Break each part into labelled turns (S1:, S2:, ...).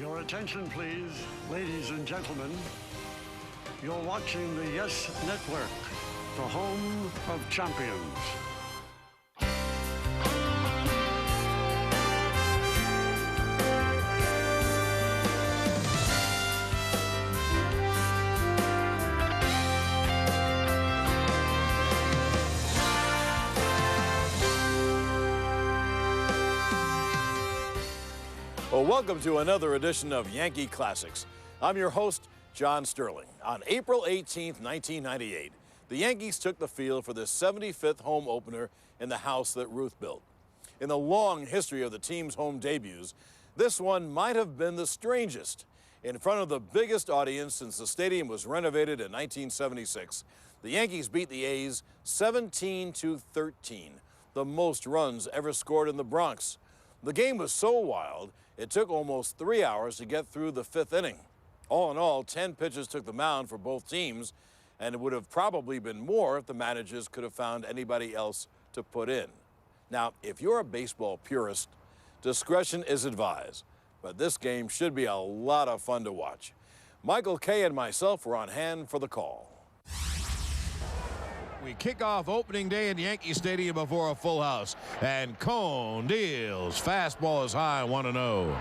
S1: Your attention, please, ladies and gentlemen. You're watching the Yes Network, the home of champions.
S2: Well, welcome to another edition of Yankee Classics. I'm your host, John Sterling. On April 18th, 1998, the Yankees took the field for their 75th home opener in the house that Ruth built. In the long history of the team's home debuts, this one might have been the strangest. In front of the biggest audience since the stadium was renovated in 1976, the Yankees beat the A's 17-13, the most runs ever scored in the Bronx. The game was so wild, it took almost 3 hours to get through the fifth inning. All in all, 10 pitchers took the mound for both teams, and it would have probably been more if the managers could have found anybody else to put in. Now, if you're a baseball purist, discretion is advised, but this game should be a lot of fun to watch. Michael Kay and myself were on hand for the call.
S3: We kick off opening day in Yankee Stadium before a full house. And Cone deals. Fastball is high, 1-0.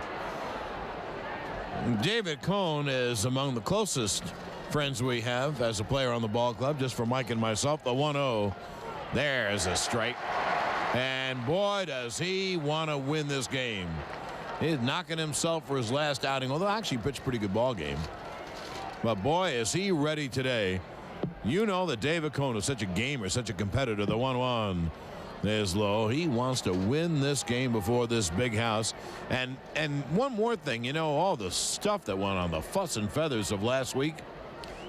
S3: David Cone is among the closest friends we have as a player on the ball club, just for Mike and myself. The 1-0. There's a strike. And boy, does he want to win this game. He's knocking himself for his last outing, although actually pitched a pretty good ball game. But boy, is he ready today. You know that David Cone is such a gamer, such a competitor. The 1-1 is low. He wants to win this game before this big house. And one more thing, you know, all the stuff that went on, the fuss and feathers of last week.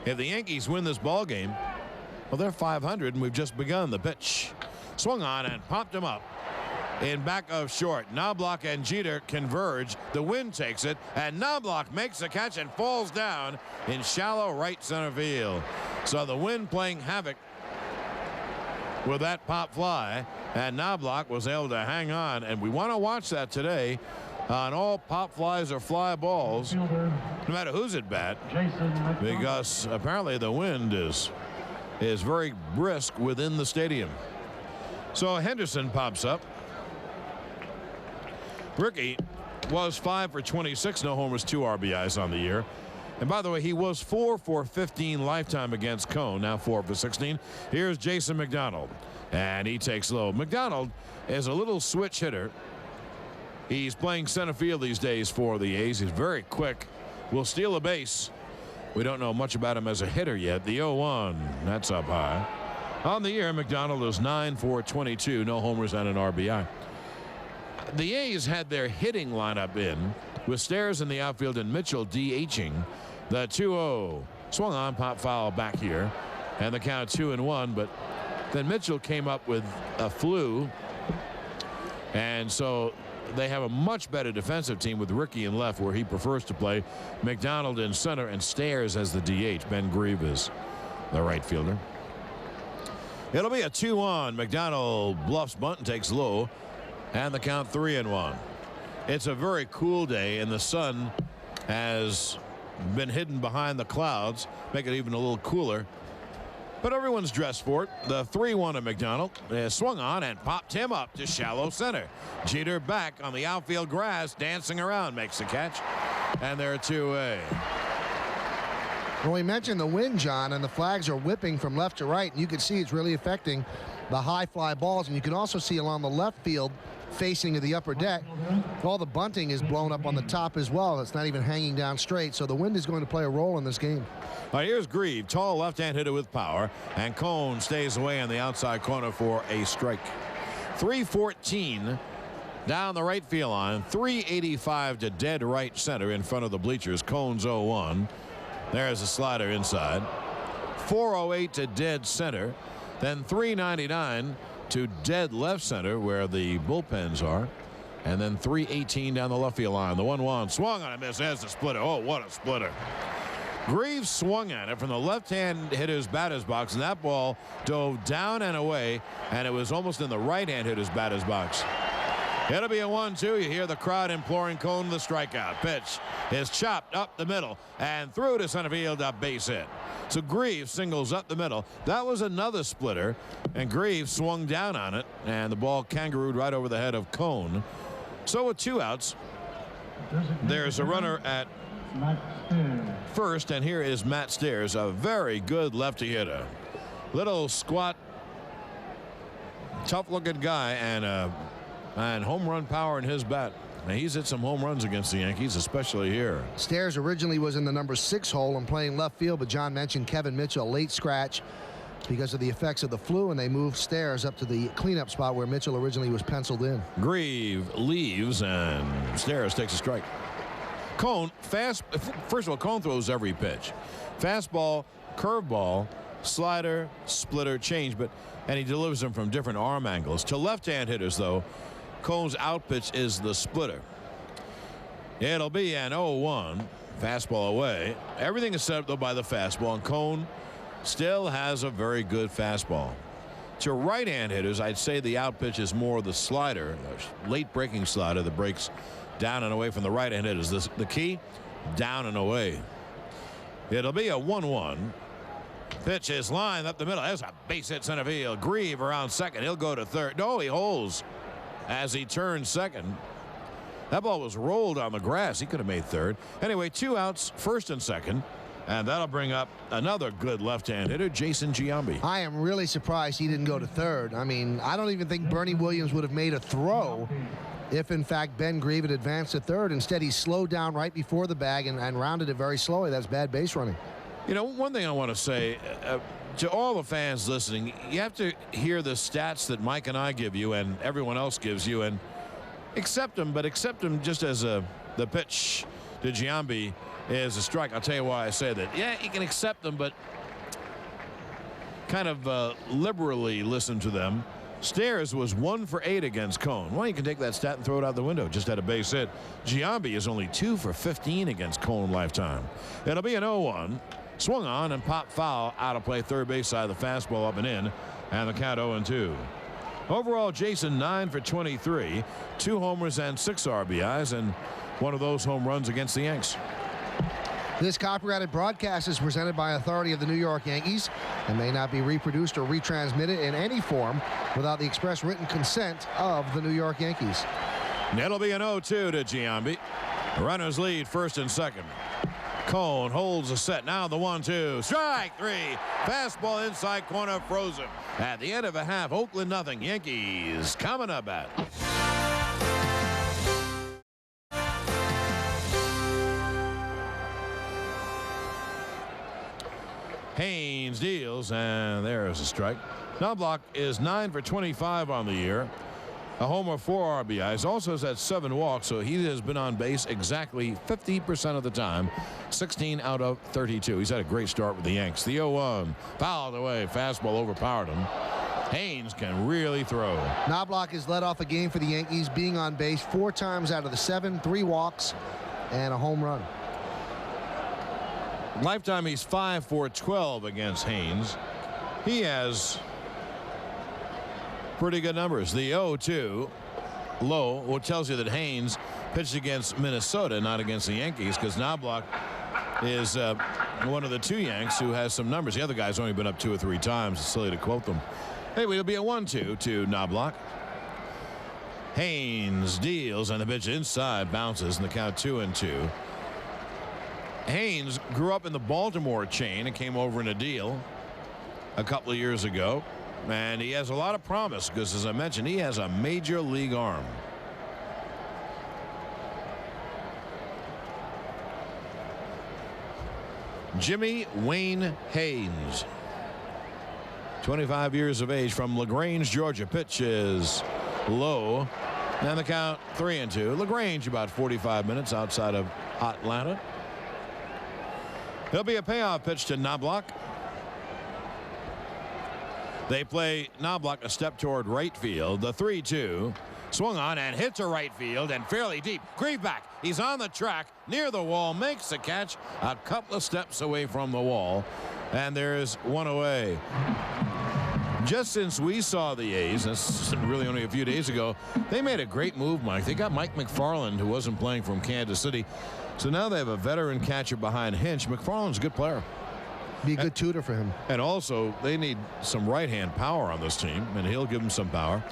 S3: If the Yankees win this ball game, well, they're 500, and we've just begun. The pitch swung on and popped him up in back of short. Knobloch and Jeter converge. The wind takes it, and Knobloch makes the catch and falls down in shallow right center field. So the wind playing havoc with that pop fly, and Knobloch was able to hang on. And we want to watch that today on all pop flies or fly balls, no matter who's at bat, because apparently the wind is very brisk within the stadium. So Henderson pops up. Ricky was 5 for 26, no homers, 2 RBIs on the year. And by the way, he was 4 for 15 lifetime against Cone, now 4 for 16. Here's Jason McDonald, and he takes low. McDonald is a little switch hitter. He's playing center field these days for the A's. He's very quick, will steal a base. We don't know much about him as a hitter yet. The 0-1, that's up high. On the year, McDonald is 9 for 22, no homers and an RBI. The A's had their hitting lineup in with Stairs in the outfield and Mitchell DHing. The 2-0 swung on, pop foul back here, and the count 2-1. But then Mitchell came up with a flu, and so they have a much better defensive team with Ricky in left, where he prefers to play. McDonald in center and Stairs as the DH. Ben Grieve is the right fielder. It'll be a 2-1. McDonald bluffs bunt and takes low, and the count 3-1. It's a very cool day, and the sun has been hidden behind the clouds, make it even a little cooler. But everyone's dressed for it. The 3-1 of McDonald is swung on and popped him up to shallow center. Jeter back on the outfield grass, dancing around, makes the catch, and they're 2-away.
S4: Well, we mentioned the wind, John, and the flags are whipping from left to right, and you can see it's really affecting the high fly balls. And you can also see along the left field facing to the upper deck, all the bunting is blown up on the top as well. It's not even hanging down straight, so the wind is going to play a role in this game.
S3: All right, here's Grieve, tall left-hand hitter with power, and Cone stays away on the outside corner for a strike. 314 down the right field line, 385 to dead right center in front of the bleachers. Cone's 0-1. There's a slider inside. 408 to dead center, then 399 to dead left center where the bullpens are, and then 318 down the left field line. The 1-1 swung on a miss. There's the splitter. Oh, what a splitter. Greaves swung at it from the left-hand hitter's batter's box, and that ball dove down and away, and it was almost in the right-hand hitter's batter's box. It'll be a 1-2. You hear the crowd imploring Cone the strikeout. Pitch is chopped up the middle and through to center field, a base hit. So Greaves singles up the middle. That was another splitter, and Greaves swung down on it, and the ball kangarooed right over the head of Cone. So with 2 outs, there's a runner at first, and here is Matt Stairs, a very good lefty hitter. Little squat, tough-looking guy, and home run power in his bat. And he's hit some home runs against the Yankees, especially here.
S4: Stairs originally was in the number 6 hole and playing left field, but John mentioned Kevin Mitchell, late scratch because of the effects of the flu, and they moved Stairs up to the cleanup spot where Mitchell originally was penciled in.
S3: Greaves leaves, and Stairs takes a strike. Cone, first of all, Cone throws every pitch. Fastball, curveball, slider, splitter, change, and he delivers them from different arm angles. To left-hand hitters, though, Cone's out pitch is the splitter. It'll be an 0-1. Fastball away. Everything is set up, though, by the fastball, and Cone still has a very good fastball. To right-hand hitters, I'd say the out pitch is more the slider, a late breaking slider that breaks down and away from the right-hand hitters. The key, down and away. It'll be a 1-1. Pitch is lined up the middle. There's a base hit center field. Greaves around second. He'll go to third. No, he holds as he turns second. That ball was rolled on the grass. He could have made third. Anyway, 2 outs, first and second. And that'll bring up another good left-hand hitter, Jason Giambi.
S4: I am really surprised he didn't go to third. I mean, I don't even think Bernie Williams would have made a throw if, in fact, Ben Grieve had advanced to third. Instead, he slowed down right before the bag and rounded it very slowly. That's bad base running.
S3: You know, one thing I want to say to all the fans listening, you have to hear the stats that Mike and I give you and everyone else gives you and accept them, but accept them just as the pitch to Giambi is a strike. I'll tell you why I say that. Yeah, you can accept them, but kind of liberally listen to them. Stairs was 1 for 8 against Cone. Well, you can take that stat and throw it out the window. Just had a base hit. Giambi is only 2 for 15 against Cone lifetime. It'll be an 0-1. Swung on and popped foul out of play, third base side of the fastball up and in, and the count 0-2. Overall, Jason 9 for 23, 2 homers and 6 RBIs, and one of those home runs against the Yanks.
S4: This copyrighted broadcast is presented by authority of the New York Yankees and may not be reproduced or retransmitted in any form without the express written consent of the New York Yankees.
S3: It'll be an 0-2 to Giambi. Runners lead first and second. Cone holds a set. Now the 1-2. Strike 3. Fastball inside corner, frozen. At the end of a half, Oakland nothing. Yankees coming up at. Haynes deals, and there's a strike. Knobloch is 9 for 25 on the year. A homer, 4 RBIs. Also has had 7 walks, so he has been on base exactly 50% of the time. 16 out of 32. He's had a great start with the Yanks. The 0-1. Fouled away. Fastball overpowered him. Haynes can really throw.
S4: Knobloch has led off a game for the Yankees, being on base 4 times out of the 7, 3 walks, and a home run.
S3: Lifetime, he's 5 for 12 against Haynes. He has pretty good numbers. The 0-2 low, which tells you that Haynes pitched against Minnesota, not against the Yankees, because Knobloch is one of the 2 Yanks who has some numbers. The other guy's only been up 2 or 3 times. It's silly to quote them. Anyway, it'll be a 1-2 to Knobloch. Haynes deals, and the pitch inside bounces, and the count 2-2. Haynes grew up in the Baltimore chain and came over in a deal a couple of years ago. And he has a lot of promise because, as I mentioned, he has a major league arm. Jimmy Wayne Haynes, 25 years of age, from LaGrange, Georgia. Pitch is low. And the count 3-2. LaGrange about 45 minutes outside of Atlanta. There'll be a payoff pitch to Knobloch. They play Knobloch a step toward right field. The 3-2. Swung on and hit to right field and fairly deep. Grieve back. He's on the track near the wall. Makes the catch a couple of steps away from the wall. And there's one away. Just since we saw the A's, that's really only a few days ago, they made a great move, Mike. They got Mike McFarland, who wasn't playing from Kansas City. So now they have a veteran catcher behind Hinch. McFarland's a good player.
S4: Be a good tutor for him.
S3: And also, they need some right-hand power on this team, and he'll give them some power.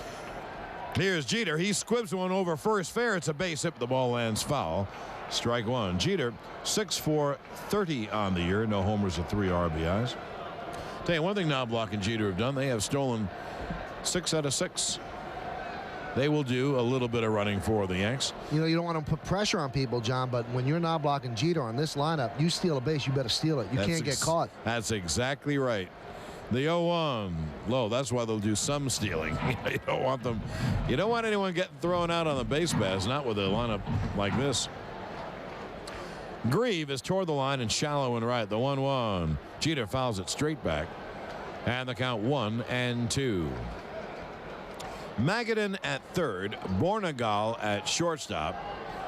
S3: Here's Jeter. He squibs one over first fair. It's a base hit. The ball lands foul. Strike one. Jeter, 6-for 30 on the year. No homers or 3 RBIs. Tell you one thing Knobloch and Jeter have done. They have stolen 6 out of 6. They will do a little bit of running for the Yanks.
S4: You know, you don't want to put pressure on people, John, but when you're Knobloch and Jeter on this lineup, you steal a base, you better steal it. You can't get caught.
S3: That's exactly right. The 0-1 low. That's why they'll do some stealing. You don't want them. You don't want anyone getting thrown out on the base pass, not with a lineup like this. Grieve is toward the line and shallow and right. The 1-1. Jeter fouls it straight back. And the count 1-2. Magadan at third, Bornegal at shortstop,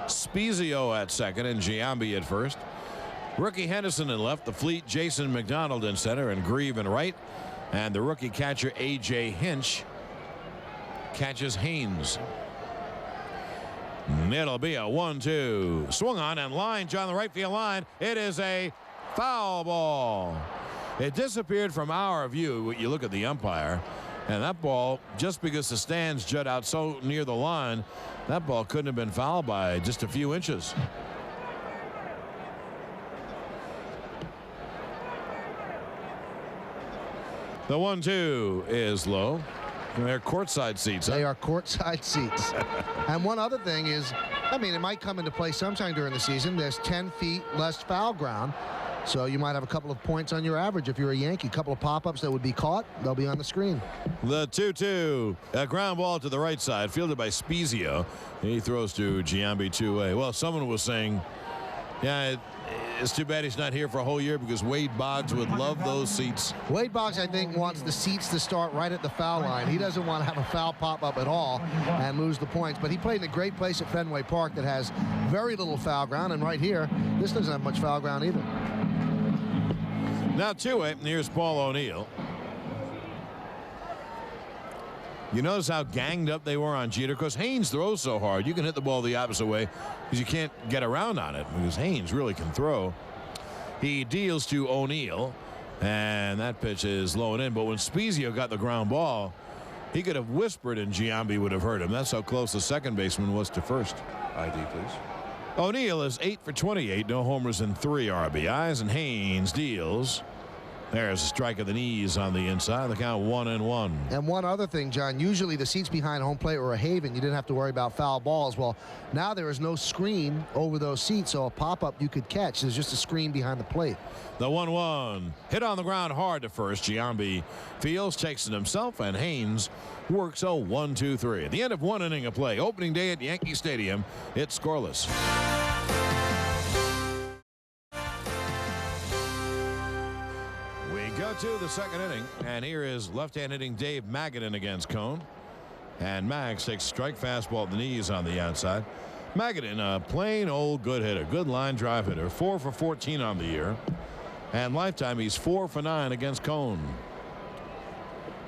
S3: Spezio at second, and Giambi at first. Rookie Henderson in left, the fleet Jason McDonald in center, and Grieve in right. And the rookie catcher A.J. Hinch catches Haynes. It'll be a 1-2. Swung on and line, John, the right field line. It is a foul ball. It disappeared from our view. You look at the umpire. And that ball, just because the stands jut out so near the line, that ball couldn't have been fouled by just a few inches. The 1-2 is low. They're courtside seats.
S4: They are courtside seats. And one other thing is, I mean, it might come into play sometime during the season. There's 10 feet less foul ground. So you might have a couple of points on your average if you're a Yankee. A couple of pop-ups that would be caught. They'll be on the screen.
S3: The 2-2. A ground ball to the right side, fielded by Spezio. He throws to Giambi 2-way. Well, someone was saying, yeah, it's too bad he's not here for a whole year because Wade Boggs would love those seats.
S4: Wade Boggs, I think, wants the seats to start right at the foul line. He doesn't want to have a foul pop-up at all and lose the points. But he played in a great place at Fenway Park that has very little foul ground. And right here, this doesn't have much foul ground either.
S3: Now 2-way, and here's Paul O'Neill. You notice how ganged up they were on Jeter because Haynes throws so hard. You can hit the ball the opposite way because you can't get around on it because Haynes really can throw. He deals to O'Neill, and that pitch is low and in. But when Spezio got the ground ball, he could have whispered and Giambi would have heard him. That's how close the second baseman was to first.
S2: ID, please.
S3: O'Neill is 8 for 28, no homers and 3 RBIs, and Haynes deals. There's a strike of the knees on the inside. The count 1-1.
S4: And one other thing, John, usually the seats behind home plate were a haven. You didn't have to worry about foul balls. Well, now there is no screen over those seats, so a pop-up you could catch. There's just a screen behind the plate.
S3: The 1-1. Hit on the ground hard to first. Giambi fields, takes it himself, and Haynes works a 1-2-3. At the end of 1 inning of play, opening day at Yankee Stadium, it's scoreless. We go to the second inning, and here is left-hand hitting Dave Magadan against Cone. And Mags takes strike fastball at the knees on the outside. Magadan, a plain old good hitter, good line drive hitter, 4 for 14 on the year. And lifetime, he's 4 for 9 against Cone.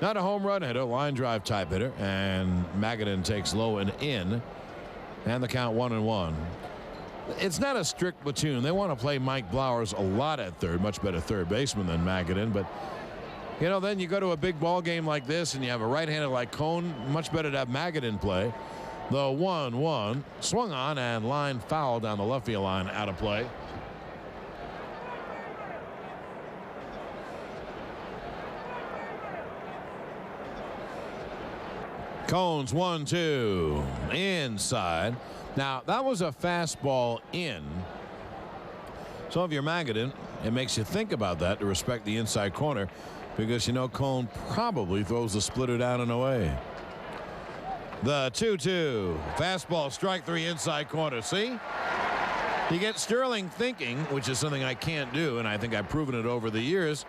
S3: Not a home run hitter, line drive type hitter, and Magadan takes low and in, and the count 1-1. It's not a strict platoon. They want to play Mike Blowers a lot at third, much better third baseman than Magadan, but you know, then you go to a big ball game like this and you have a right-hander like Cone, much better to have Magadan play. The 1-1 swung on and line foul down the left field line, out of play. Cone's 1-2 inside. Now that was a fastball in. So if you're Magadan, it makes you think about that to respect the inside corner because you know Cone probably throws the splitter down and away. The 2-2 fastball, strike 3 inside corner. See, you get Sterling thinking, which is something I can't do, and I think I've proven it over the years.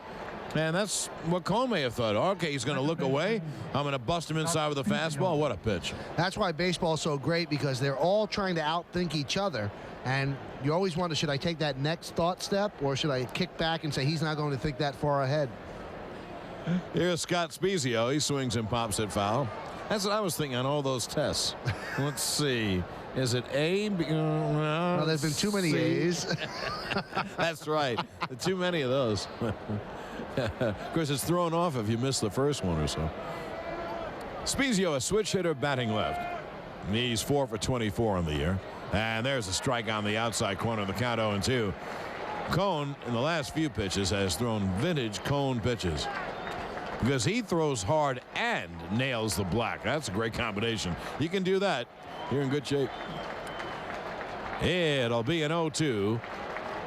S3: And that's what Cone may have thought. Okay, he's going to look away. I'm going to bust him inside with a fastball. What a pitch.
S4: That's why baseball is so great, because they're all trying to outthink each other. And you always wonder, should I take that next thought step or should I kick back and say he's not going to think that far ahead?
S3: Here's Scott Spezio. He swings and pops it foul. That's what I was thinking on all those tests. Let's see. Is it A?
S4: Well, there's been too many A's.
S3: That's right. Too many of those. Of course, it's thrown off if you miss the first one or so. Spezio, a switch hitter, batting left. He's 4 for 24 on the year. And there's a strike on the outside corner of the count 0-2. Cone, in the last few pitches, has thrown vintage Cone pitches, because he throws hard and nails the black. That's a great combination. You can do that, you're in good shape. It'll be an 0-2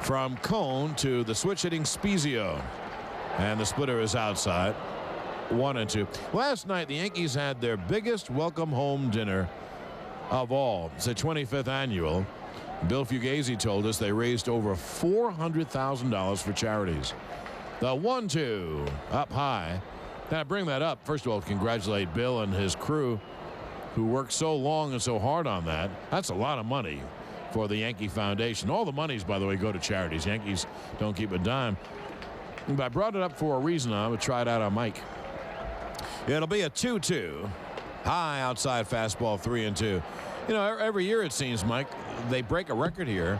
S3: from Cone to the switch hitting Spezio. And the splitter is outside. 1-2. Last night, the Yankees had their biggest welcome home dinner of all. It's the 25th annual. Bill Fugazi told us they raised over $400,000 for charities. The 1-2 up high. Now, bring that up. First of all, congratulate Bill and his crew who worked so long and so hard on that. That's a lot of money for the Yankee Foundation. All the monies, by the way, go to charities. Yankees don't keep a dime. But I brought it up for a reason. I would try it out on Mike. It'll be a 2-2. High outside fastball, 3-2. You know, every year it seems, Mike, they break a record here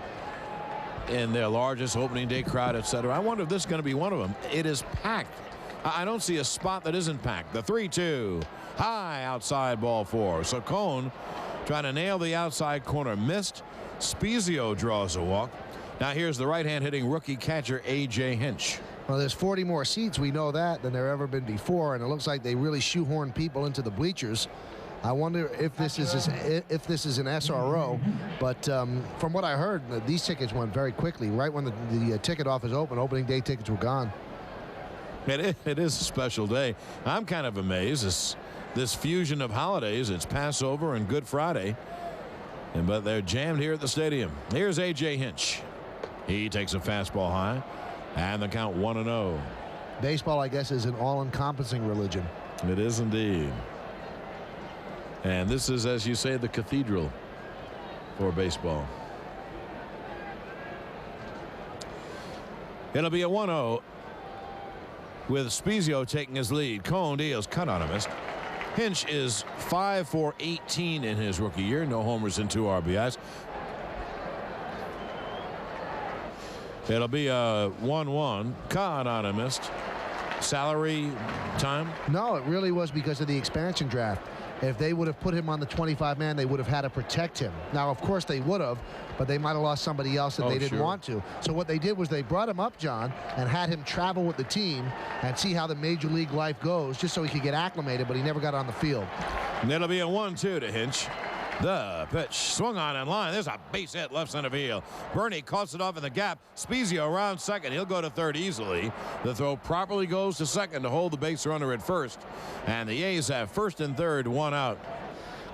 S3: in their largest opening day crowd, etc. I wonder if this is going to be one of them. It is packed. I don't see a spot that isn't packed. The 3-2. High outside, ball 4. So Cone trying to nail the outside corner. Missed. Spezio draws a walk. Now here's the right-hand hitting rookie catcher A.J. Hinch.
S4: Well, there's 40 more seats, we know that, than there ever been before, and it looks like they really shoehorn people into the bleachers. I wonder if this is an SRO, but from what I heard, these tickets went very quickly. Right when the ticket office opened, opening day tickets were gone.
S3: It is a special day. I'm kind of amazed. This fusion of holidays. It's Passover and Good Friday, but they're jammed here at the stadium. Here's A.J. Hinch. He takes a fastball high. And the count 1-0.
S4: Baseball, I guess, is an all-encompassing religion.
S3: It is indeed. And this is, as you say, the cathedral for baseball. It'll be a 1-0 with Spezio taking his lead. Cone deals, cut on a miss. Hinch is 5 for 18 in his rookie year. No homers and 2 RBIs. It'll be a 1-1. Caught on a missed. Salary time?
S4: No, it really was because of the expansion draft. If they would have put him on the 25-man, they would have had to protect him. Now, of course, they would have, but they might have lost somebody else that they didn't want to. So what they did was they brought him up, John, and had him travel with the team and see how the major league life goes, just so he could get acclimated, but he never got on the field.
S3: And it'll be a 1-2 to Hinch. The pitch swung on in line. There's a base hit left center field. Bernie cuts it off in the gap. Spezio around second. He'll go to third easily. The throw properly goes to second to hold the base runner at first. And the A's have first and third, 1 out.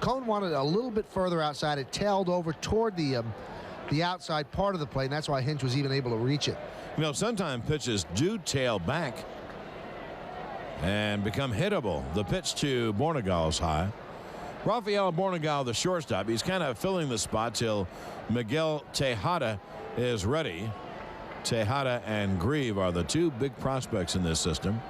S4: Cone wanted a little bit further outside. It tailed over toward the outside part of the plate, and that's why Hinch was even able to reach it.
S3: You know, sometimes pitches do tail back and become hittable. The pitch to Bornegal's high. Rafael Bornegal, the shortstop, he's kind of filling the spot till Miguel Tejada is ready. Tejada and Grieve are the 2 big prospects in this system.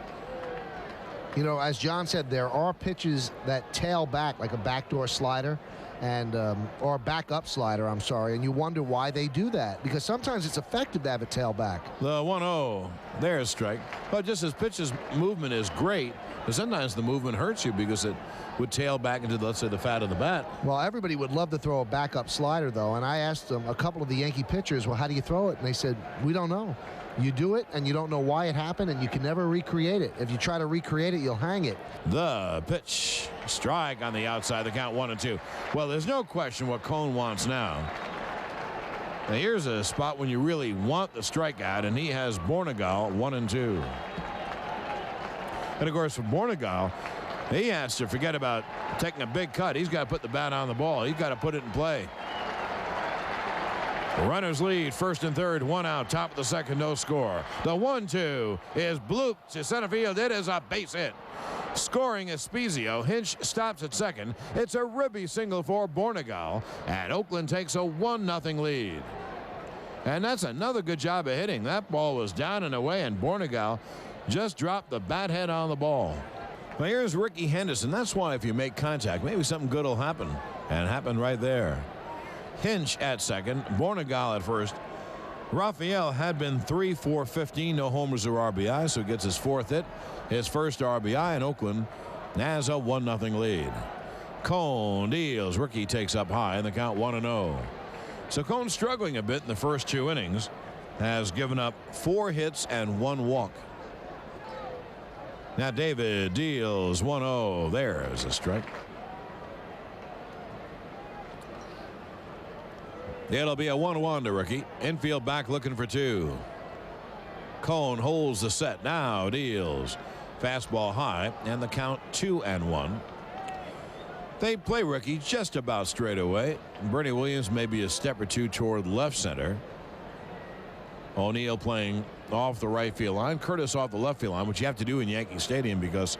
S4: You know, as John said, there are pitches that tail back like a backdoor slider and or a backup slider, I'm sorry, and you wonder why they do that, because sometimes it's effective to have a tail back.
S3: The 1-0, there's strike. But just as pitch's movement is great, but sometimes the movement hurts you because it would tail back into, let's say, the fat of the bat.
S4: Well, everybody would love to throw a backup slider, though, and I asked them, a couple of the Yankee pitchers, well, how do you throw it? And they said, we don't know. You do it, and you don't know why it happened, and you can never recreate it. If you try to recreate it, you'll hang it.
S3: The pitch. Strike on the outside. The count 1-2. Well, there's no question what Cone wants now. Now, here's a spot when you really want the strikeout, and he has Bornegal 1-2. And, of course, for Bornegal, he has to forget about taking a big cut. He's got to put the bat on the ball. He's got to put it in play. Runners lead, first and third, 1 out, top of the second, no score. The 1-2 is blooped to center field. It is a base hit. Scoring is Spezio. Hinch stops at second. It's a ribby single for Bornegal, and Oakland takes a 1-0 lead. And that's another good job of hitting. That ball was down and away, and Bornegal just dropped the bat head on the ball. Well, here's Ricky Henderson. That's why if you make contact, maybe something good will happen. And happened right there. Hinch at second. Bornegal at first. Raphael had been 3 for 15, no homers or RBI, so he gets his 4th hit, his first RBI, and Oakland has a 1-0 lead. Cone deals. Ricky takes up high, and the count 1-0. So Cone struggling a bit in the first 2 innings, has given up 4 hits and 1 walk. Now David deals 1-0. There's a strike. It'll be a 1-1 to Ricky. Infield back looking for 2. Cone holds the set. Now deals. Fastball high, and the count 2-1. They play Ricky just about straight away. Bernie Williams maybe a step or 2 toward left center. O'Neill playing off the right field line. Curtis off the left field line, which you have to do in Yankee Stadium because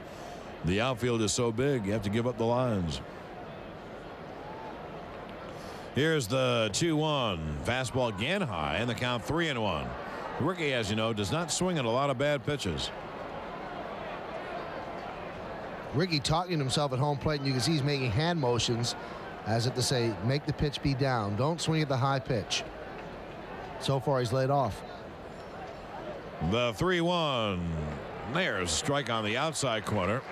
S3: the outfield is so big. You have to give up the lines. Here's the 2-1. Fastball again high, and the count 3-1. Ricky, as you know, does not swing at a lot of bad pitches.
S4: Ricky talking to himself at home plate, and you can see he's making hand motions as if to say, make the pitch be down. Don't swing at the high pitch. So far, he's laid off.
S3: The 3-1. There's a strike on the outside corner,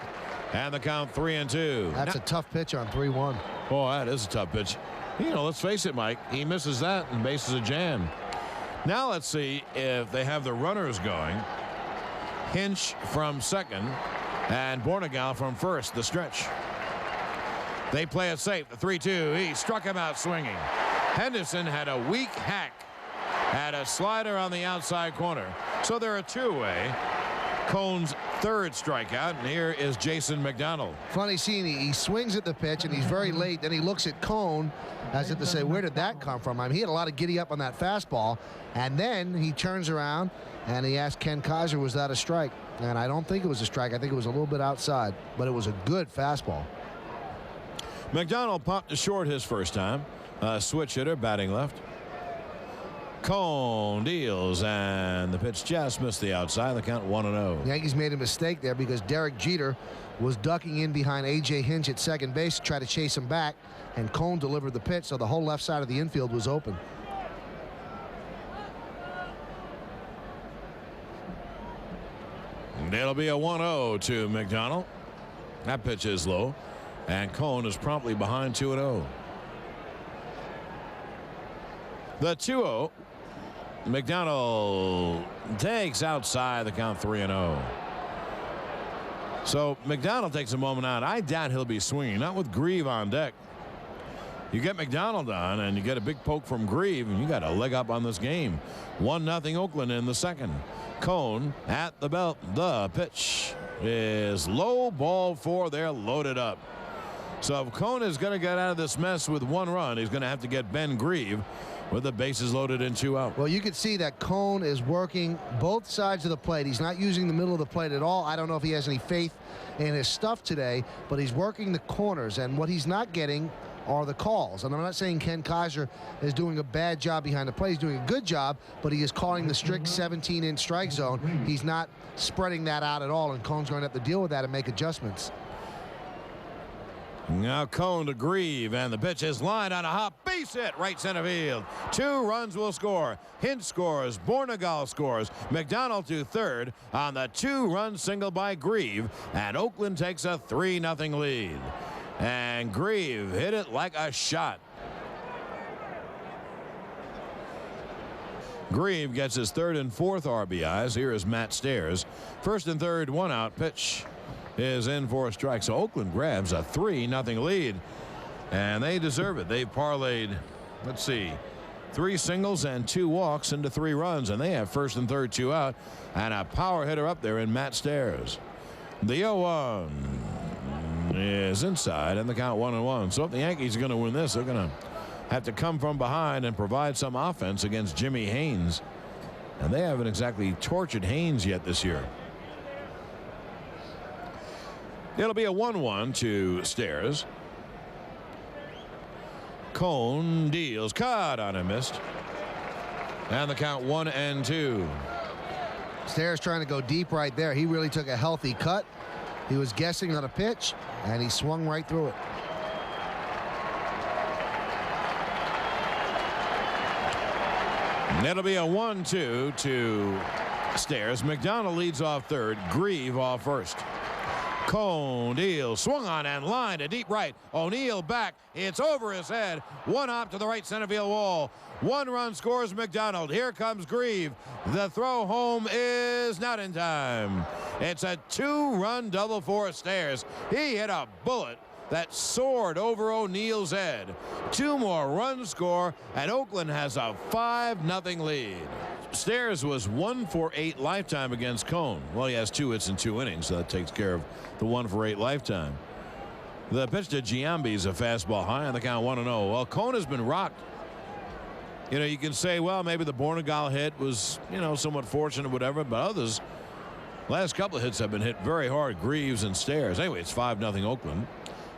S3: and the count 3-2.
S4: That's a tough pitch on 3-1.
S3: Oh, that is a tough pitch. You know, let's face it, Mike. He misses that and bases a jam. Now let's see if they have the runners going. Hinch from second and Bornegal from first. The stretch. They play it safe. The 3-2. He struck him out swinging. Henderson had a weak hack. Had a slider on the outside corner. So they're a 2-away. Cone's 3rd strikeout, and here is Jason McDonald.
S4: Funny seeing he swings at the pitch, and he's very late. Then he looks at Cone as if to say, where did that come from? I mean, he had a lot of giddy up on that fastball, and then he turns around and he asked Ken Kaiser, was that a strike? And I don't think it was a strike. I think it was a little bit outside, but it was a good fastball.
S3: McDonald popped to short his first time. Switch hitter batting left. Cone deals, and the pitch just missed the outside. The count 1-0.
S4: Yankees made a mistake there because Derek Jeter was ducking in behind A.J. Hinch at second base to try to chase him back, and Cone delivered the pitch, so the whole left side of the infield was open.
S3: And it'll be a 1-0 to McDonald. That pitch is low, and Cone is promptly behind 2-0. The 2-0. McDonald takes outside, the count 3-0. So McDonald takes a moment out. I doubt he'll be swinging, not with Grieve on deck. You get McDonald on, and you get a big poke from Grieve, and you got a leg up on this game. 1-0 Oakland in the second. Cone at the belt. The pitch is low, ball 4. They're loaded up. So if Cone is going to get out of this mess with 1 run, he's going to have to get Ben Grieve with the bases loaded and 2 out.
S4: Well, you can see that Cone is working both sides of the plate. He's not using the middle of the plate at all. I don't know if he has any faith in his stuff today, but he's working the corners, and what he's not getting are the calls. And I'm not saying Ken Kaiser is doing a bad job behind the plate. He's doing a good job, but he is calling the strict 17-inch strike zone. He's not spreading that out at all, and Cone's going to have to deal with that and make adjustments.
S3: Now Cone to Grieve, and the pitch is lined on a hop. Base hit, right center field. 2 runs will score. Hinch scores. Bornegal scores. McDonald to third on the 2-run single by Grieve, and Oakland takes a 3-0 lead. And Grieve hit it like a shot. Grieve gets his 3rd and 4th RBIs. Here is Matt Stairs. 1st and 3rd, 1 out. Pitch is in for a strike. So Oakland grabs a 3-0 lead, and they deserve it. They've parlayed, let's see, 3 singles and 2 walks into 3 runs, and they have 1st and 3rd, 2 out, and a power hitter up there in Matt Stairs. The 0-1 is inside, and the count 1-1. So if the Yankees are going to win this, they're going to have to come from behind and provide some offense against Jimmy Haynes, and they haven't exactly tortured Haynes yet this year. It'll be a 1-1 to Stairs. Cone deals. Caught on and missed. And the count 1-2.
S4: Stairs trying to go deep right there. He really took a healthy cut. He was guessing on a pitch, and he swung right through it.
S3: And it'll be a 1-2 to Stairs. McDonald leads off third. Grieve off first. Cone deals, swung on and line to deep right. O'Neill back. It's over his head. One hop to the right center field wall. One run scores McDonald. Here comes Grieve. The throw home is not in time. It's a 2-run double for Stairs. He hit a bullet that soared over O'Neill's head. 2 more runs score, and Oakland has a 5-0 lead. Stairs was 1 for 8 lifetime against Cone. Well, he has 2 hits in 2 innings, so that takes care of the 1 for 8 lifetime. The pitch to Giambi is a fastball high on the count 1-0. Well, Cone has been rocked. You know, you can say, well, maybe the Bornegal hit was, you know, somewhat fortunate, whatever, but others, last couple of hits have been hit very hard. Greaves and Stairs. Anyway, it's 5-0 Oakland.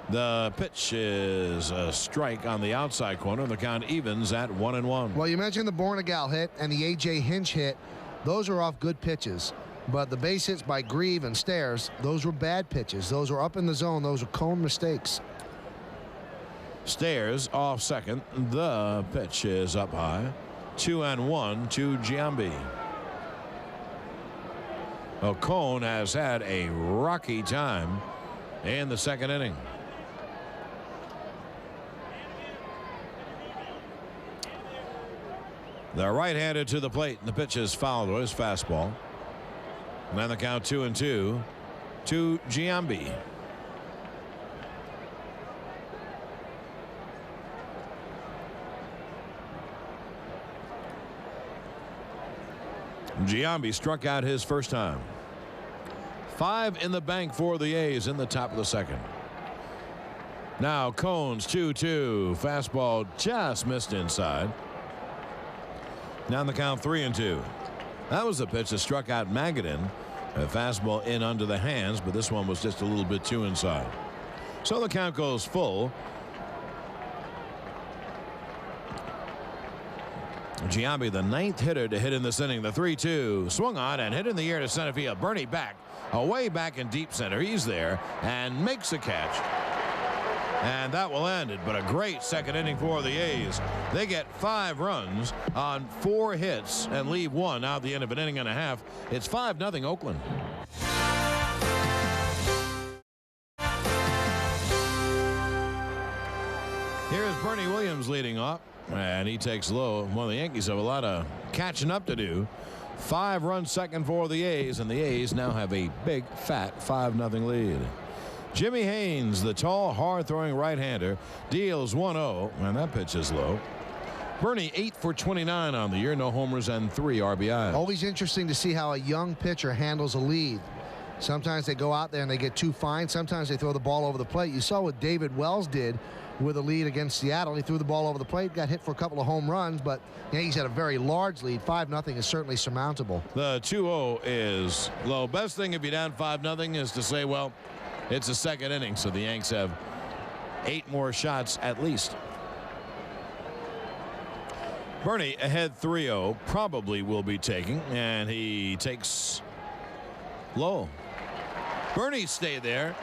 S3: The pitch is a strike on the outside corner. The count evens at 1-1.
S4: Well, you mentioned the Bornegal hit and the A.J. Hinch hit. Those are off good pitches. But the base hits by Grieve and Stairs, those were bad pitches. Those were up in the zone. Those were Cone mistakes.
S3: Stairs off second. The pitch is up high. 2-1 to Giambi. Well, Cone has had a rocky time in the second inning. The right-handed to the plate, and the pitch is fouled with his fastball. And then the count 2-2 to Giambi. Giambi struck out his first time. 5 in the bank for the A's in the top of the second. Now Cone's 2-2. Fastball just missed inside. Now in the count 3-2. That was the pitch that struck out Magadan. A fastball in under the hands, but this one was just a little bit too inside. So the count goes full. Giambi, the 9th hitter to hit in this inning. The 3-2 swung on and hit in the air to center field. Bernie back, away back in deep center. He's there and makes a catch. And that will end it. But a great second inning for the A's. They get 5 runs on 4 hits and leave 1 out the end of an inning and a half. It's 5-0 Oakland. Here's Bernie Williams leading off. And he takes low. Well, the Yankees have a lot of catching up to do. 5-run second for the A's, and the A's now have a big, fat 5-0 lead. Jimmy Haynes, the tall, hard-throwing right-hander, deals 1-0, and that pitch is low. Bernie 8 for 29 on the year, no homers and 3 RBIs.
S4: Always interesting to see how a young pitcher handles a lead. Sometimes they go out there and they get too fine. Sometimes they throw the ball over the plate. You saw what David Wells did with a lead against Seattle. He threw the ball over the plate, got hit for a couple of home runs, but Yankees had a very large lead. 5-0 is certainly surmountable.
S3: The 2-0 is low. Best thing if you're down 5-0 is to say, well, it's a second inning, so the Yanks have 8 more shots at least. Bernie ahead 3-0, probably will be taking, and he takes low. Bernie stayed there.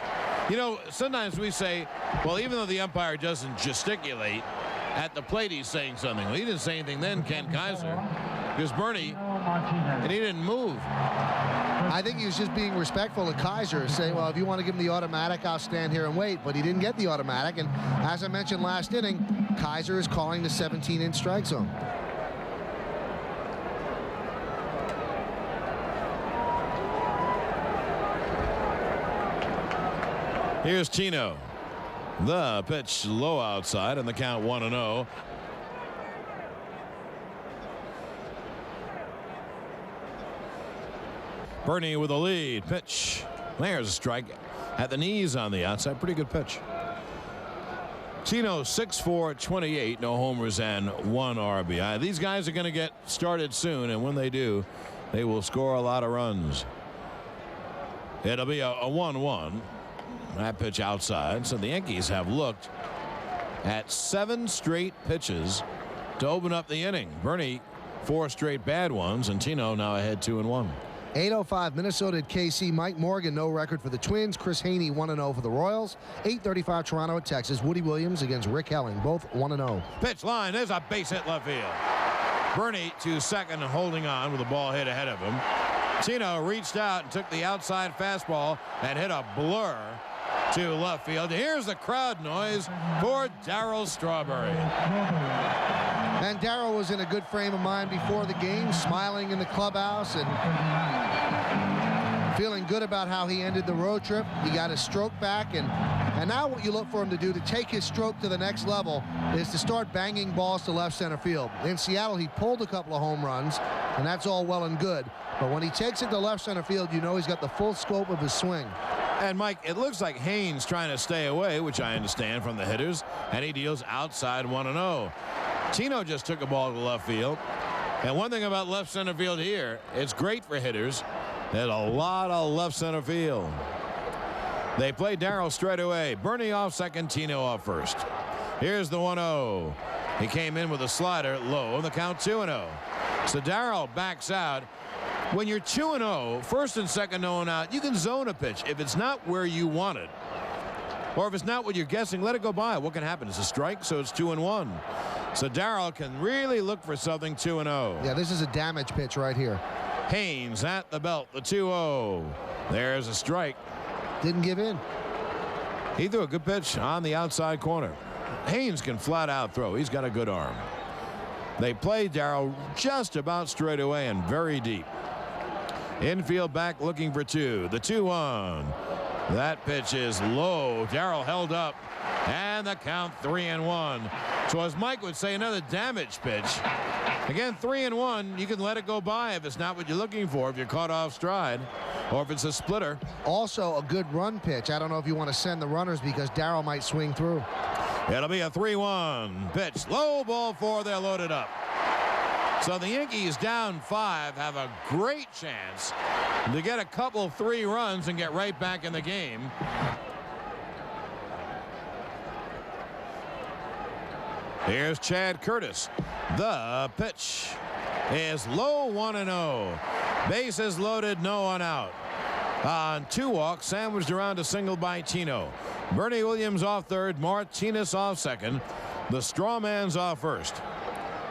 S3: You know, sometimes we say, well, even though the umpire doesn't gesticulate at the plate, he's saying something. Well, he didn't say anything then, Ken Kaiser, because Bernie, and he didn't move.
S4: I think he was just being respectful to Kaiser, saying, well, if you want to give him the automatic, I'll stand here and wait. But he didn't get the automatic. And as I mentioned last inning, Kaiser is calling the 17-inch strike zone.
S3: Here's Tino. The pitch low outside, and the count 1-0. Bernie with a lead. Pitch. There's a strike at the knees on the outside. Pretty good pitch. Tino 6 for 28, no homers and 1 RBI. These guys are going to get started soon, and when they do, they will score a lot of runs. It'll be a 1-1. That pitch outside. So the Yankees have looked at 7 straight pitches to open up the inning. Bernie 4 straight bad ones, and Tino now ahead 2-1.
S4: 8:05 Minnesota at KC. Mike Morgan, no record for the Twins. Chris Haney, 1-0 for the Royals. 8:35 Toronto at Texas. Woody Williams against Rick Helling, both 1-0.
S3: Pitch line, there's a base hit left field. Bernie to second, holding on with the ball hit ahead of him. Tino reached out and took the outside fastball and hit a blur to left field. Here's the crowd noise for Darryl Strawberry.
S4: And Darryl was in a good frame of mind before the game, smiling in the clubhouse and feeling good about how he ended the road trip. He got his stroke back, and now what you look for him to do to take his stroke to the next level is to start banging balls to left center field. In Seattle, he pulled a couple of home runs, and that's all well and good. But when he takes it to left center field, you know he's got the full scope of his swing.
S3: And, Mike, it looks like Haynes trying to stay away, which I understand from the hitters, and he deals outside 1-0. Tino just took a ball to left field. And one thing about left center field here, it's great for hitters. There's a lot of left center field. They play Darryl straight away. Bernie off second, Tino off first. Here's the 1-0. He came in with a slider low, and the count 2-0. So Darryl backs out. When you're 2-0, first and second no one out, you can zone a pitch. If it's not where you want it, or if it's not what you're guessing, let it go by. What can happen? It's a strike, so it's 2-1. So Darryl can really look for something 2-0.
S4: Yeah, this is a damage pitch right here.
S3: Haynes at the belt, the 2-0. There's a strike.
S4: Didn't give in.
S3: He threw a good pitch on the outside corner. Haynes can flat out throw. He's got a good arm. They play Darryl just about straight away and very deep. Infield back looking for two. The 2-1. That pitch is low. Darryl held up, and the count 3-1. So as Mike would say, another damage pitch. Again, 3-1. You can let it go by if it's not what you're looking for, if you're caught off stride, or if it's a splitter.
S4: Also a good run pitch. I don't know if you want to send the runners because Darryl might swing through.
S3: It'll be a 3-1 pitch. Low ball four. They're loaded up. So the Yankees down 5 have a great chance to get a couple 3 runs and get right back in the game. Here's Chad Curtis. The pitch is low, 1-0. Bases loaded, no one out. On 2 walks, sandwiched around a single by Tino. Bernie Williams off third, Martinez off second. The straw man's off first.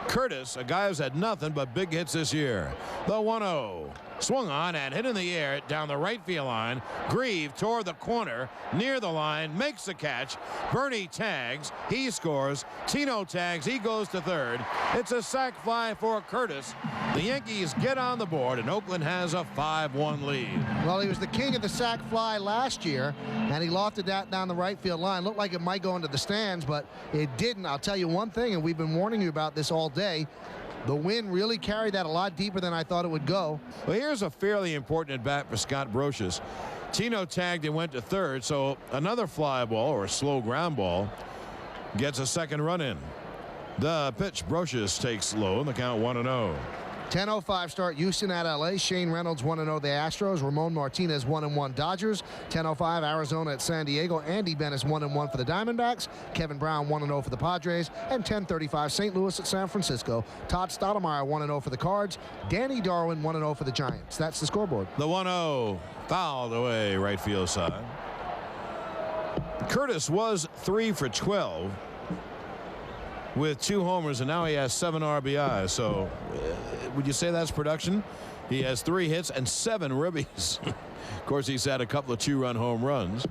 S3: Curtis, a guy who's had nothing but big hits this year. The 1-0. Swung on and hit in the air down the right field line. Grieve toward the corner, near the line, makes the catch. Bernie tags, he scores. Tino tags, he goes to third. It's a sac fly for Curtis. The Yankees get on the board, and Oakland has a 5-1 lead.
S4: Well, he was the king of the sac fly last year, and he lofted that down the right field line. Looked like it might go into the stands, but it didn't. I'll tell you one thing, and we've been warning you about this all day. The wind really carried that a lot deeper than I thought it would go.
S3: Well, here's a fairly important at bat for Scott Brocious. Tino tagged and went to third, so another fly ball or a slow ground ball gets a second run in. The pitch, Brocious takes low, and the count 1-0.
S4: 10:05 start, Houston at LA. Shane Reynolds 1-0 the Astros. Ramon Martinez 1-1 Dodgers. 10:05 Arizona at San Diego. Andy Bennis 1-1 for the Diamondbacks. Kevin Brown 1-0 for the Padres. And 10:35 St. Louis at San Francisco. Todd Stottlemyre 1-0 for the Cards. Danny Darwin 1-0 for the Giants. That's the scoreboard.
S3: The 1-0 fouled away right field side. Curtis was 3 for 12 with 2 homers, and now he has 7 RBIs. So would you say that's production? He has 3 hits and 7 ribbies. Of course, he's had a couple of 2-run home runs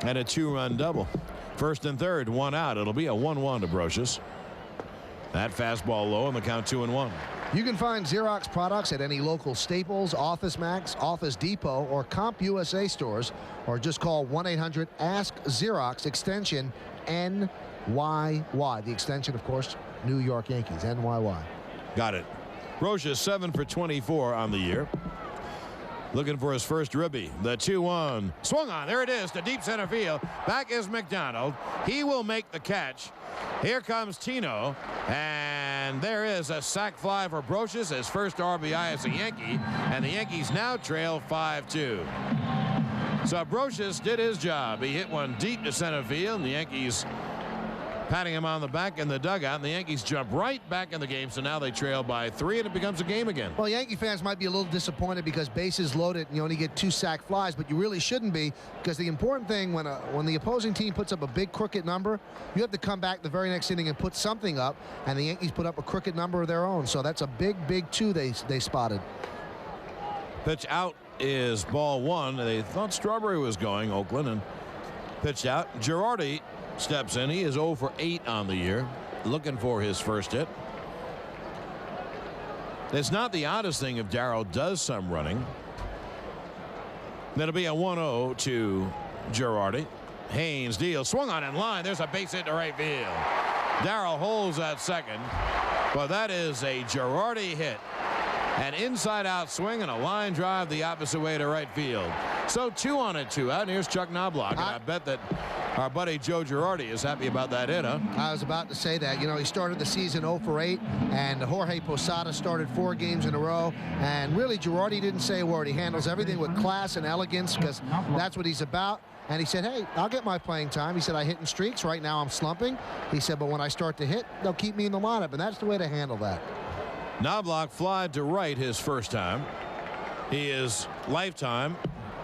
S3: and a 2-run double. First and third, 1 out. It'll be a 1-1 to Brocious. That fastball low, and the count 2-1.
S4: You can find Xerox products at any local Staples, Office Max, Office Depot, or CompUSA stores, or just call 1-800-ASK-XEROX, extension NYY. The extension, of course, New York Yankees, NYY.
S3: Got it. Brocious 7 for 24 on the year. Looking for his first ribby. The 2-1. Swung on. There it is to deep center field. Back is McDonald. He will make the catch. Here comes Tino. And there is a sac fly for Brocious, his first RBI as a Yankee. And the Yankees now trail 5-2. So Brocious did his job. He hit one deep to center field, and the Yankees patting him on the back in the dugout, and the Yankees jump right back in the game, so now they trail by 3, and it becomes a game again.
S4: Well, Yankee fans might be a little disappointed because bases loaded and you only get 2 sac flies, but you really shouldn't be, because the important thing when the opposing team puts up a big crooked number, you have to come back the very next inning and put something up, and the Yankees put up a crooked number of their own, so that's a big 2 they spotted.
S3: Pitch out is ball 1. They thought Strawberry was going, Oakland, and pitched out. Girardi steps in. He is 0 for 8 on the year, looking for his first hit. It's not the oddest thing if Darrow does some running. That'll be a 1-0 to Girardi. Haynes deals, swung on in line. There's a base hit to right field. Darrow holds at second, but that is a Girardi hit. An inside-out swing and a line drive the opposite way to right field. So 2 on and 2 out. And here's Chuck Knobloch. And I bet that our buddy Joe Girardi is happy about that hit, huh?
S4: I was about to say that. You know, he started the season 0 for 8, and Jorge Posada started 4 games in a row. And really, Girardi didn't say a word. He handles everything with class and elegance because that's what he's about. And he said, hey, I'll get my playing time. He said, I hit in streaks. Right now I'm slumping. He said, but when I start to hit, they'll keep me in the lineup. And that's the way to handle that.
S3: Knobloch flied to right his first time. He is lifetime.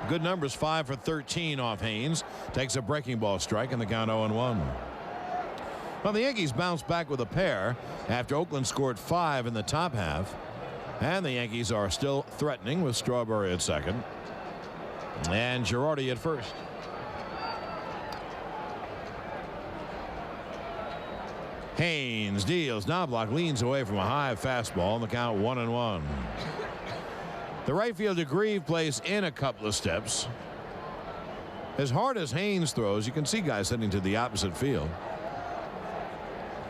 S3: Good numbers, 5 for 13 off Haynes. Takes a breaking ball strike, and the count 0-1. Well, the Yankees bounced back with a pair after Oakland scored 5 in the top half. And the Yankees are still threatening with Strawberry at second and Girardi at first. Haynes deals. Knobloch leans away from a high fastball, and the count 1-1. The right fielder Grieve plays in a couple of steps. As hard as Haynes throws, you can see guys heading to the opposite field.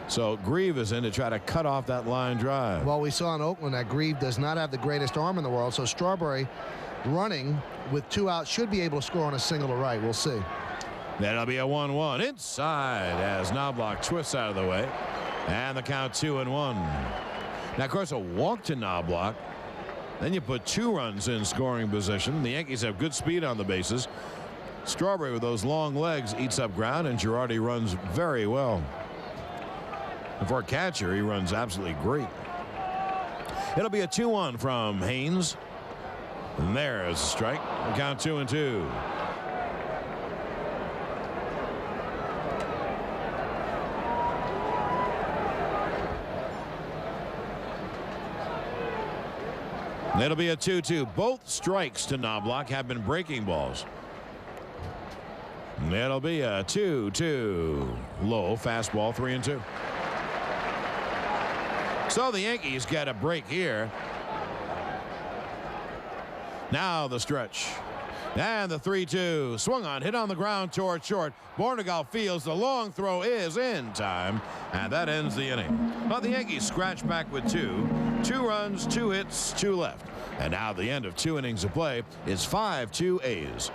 S3: So Grieve is in to try to cut off that line drive.
S4: Well, we saw in Oakland that Grieve does not have the greatest arm in the world, so Strawberry running with 2 outs should be able to score on a single to right. We'll see.
S3: That'll be a 1-1 inside as Knobloch twists out of the way, and the count 2-1. Now, of course, a walk to Knobloch. Then you put 2 runs in scoring position. The Yankees have good speed on the bases. Strawberry with those long legs eats up ground, and Girardi runs very well. And for a catcher, he runs absolutely great. It'll be a 2-1 from Haynes. And there's a strike. The count 2-2. It'll be a 2-2. Both strikes to Knobloch have been breaking balls. And it'll be a 2-2. Low fastball, 3-2. So the Yankees get a break here. Now the stretch. And the 3-2. Swung on, hit on the ground toward short. Bornegal fields. The long throw is in time. And that ends the inning. Well, the Yankees scratch back with 2. 2 runs, 2 hits, 2 left. And now the end of 2 innings of play is 5-2 A's.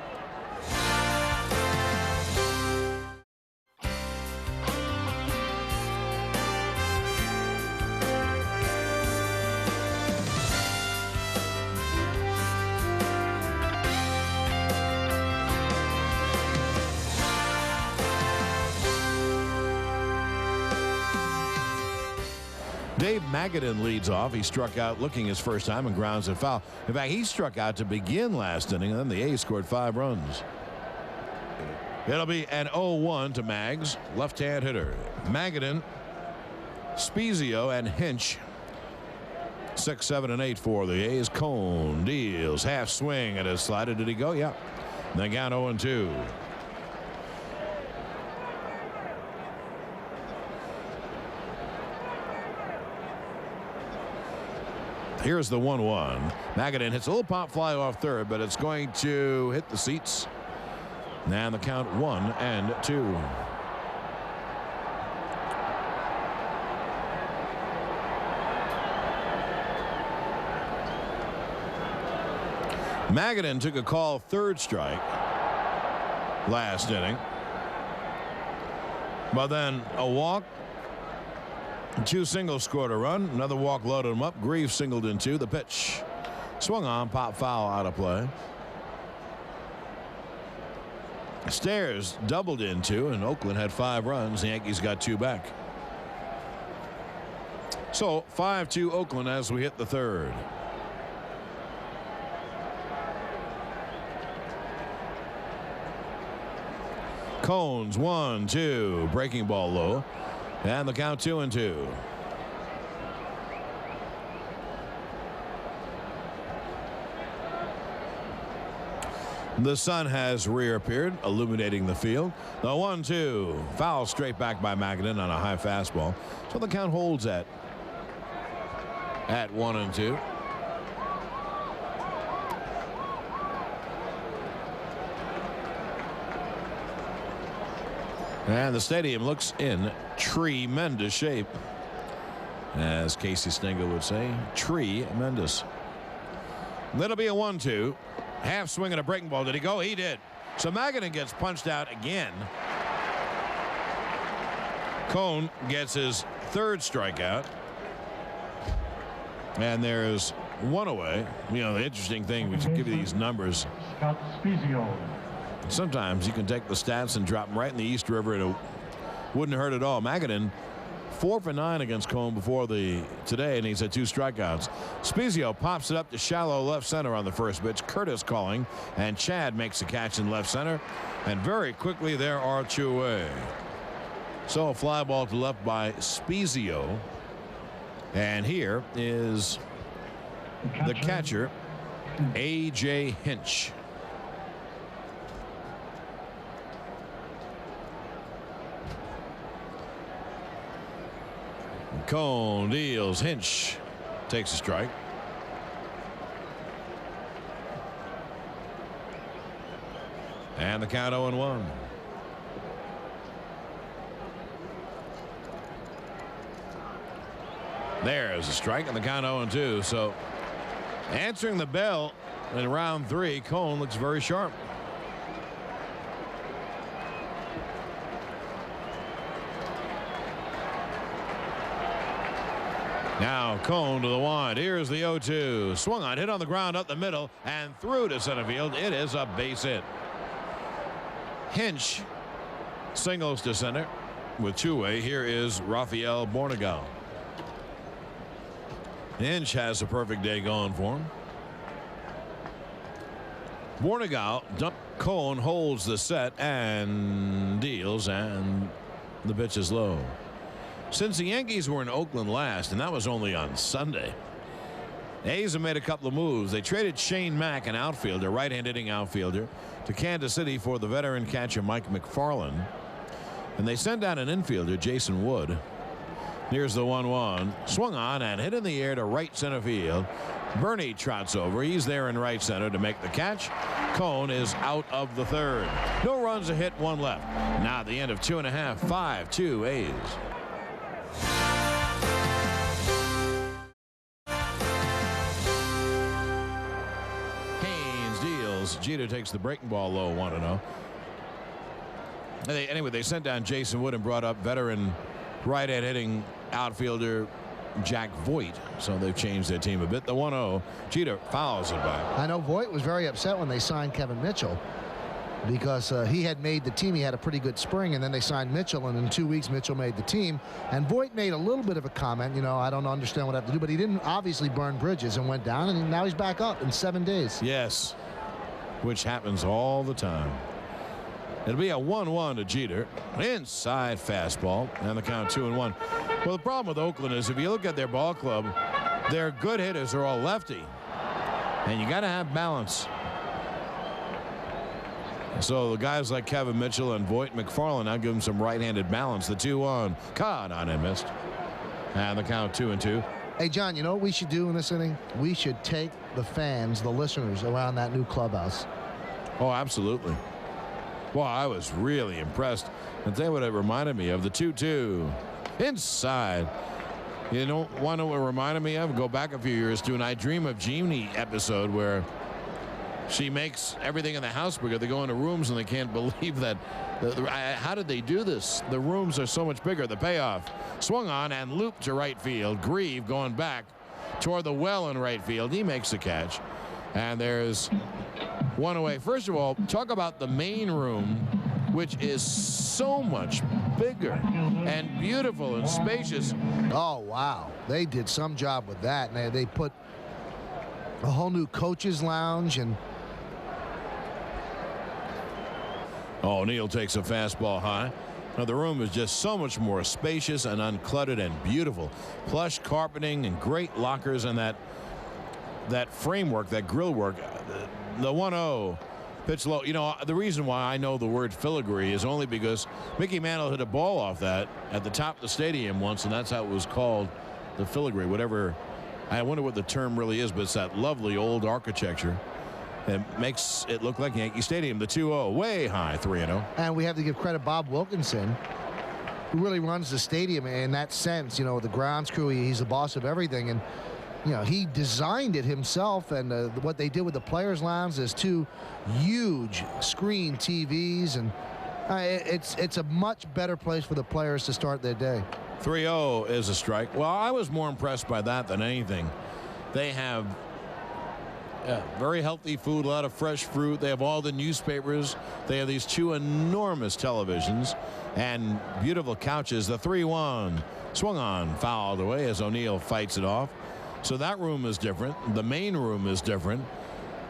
S3: Dave Magadan leads off. He struck out looking his first time and grounds it foul. In fact, he struck out to begin last inning, and then the A's scored 5 runs. It'll be an 0-1 to Mags, left-hand hitter. Magadan, Spezio, and Hinch. 6, 7, and 8 for the A's. Cone deals half swing and has slided. Did he go? Yeah. Then count 0-2. Here's the 1-1. Magadan hits a little pop fly off third, but it's going to hit the seats. And the count 1-2. Magadan took a call third strike last inning. But then a walk. 2 singles scored a run. Another walk loaded him up. Grieve singled in 2. The pitch swung on, pop foul, out of play. Stairs doubled into, and Oakland had 5 runs. The Yankees got 2 back. So 5-2 Oakland as we hit the 3rd. Cones 1-2, breaking ball low, and the count 2-2. The sun has reappeared, illuminating the field. The 1-2, foul straight back by Magadan on a high fastball. So the count holds at 1-2. And the stadium looks in tremendous shape, as Casey Stengel would say. Tremendous. That'll be a 1-2. Half swing and a breaking ball. Did he go? He did. So Magadan gets punched out again. Cone gets his 3rd strikeout. And there's 1 away. You know, the interesting thing, we should give you these numbers. Sometimes you can take the stats and drop them right in the East River, and it wouldn't hurt at all. Magadan 4 for 9 against Cone before today, and he's had 2 strikeouts. Spezio pops it up to shallow left center on the first pitch. Curtis calling, and Chad makes a catch in left center, and very quickly there are 2 away. So a fly ball to left by Spezio, and here is the catcher, A.J. Hinch. Cone deals. Hinch takes a strike. And the count 0-1. There's a strike, and the count 0-2. So answering the bell in round 3, Cone looks very sharp. Now Cone to the wind. Here's the 0-2. Swung on, hit on the ground up the middle and through to center field. It is a base hit. Hinch singles to center with 2 away. Here is Rafael Bornegal. Hinch has a perfect day going for him. Bornegal dump. Cone holds the set and deals, and the pitch is low. Since the Yankees were in Oakland last, and that was only on Sunday, A's have made a couple of moves. They traded Shane Mack, an outfielder, right-hand hitting outfielder, to Kansas City for the veteran catcher Mike McFarland. And they sent down an infielder, Jason Wood. Here's the 1-1. Swung on and hit in the air to right center field. Bernie trots over. He's there in right center to make the catch. Cone is out of the 3rd. No runs, a hit, 1 left. Now at the end of 2.5, 5-2 A's. Jeter takes the breaking ball low, 1-0. Anyway, they sent down Jason Wood and brought up veteran right-hand hitting outfielder Jack Voigt. So they've changed their team a bit. The 1-0. Jeter fouls it back.
S4: I know Voigt was very upset when they signed Kevin Mitchell, because he had made the team. He had a pretty good spring, and then they signed Mitchell, and in 2 weeks Mitchell made the team. And Voigt made a little bit of a comment, you know, I don't understand what I have to do, but he didn't obviously burn bridges and went down, and now he's back up in 7 days.
S3: Yes, which happens all the time. It'll be a 1-1 to Jeter. Inside fastball, and the count 2-1. Well, the problem with Oakland is if you look at their ball club, their good hitters are all lefty, and you got to have balance. So the guys like Kevin Mitchell and Voigt McFarland now give them some right-handed balance. The 2-1, caught on and missed, and the count 2-2.
S4: Hey, John, you know what we should do in this inning? We should take the fans, the listeners, around that new clubhouse.
S3: Oh, absolutely. Well, I was really impressed. I'll tell you what it reminded me of. The 2-2 inside. You know, want to what it reminded me of? Go back a few years to an I Dream of Jeannie episode where she makes everything in the house bigger. They go into rooms and they can't believe that. How did they do this? The rooms are so much bigger. The payoff. Swung on and looped to right field. Grieve going back toward the well in right field. He makes the catch. And there's one away. First of all, talk about the main room, which is so much bigger and beautiful and spacious.
S4: Oh, wow. They did some job with that. And they put a whole new coach's lounge. And
S3: O'Neill takes a fastball high. Now, the room is just so much more spacious and uncluttered and beautiful. Plush carpeting and great lockers and that framework, that grill work. The 1-0 pitch low. You know, the reason why I know the word filigree is only because Mickey Mantle hit a ball off that at the top of the stadium once, and that's how it was called, the filigree, whatever. I wonder what the term really is, but it's that lovely old architecture. It makes it look like Yankee Stadium. The 2-0, way high, 3-0.
S4: And we have to give credit Bob Wilkinson, who really runs the stadium in that sense. You know, the grounds crew, he's the boss of everything. And, you know, he designed it himself. And what they did with the Players Lounge is 2 huge screen TVs. And it's a much better place for the players to start their day.
S3: 3-0 is a strike. Well, I was more impressed by that than anything. They have very healthy food, a lot of fresh fruit. They have all the newspapers. They have these 2 enormous televisions and beautiful couches. The 3-1 swung on, fouled away as O'Neill fights it off. So that room is different. The main room is different.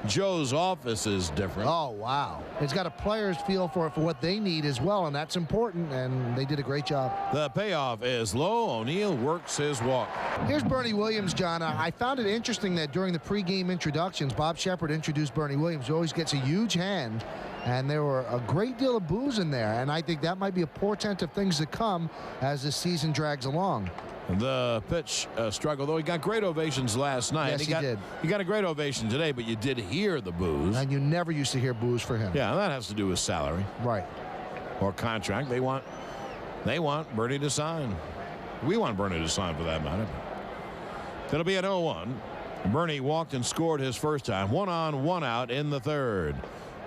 S3: Joe's office is different.
S4: Oh, wow. It's got a player's feel for what they need as well, and that's important, and they did a great job.
S3: The payoff is low. O'Neill works his walk.
S4: Here's Bernie Williams, John. I found it interesting that during the pregame introductions, Bob Shepard introduced Bernie Williams, who always gets a huge hand, and there were a great deal of boos in there, and I think that might be a portent of things to come as the season drags along.
S3: The pitch struggle, though he got great ovations last night.
S4: Yes, he did.
S3: He got a great ovation today, but you did hear the boos.
S4: And you never used to hear boos for him.
S3: Yeah, that has to do with salary.
S4: Right.
S3: Or contract. They want Bernie to sign. We want Bernie to sign for that matter. It'll be an 0-1. Bernie walked and scored his first time. 1 on, 1 out in the 3rd.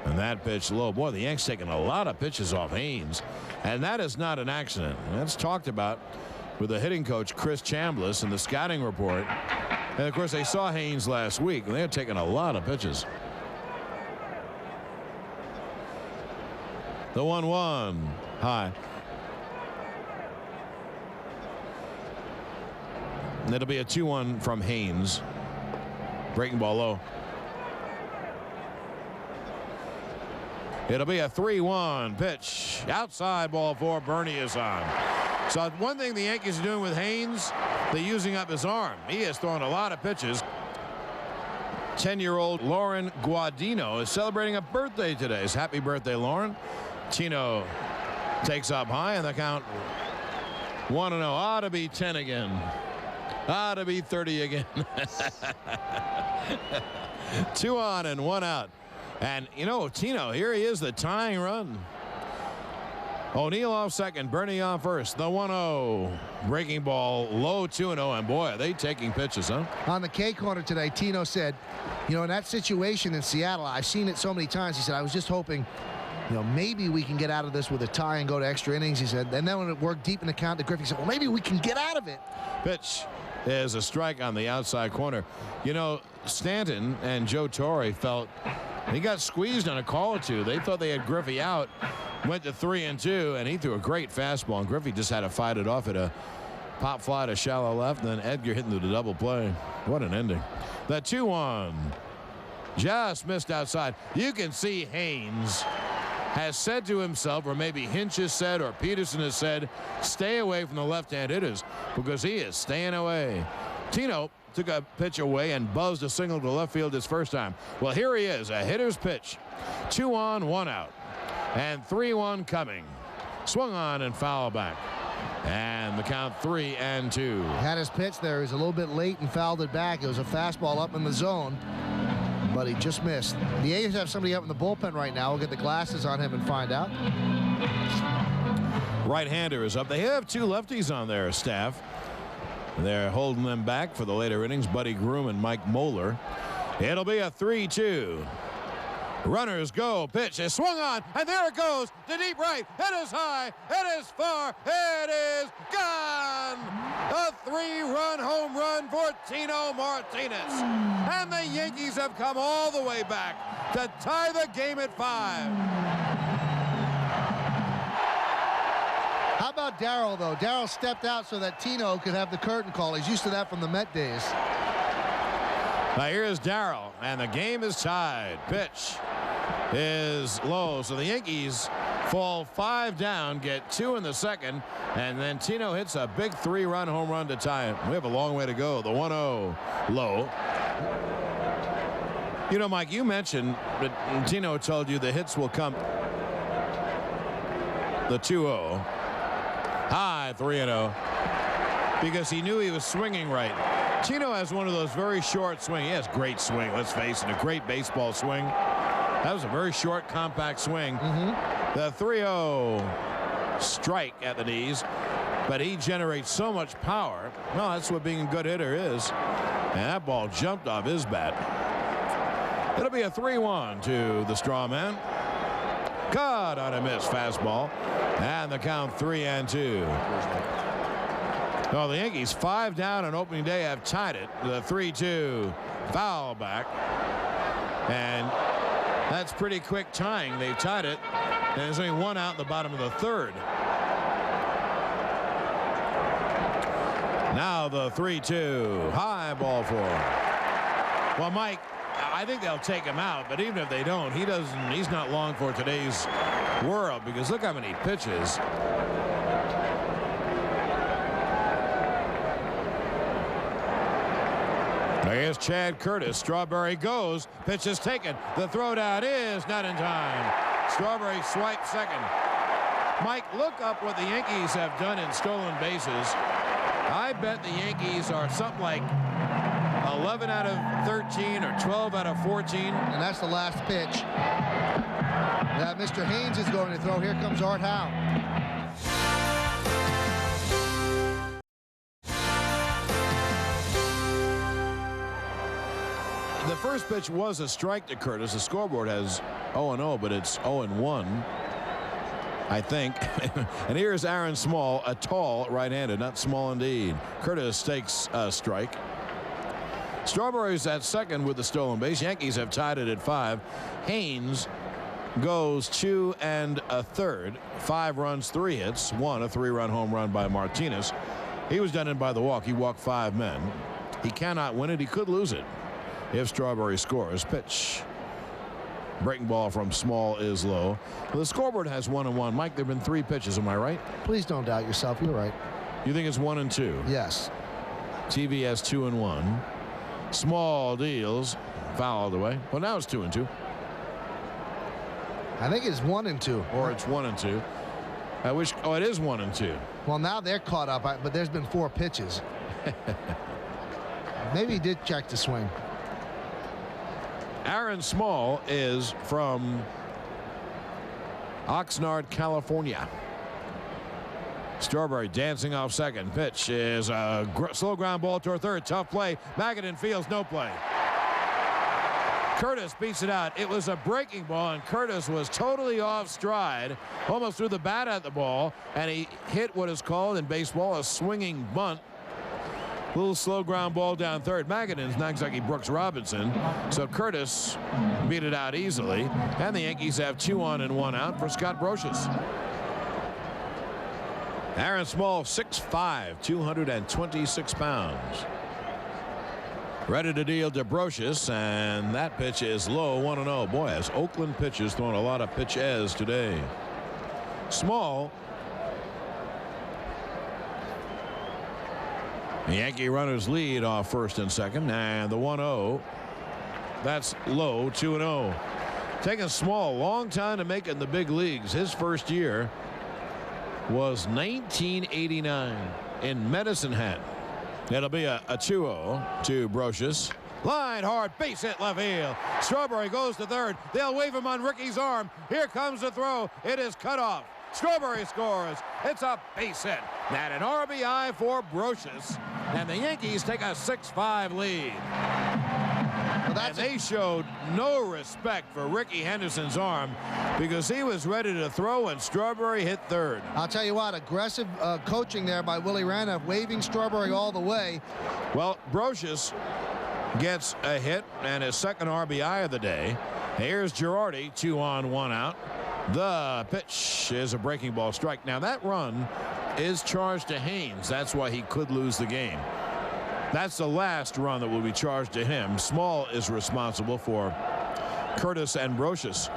S3: And that pitch low. Boy, the Yanks taking a lot of pitches off Haynes. And that is not an accident. That's talked about with the hitting coach Chris Chambliss in the scouting report. And of course they saw Haynes last week and they're taking a lot of pitches. The 1-1 high. And it'll be a 2-1 from Haynes. Breaking ball low. It'll be a 3-1 pitch. Outside ball 4. Bernie is on. So one thing the Yankees are doing with Haynes, they're using up his arm. He has thrown a lot of pitches. 10-year-old Lauren Guadino is celebrating a birthday today. So happy birthday, Lauren. Tino takes up high, and the count 1-0. Ought to be 10 again. Ought to be 30 again. 2 on and 1 out. And, you know, Tino, here he is, the tying run. O'Neill off second, Bernie on first. The 1-0. Breaking ball low, 2-0. And boy, are they taking pitches, huh?
S4: On the K corner today, Tino said, you know, in that situation in Seattle, I've seen it so many times. He said, I was just hoping, you know, maybe we can get out of this with a tie and go to extra innings, he said. And then when it worked deep in the count to Griffey, he said, well, maybe we can get out of it.
S3: Pitch is a strike on the outside corner. You know, Stanton and Joe Torre felt he got squeezed on a call or 2. They thought they had Griffey out. Went to 3-2, and he threw a great fastball, and Griffey just had to fight it off at a pop fly to shallow left, and then Edgar hitting the double play. What an ending. The 2-1 just missed outside. You can see Haynes has said to himself, or maybe Hinch has said, or Peterson has said, stay away from the left-hand hitters, because he is staying away. Tino took a pitch away and buzzed a single to left field his first time. Well, here he is, a hitter's pitch. 2 on, 1 out. And 3-1 coming. Swung on and foul back. And the count 3-2.
S4: Had his pitch there. He was a little bit late and fouled it back. It was a fastball up in the zone, but he just missed. The A's have somebody up in the bullpen right now. We'll get the glasses on him and find out.
S3: Right-hander is up. They have 2 lefties on their staff. They're holding them back for the later innings. Buddy Groom and Mike Moeller. It'll be a 3-2. Runners go. Pitch is swung on, and there it goes to deep right. It is high. It is far. It is gone. A 3-run home run for Tino Martinez. and the Yankees have come all the way back to tie the game at 5.
S4: How about Darryl, though? Darryl stepped out so that Tino could have the curtain call. He's used to that from the Met days.
S3: Now here's Darryl, and the game is tied. Pitch is low, so the Yankees fall 5 down, get 2 in the second, and then Tino hits a big 3-run home run to tie it. We have a long way to go. The 1-0 low. You know, Mike, you mentioned that Tino told you the hits will come. The 2-0. High 3-0. Because he knew he was swinging right. Tino has one of those very short swing. He has great swing, let's face it, a great baseball swing. That was a very short, compact swing. The 3-0 strike at the knees, but he generates so much power. Well, that's what being a good hitter is. And that ball jumped off his bat. It'll be a 3-1 to the straw man. Caught on a miss fastball. And the count 3-2. Well, the Yankees 5 down on opening day have tied it. The 3-2 foul back. And that's pretty quick tying. They've tied it. And there's only 1 out in the bottom of the 3rd. Now the 3-2. High ball 4. Well, Mike, I think they'll take him out, but even if they don't, he's not long for today's world, because look how many pitches. Here's Chad Curtis. Strawberry goes. Pitch is taken. The throwdown is not in time. Strawberry swipes second. Mike, look up what the Yankees have done in stolen bases. I bet the Yankees are something like 11 out of 13 or 12 out of 14.
S4: And that's the last pitch that Mr. Haynes is going to throw. Here comes Art Howe.
S3: The first pitch was a strike to Curtis. The scoreboard has 0-0, but it's 0-1, I think. And here's Aaron Small, a tall right-handed, not small indeed. Curtis takes a strike. Strawberry's at second with the stolen base. Yankees have tied it at 5. Haynes goes 2 1/3. 5 runs, 3 hits. 1 a 3-run home run by Martinez. He was done in by the walk. He walked 5 men. He cannot win it. He could lose it if Strawberry scores. Pitch. Breaking ball from Small is low. Well, the scoreboard has 1-1. Mike, there have been 3 pitches. Am I right?
S4: Please don't doubt yourself. You're right.
S3: You think it's 1-2?
S4: Yes.
S3: TV has 2-1. Small deals. Fouled away. Well, now it's 2-2.
S4: I think it's 1-2.
S3: Or it's 1-2. I wish. Oh, it is 1-2.
S4: Well, now they're caught up, but there's been 4 pitches. Maybe he did check the swing.
S3: Aaron Small is from Oxnard, California. Strawberry dancing off second. Pitch is a slow ground ball toward third. Tough play. Magadan fields no play. Curtis beats it out. It was a breaking ball, and Curtis was totally off stride, almost threw the bat at the ball, and he hit what is called in baseball a swinging bunt. Little slow ground ball down third. Magadan's not exactly Brooks Robinson, so Curtis beat it out easily, and the Yankees have 2 on and 1 out for Scott Brocious. Aaron Small, 6'5", 226 pounds. Ready to deal to Brocious, and that pitch is low, 1-0. Boy, has Oakland pitchers thrown a lot of pitches today. Small. The Yankee runners lead off first and second, and the 1-0. That's low, 2-0. Taking Small a long time to make it in the big leagues. His first year was 1989 in Medicine Hat. It'll be a 2-0 to Brocious. Line hard, base hit left field. Strawberry goes to third. They'll wave him on Ricky's arm. Here comes the throw. It is cut off. Strawberry scores. It's a base hit. And an RBI for Brocious. And the Yankees take a 6-5 lead. Well, and they showed no respect for Ricky Henderson's arm because he was ready to throw and Strawberry hit third.
S4: I'll tell you what, aggressive coaching there by Willie Randolph, waving Strawberry all the way.
S3: Well, Brocious gets a hit and his second RBI of the day. Here's Girardi, 2 on, 1 out. The pitch is a breaking ball strike. Now that run is charged to Haynes. That's why he could lose the game. That's the last run that will be charged to him. Small is responsible for Curtis and Brocious.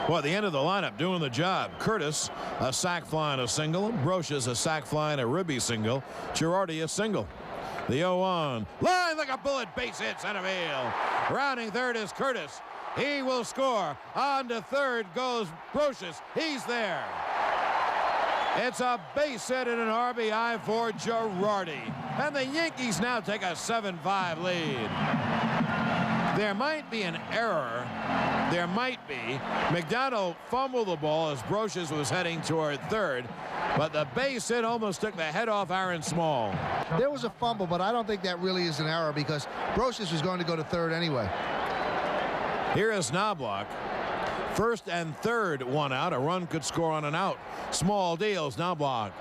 S3: Well, at the end of the lineup doing the job. Curtis a sac fly and a single. Brocious a sac fly and a ribby single. Girardi a single. The 0-1 line like a bullet, base hit center field. Rounding third is Curtis. He will score. On to third goes Brocious. He's there. It's a base hit and an RBI for Girardi. And the Yankees now take a 7-5 lead. There might be an error. There might be. McDonald fumbled the ball as Brocious was heading toward third. But the base hit almost took the head off Aaron Small.
S4: There was a fumble, but I don't think that really is an error because Brocious was going to go to third anyway.
S3: Here is Knobloch. First and third, 1 out. A run could score on an out. Small deals. Knobloch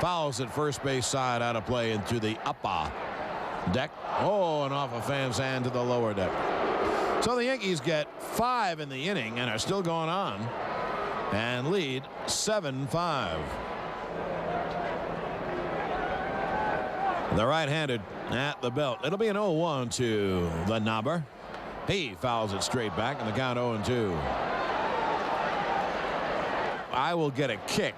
S3: fouls at first base side, out of play into the upper deck. Oh, and off a fan's hand to the lower deck. So the Yankees get 5 in the inning and are still going on and lead 7-5. The right-handed at the belt. It'll be an 0-1 to the Knobber. He fouls it straight back, and the count 0-2. I will get a kick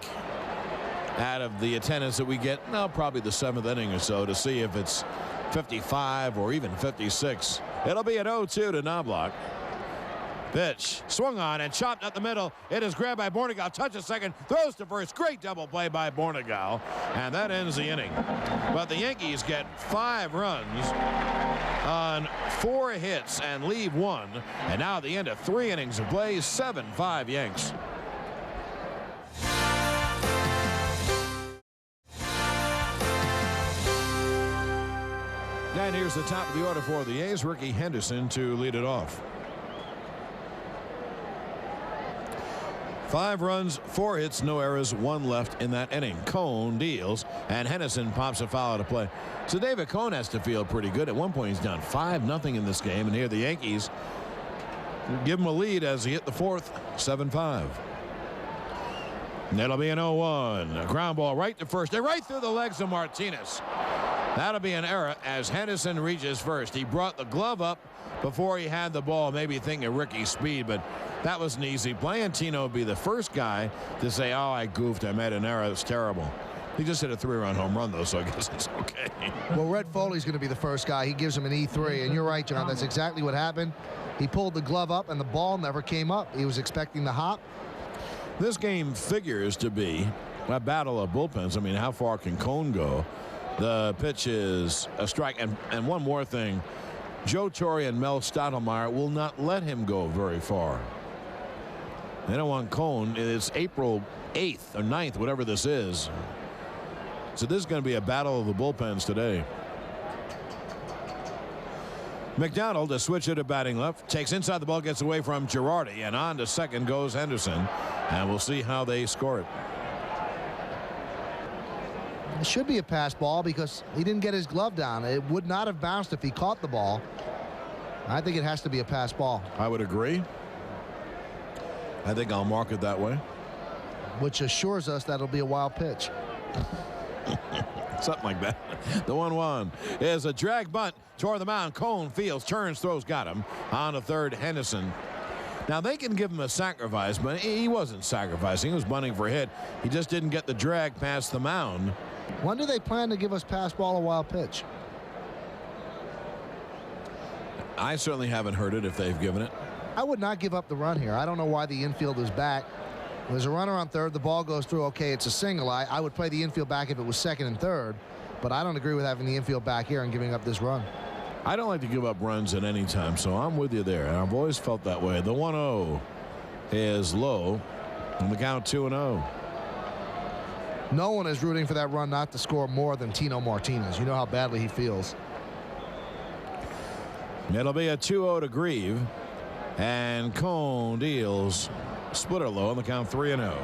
S3: out of the attendance that we get, probably the 7th inning or so, to see if it's 55 or even 56. It'll be an 0-2 to Knobloch. Pitch swung on and chopped up the middle. It is grabbed by Bornegal. Touches second. Throws to first. Great double play by Bornegal. And that ends the inning. But the Yankees get 5 runs on 4 hits and leave 1. And now at the end of 3 innings of play, 7-5 Yanks. And here's the top of the order for the A's. Ricky Henderson to lead it off. 5 runs, 4 hits, no errors, 1 left in that inning. Cone deals, and Henderson pops a foul out of play. So David Cone has to feel pretty good. At one point, he's down 5-0 in this game, and here the Yankees give him a lead as he hit the 4th, 7-5. That'll be an 0-1. A ground ball right to first, and right through the legs of Martinez. That'll be an error as Henderson reaches first. He brought the glove up before he had the ball, maybe thinking of Ricky's speed, but that was an easy play, and Tino would be the first guy to say, oh, I goofed, I made an error, it's terrible. He just hit a 3-run home run, though, so I guess it's okay.
S4: Well, Red Foley's going to be the first guy. He gives him an E3, and you're right, John, that's exactly what happened. He pulled the glove up, and the ball never came up. He was expecting the hop.
S3: This game figures to be a battle of bullpens. I mean, how far can Cone go? The pitch is a strike, and one more thing. Joe Torre and Mel Stottlemyre will not let him go very far. They don't want Cone. It's April 8th or 9th, whatever this is. So this is going to be a battle of the bullpens today. McDonald to switch it to batting left. Takes inside the ball, gets away from Girardi, and on to second goes Henderson. And we'll see how they score it.
S4: It should be a pass ball because he didn't get his glove down. It would not have bounced if he caught the ball. I think it has to be a pass ball.
S3: I would agree. I think I'll mark it that way.
S4: Which assures us that it'll be a wild pitch.
S3: Something like that. The 1-1 is a drag bunt toward the mound. Cone fields, turns, throws, got him. On to third, Henderson. Now they can give him a sacrifice, but he wasn't sacrificing. He was bunting for a hit. He just didn't get the drag past the mound.
S4: When do they plan to give us pass ball a wild pitch?
S3: I certainly haven't heard it if they've given it.
S4: I would not give up the run here. I don't know why the infield is back. There's a runner on third. The ball goes through. Okay, it's a single. I would play the infield back if it was second and third, but I don't agree with having the infield back here and giving up this run.
S3: I don't like to give up runs at any time, so I'm with you there. And I've always felt that way. The 1-0 is low, and the count 2-0.
S4: No one is rooting for that run not to score more than Tino Martinez. You know how badly he feels.
S3: It'll be a 2-0 to Grieve, and Cone deals splitter low on the count 3-0.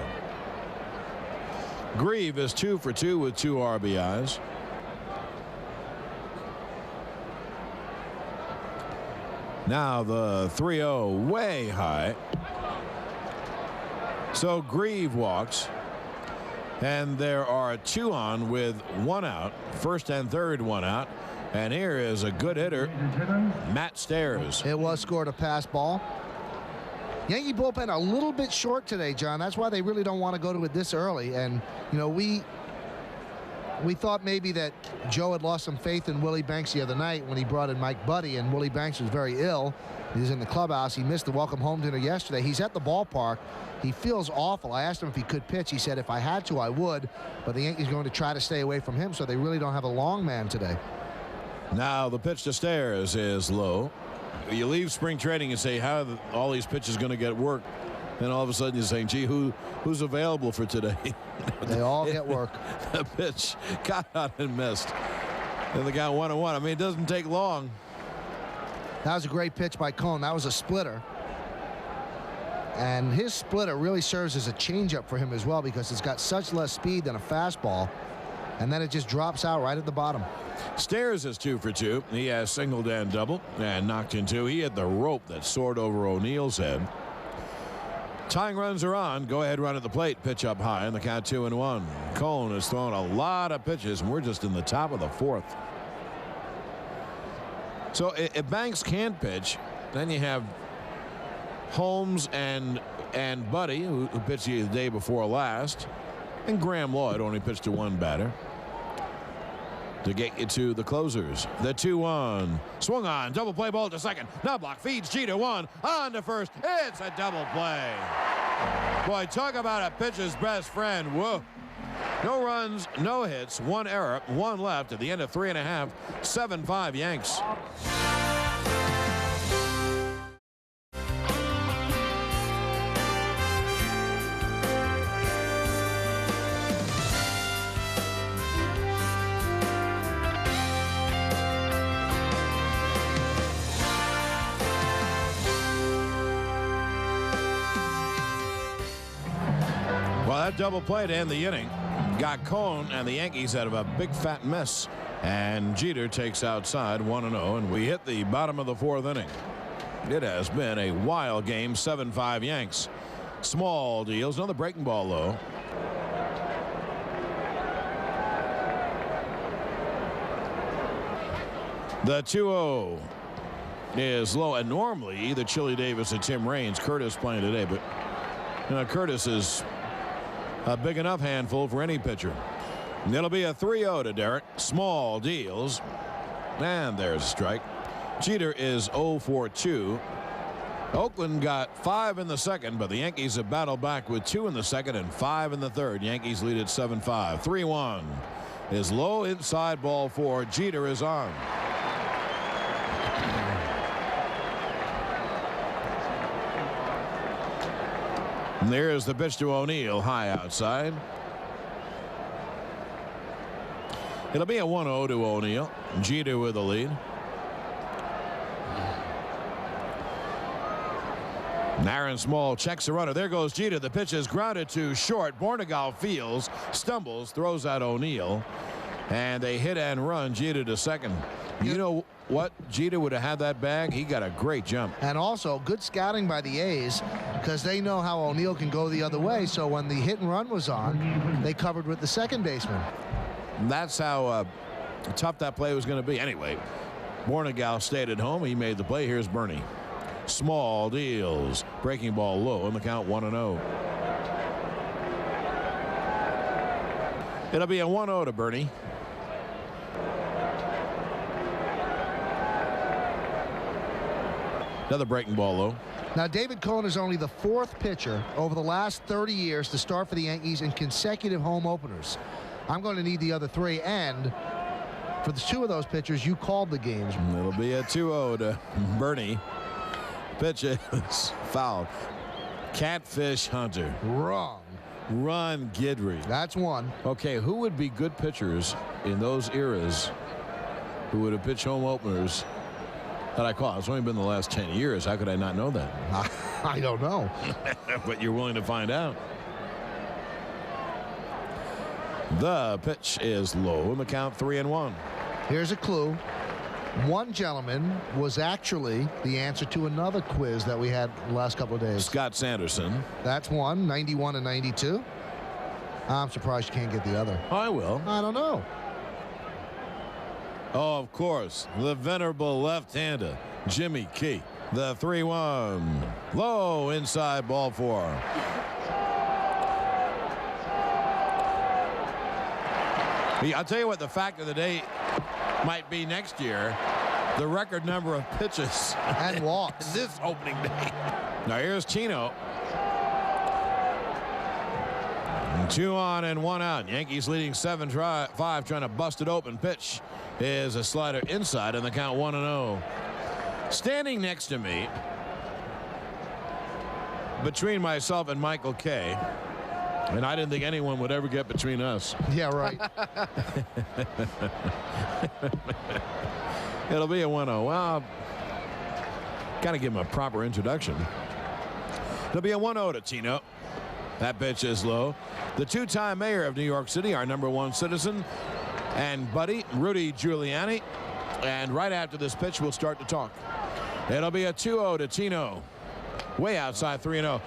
S3: Grieve is 2 for 2 with 2 RBIs. Now the 3-0 way high. So Grieve walks. And there are 2 on with 1 out. First and third, 1 out. And here is a good hitter, Matt Stairs.
S4: It was scored a pass ball. Yankee bullpen a little bit short today, John. That's why they really don't want to go to it this early. And, you know, we thought maybe that Joe had lost some faith in Willie Banks the other night when he brought in Mike Buddy, and Willie Banks was very ill. He was in the clubhouse. He missed the welcome home dinner yesterday. He's at the ballpark. He feels awful. I asked him if he could pitch. He said if I had to, I would. But the Yankees are going to try to stay away from him, so they really don't have a long man today.
S3: Now the pitch to Stairs is low. You leave spring training and say, how are all these pitches going to get work? And all of a sudden you're saying, gee, who's available for today?
S4: They all get work.
S3: The pitch got out and missed. And they got 1-1. I mean, it doesn't take long.
S4: That was a great pitch by Cone. That was a splitter. And his splitter really serves as a changeup for him as well, because it's got such less speed than a fastball. And then it just drops out right at the bottom.
S3: Stairs is 2 for 2. He has singled and doubled and knocked in 2. He hit the rope that soared over O'Neill's head. Tying runs are on. Go ahead run at the plate. Pitch up high, and the count 2-1. Cone has thrown a lot of pitches, and we're just in the top of the 4th. So if Banks can't pitch, then you have Holmes and Buddy, who pitched the day before last, and Graham Lloyd only pitched to 1 batter to get you to the closers. The 2-1 swung on, double play ball to second. Knobloch feeds Jeter 1 on to first. It's a double play. Boy, talk about a pitcher's best friend. Whoa. No runs, no hits, 1 error, 1 left at the end of 3.5. 7-5 Yanks. Well, that double play to end the inning got Cone and the Yankees out of a big fat mess. And Jeter takes outside 1-0, and we hit the bottom of the 4th inning. It has been a wild game. 7-5 Yanks. Small deals. Another breaking ball low. The 2-0 is low, and normally either Chili Davis or Tim Raines. Curtis playing today, but you know, Curtis is a big enough handful for any pitcher. And it'll be a 3-0 to Derek. Small deals. And there's a strike. Jeter is 0 for 2. Oakland got 5 in the second, but the Yankees have battled back with 2 in the second and 5 in the third. Yankees lead at 7-5. 3-1 is low, inside ball 4. Jeter is on. And there's the pitch to O'Neill, high outside. It'll be a 1-0 to O'Neill. Jeter with the lead. Aaron Small checks the runner. There goes Jeter. The pitch is grounded to short. Bornegal fields, stumbles, throws out O'Neill, and they hit and run Jeter to second. You know what? Jeter would have had that bag. He got a great jump.
S4: And also good scouting by the A's, because they know how O'Neill can go the other way. So when the hit and run was on, they covered with the second baseman.
S3: And that's how tough that play was going to be. Anyway, Bornegal stayed at home. He made the play. Here's Bernie. Small deals. Breaking ball low, and the count 1-0. It'll be a 1-0 to Bernie. Another breaking ball low.
S4: Now, David Cone is only the 4th pitcher over the last 30 years to start for the Yankees in consecutive home openers. I'm going to need the other 3, and for the 2 of those pitchers, you called the games.
S3: It'll be a 2-0 to Bernie. Pitch is foul. Catfish Hunter.
S4: Wrong.
S3: Ron Guidry.
S4: That's 1.
S3: Okay, who would be good pitchers in those eras who would have pitched home openers that I call? It's only been the last 10 years. How could I not know that?
S4: I don't know.
S3: But you're willing to find out. The pitch is low, and the count 3-1.
S4: Here's a clue. One gentleman was actually the answer to another quiz that we had the last couple of days.
S3: Scott Sanderson.
S4: That's one, 91 and 92. I'm surprised you can't get the other.
S3: I will.
S4: I don't know.
S3: Oh, of course, the venerable left-hander, Jimmy Key. The 3-1. Low inside, ball 4. I'll tell you what the fact of the day might be next year. The record number of pitches
S4: and walks
S3: this opening day. Now here's Tino. 2 on and 1 out. Yankees leading 7-5, trying to bust it open. Pitch is a slider inside, and the count 1-0. Standing next to me, between myself and Michael Kay, and I didn't think anyone would ever get between us.
S4: Yeah, right.
S3: It'll be a 1-0. Well, got to give him a proper introduction. It'll be a 1-0 to Tino. That pitch is low. The two-time mayor of New York City, our #1 citizen and buddy, Rudy Giuliani. And right after this pitch, we'll start to talk. It'll be a 2-0 to Tino. Way outside 3-0.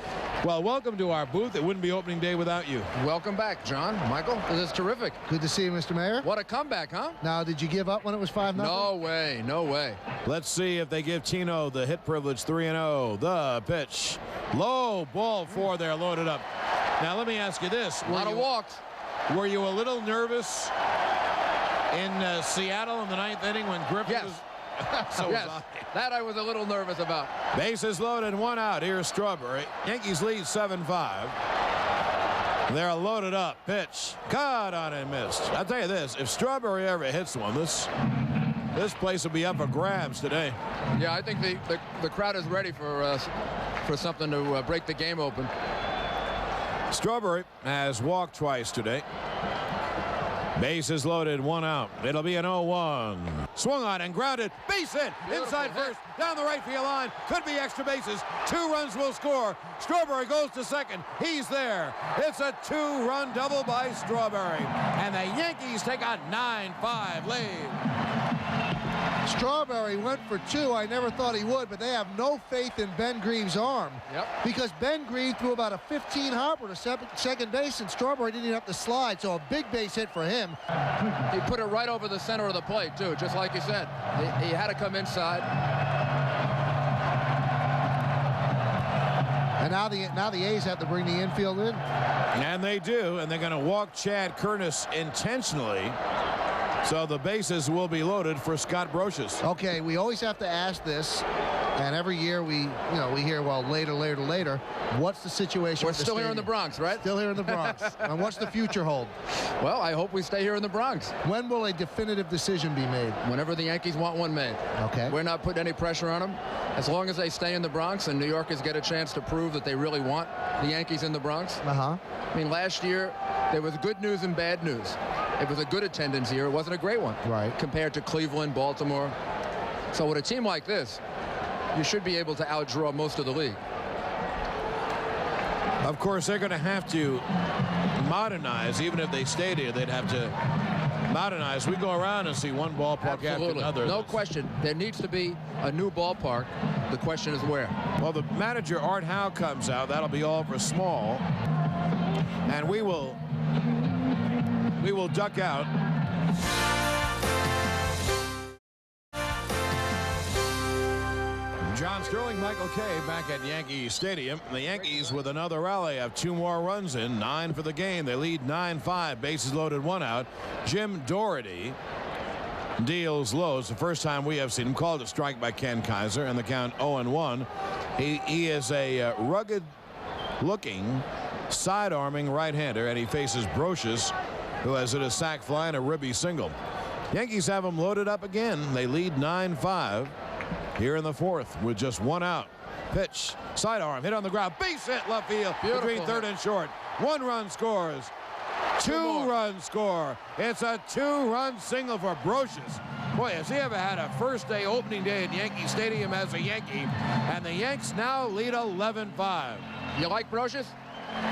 S3: Well, welcome to our booth. It wouldn't be opening day without you.
S5: Welcome back, John. Michael, this is terrific.
S4: Good to see you, Mr. Mayor.
S5: What a comeback, huh?
S4: Now, did you give up when it was 5-0?
S5: No way. No way.
S3: Let's see if they give Tino the hit privilege. 3-0. The pitch. Low, ball 4 there, loaded up. Now, let me ask you this.
S5: A lot of walks.
S3: Were you a little nervous in Seattle in the 9th inning when Griffin
S5: Yes.
S3: was... So
S5: Yes,
S3: was I.
S5: that I was a little nervous about.
S3: Bases loaded, 1 out. Here's Strawberry. Yankees lead 7-5. They're loaded up. Pitch. Caught on and missed. I'll tell you this. If Strawberry ever hits one, this place will be up for grabs today.
S5: Yeah, I think the crowd is ready for something to break the game open.
S3: Strawberry has walked twice today. Bases loaded, 1 out. It'll be an 0-1. Swung on and grounded. Base hit. Inside first. Down the right field line. Could be extra bases. 2 runs will score. Strawberry goes to second. He's there. It's a 2-run double by Strawberry. And the Yankees take a 9-5 lead.
S4: Strawberry went for 2. I never thought he would, but they have no faith in Ben Green's arm.
S5: Yep.
S4: Because Ben Green threw about a 15 hopper to second base, and Strawberry didn't even have to slide, so a big base hit for him.
S5: He put it right over the center of the plate, too, just like you said. He had to come inside.
S4: And now the A's have to bring the infield in.
S3: And they do, and they're going to walk Chad Curtis intentionally. So the bases will be loaded for Scott Brocious.
S4: Okay, we always have to ask this, and every year we hear, well, later. What's the situation?
S5: We're
S4: with the
S5: still here in the
S4: stadium?
S5: Bronx, right?
S4: Still here in the Bronx. And what's the future hold?
S5: Well, I hope we stay here in the Bronx.
S4: When will a definitive decision be made?
S5: Whenever the Yankees want one made.
S4: Okay.
S5: We're not putting any pressure on them. As long as they stay in the Bronx and New Yorkers get a chance to prove that they really want the Yankees in the Bronx.
S4: Uh-huh.
S5: I mean, last year, there was good news and bad news. It was a good attendance here. It wasn't a great one.
S4: Right.
S5: Compared to Cleveland, Baltimore. So with a team like this, you should be able to outdraw most of the league.
S3: Of course, they're going to have to modernize. Even if they stayed here, they'd have to modernize. We go around and see one ballpark after another.
S5: No question. There needs to be a new ballpark. The question is where.
S3: Well, the manager, Art Howe, comes out. That'll be all for small. And we will duck out. John Sterling, Michael Kay back at Yankee Stadium. The Yankees with another rally have 2 more runs in, 9 for the game. They lead 9-5, bases loaded, 1 out. Jim Doherty deals low. It's the first time we have seen him called a strike by Ken Kaiser, and the count 0-1. He is a rugged-looking, side-arming right-hander, and he faces Brocious, who has hit a sac fly and a ribby single. Yankees have him loaded up again. They lead 9-5. Here in the 4th with just 1 out. Pitch, sidearm, hit on the ground, base hit left field.
S5: Beautiful
S3: Between third and short. 1 run scores. 2 runs score. It's a 2-run single for Brocious. Boy, has he ever had a first day opening day at Yankee Stadium as a Yankee. And the Yanks now lead 11-5.
S5: You like Brocious?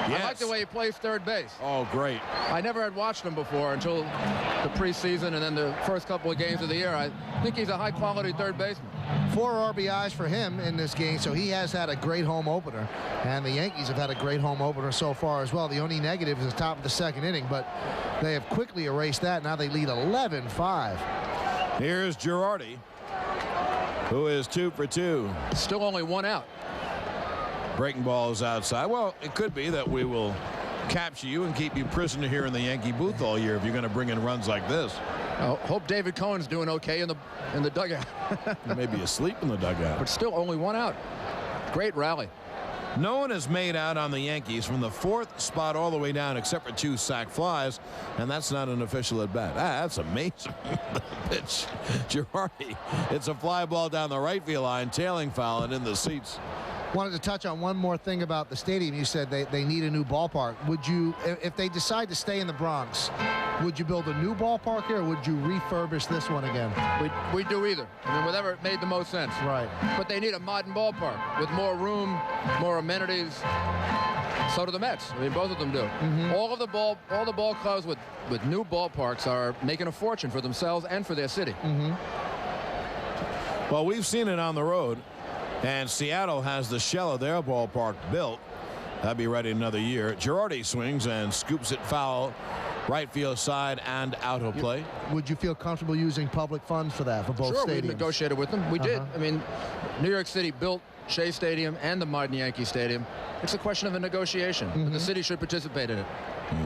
S3: Yes.
S5: I like the way he plays third base.
S3: Oh, great.
S5: I never had watched him before until the preseason and then the first couple of games of the year. I think he's a high-quality third baseman.
S4: 4 RBIs for him in this game, so he has had a great home opener. And the Yankees have had a great home opener so far as well. The only negative is the top of the second inning, but they have quickly erased that. Now they lead 11-5.
S3: Here's Girardi, who is 2 for 2.
S5: Still only 1 out.
S3: Breaking ball is outside. Well, it could be that we will capture you and keep you prisoner here in the Yankee booth all year if you're going to bring in runs like this.
S5: Hope David Cohen's doing okay in the dugout.
S3: He may be asleep in the dugout.
S5: But still only 1 out. Great rally.
S3: No one has made out on the Yankees from the 4th spot all the way down except for 2 sac flies, and that's not an official at bat. That's amazing. Pitch. Girardi. It's a fly ball down the right field line, tailing foul and in the seats.
S4: Wanted to touch on one more thing about the stadium. You said they need a new ballpark. Would you, if they decide to stay in the Bronx, would you build a new ballpark here, or would you refurbish this one again?
S5: We do either. I mean, whatever made the most sense.
S4: Right.
S5: But they need a modern ballpark with more room, more amenities. So do the Mets. I mean, both of them do. All the ball clubs with new ballparks are making a fortune for themselves and for their city.
S3: Well, we've seen it on the road. And Seattle has the shell of their ballpark built. That'll be ready in another year. Girardi swings and scoops it foul. Right field side and out of play.
S4: Would you feel comfortable using public funds for that, for both
S5: stadiums?
S4: stadiums?
S5: We negotiated with them. We did. I mean, New York City built Shea Stadium and the modern Yankee Stadium. It's a question of a negotiation. But the city should participate in it.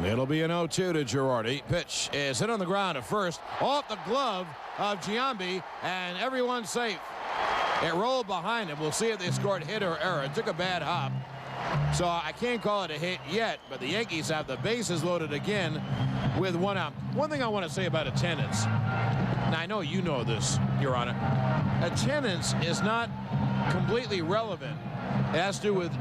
S3: It'll be an 0-2 to Girardi. Pitch is hit on the ground at first. Off the glove of Giambi, and everyone's safe. It rolled behind him. We'll see if they scored hit or error. It took a bad hop. So I can't call it a hit yet, but the Yankees have the bases loaded again with 1 out. One thing I want to say about attendance. Now, I know you know this, Your Honor. Attendance is not completely relevant. It has to do with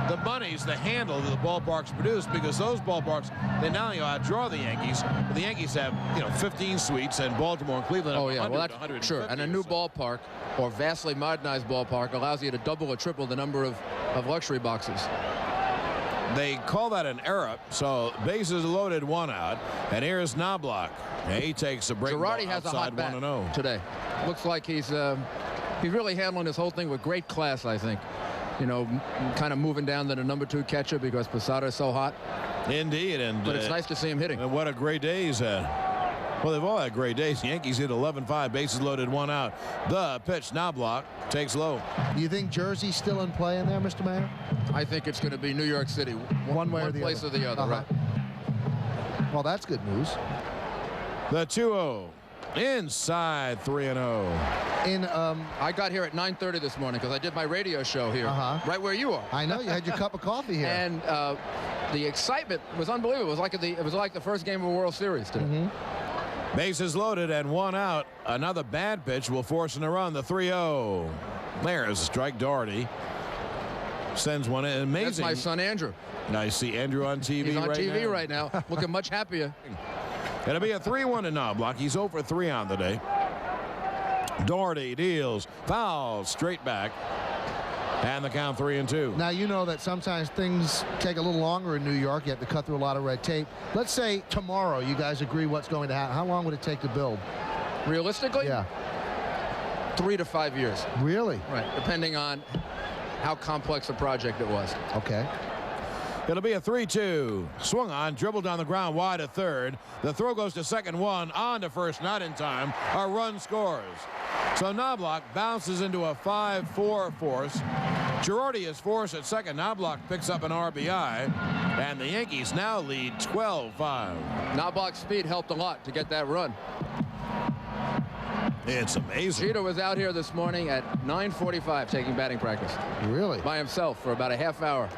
S3: the monies, the handle that the ballparks produce, because those ballparks, they not only outdraw the Yankees, but the Yankees have, 15 suites, and Baltimore and Cleveland have 100,
S5: well, that's sure. And a new ballpark or vastly modernized ballpark allows you to double or triple the number of luxury boxes.
S3: They call that an era. So bases loaded, 1 out, and here's Knobloch. And he takes a break.
S5: Girardi has a hot bat today. Looks like he's really handling this whole thing with great class, I think. Kind of moving down to the number 2 catcher because Posada is so hot.
S3: Indeed,
S5: but it's nice to see him hitting.
S3: And what a great day he's had. Well, they've all had great days. The Yankees hit 11-5, bases loaded, 1 out. The pitch, Knobloch takes low.
S4: Do you think Jersey's still in play in there, Mr. Mayor?
S5: I think it's going to be New York City. One place or the other, right?
S4: Well, that's good news.
S3: The 2-0. Inside 3-0.
S5: I got here at 9:30 this morning because I did my radio show here, right where you are.
S4: I know, you had your cup of coffee here.
S5: And the excitement was unbelievable. It was like the first game of a World Series today.
S3: Bases loaded and 1 out. Another bad pitch will force him to run. The 3-0. There's a strike. Doherty sends one in. Amazing.
S5: That's my son Andrew.
S3: I see Andrew on TV.
S5: He's on TV right now, looking much happier.
S3: It'll be a 3-1 to Knobloch. He's 0 for 3 on the day. Doherty deals foul straight back, and the count 3-2.
S4: Now, you know that sometimes things take a little longer in New York. You have to cut through a lot of red tape. Let's say tomorrow you guys agree what's going to happen. How long would it take to build?
S5: Realistically?
S4: Yeah.
S5: 3 to 5 years.
S4: Really?
S5: Right, depending on how complex a project it was.
S4: Okay.
S3: It'll be a 3-2. Swung on, dribbled down the ground wide to third. The throw goes to second, 1 on to first, not in time. A run scores. So Knobloch bounces into a 5-4 force. Girardi is forced at second. Knobloch picks up an RBI, and the Yankees now lead 12-5.
S5: Knobloch's speed helped a lot to get that run.
S3: It's amazing.
S5: Jeter was out here this morning at 9:45 taking batting practice.
S4: Really?
S5: By himself for about a half hour.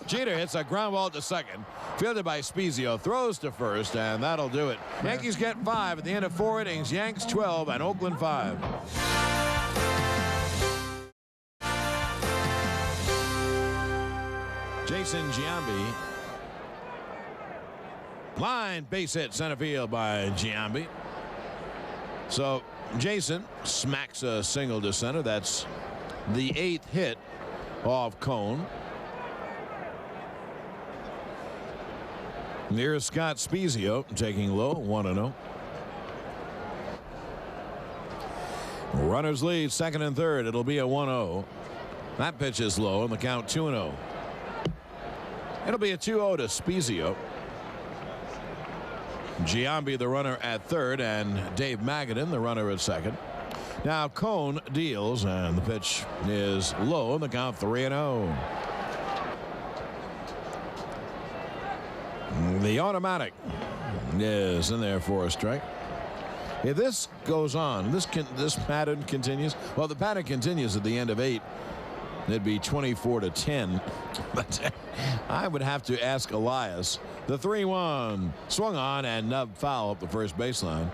S3: Jeter hits a ground ball to second, fielded by Spezio, throws to first, and that'll do it. Yankees get 5 at the end of 4 innings. Yanks 12 and Oakland 5. Jason Giambi. Line base hit center field by Giambi. So Jason smacks a single to center. That's the 8th hit off Cone. Here's Scott Spezio taking low, 1-0. Runners lead, second and third. It'll be a 1-0. That pitch is low, and the count 2-0. It'll be a 2-0 to Spezio. Giambi, the runner at third, and Dave Magadan, the runner at second. Now Cone deals, and the pitch is low, and the count 3-0. The automatic is in there for a strike. If this goes on, this pattern continues. Well, the pattern continues at the end of 8. It'd be 24-10. But I would have to ask Elias. The 3-1 swung on and nub foul up the first baseline.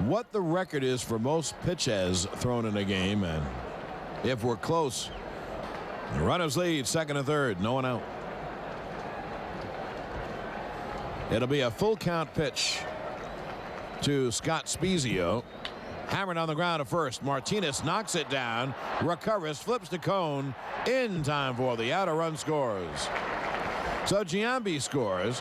S3: What the record is for most pitches thrown in a game, and if we're close. The runners lead, second and third, no one out. It'll be a full count pitch to Scott Spezio. Hammered on the ground at first. Martinez knocks it down, recovers, flips to Cone, in time for the out. A run scores. So Giambi scores.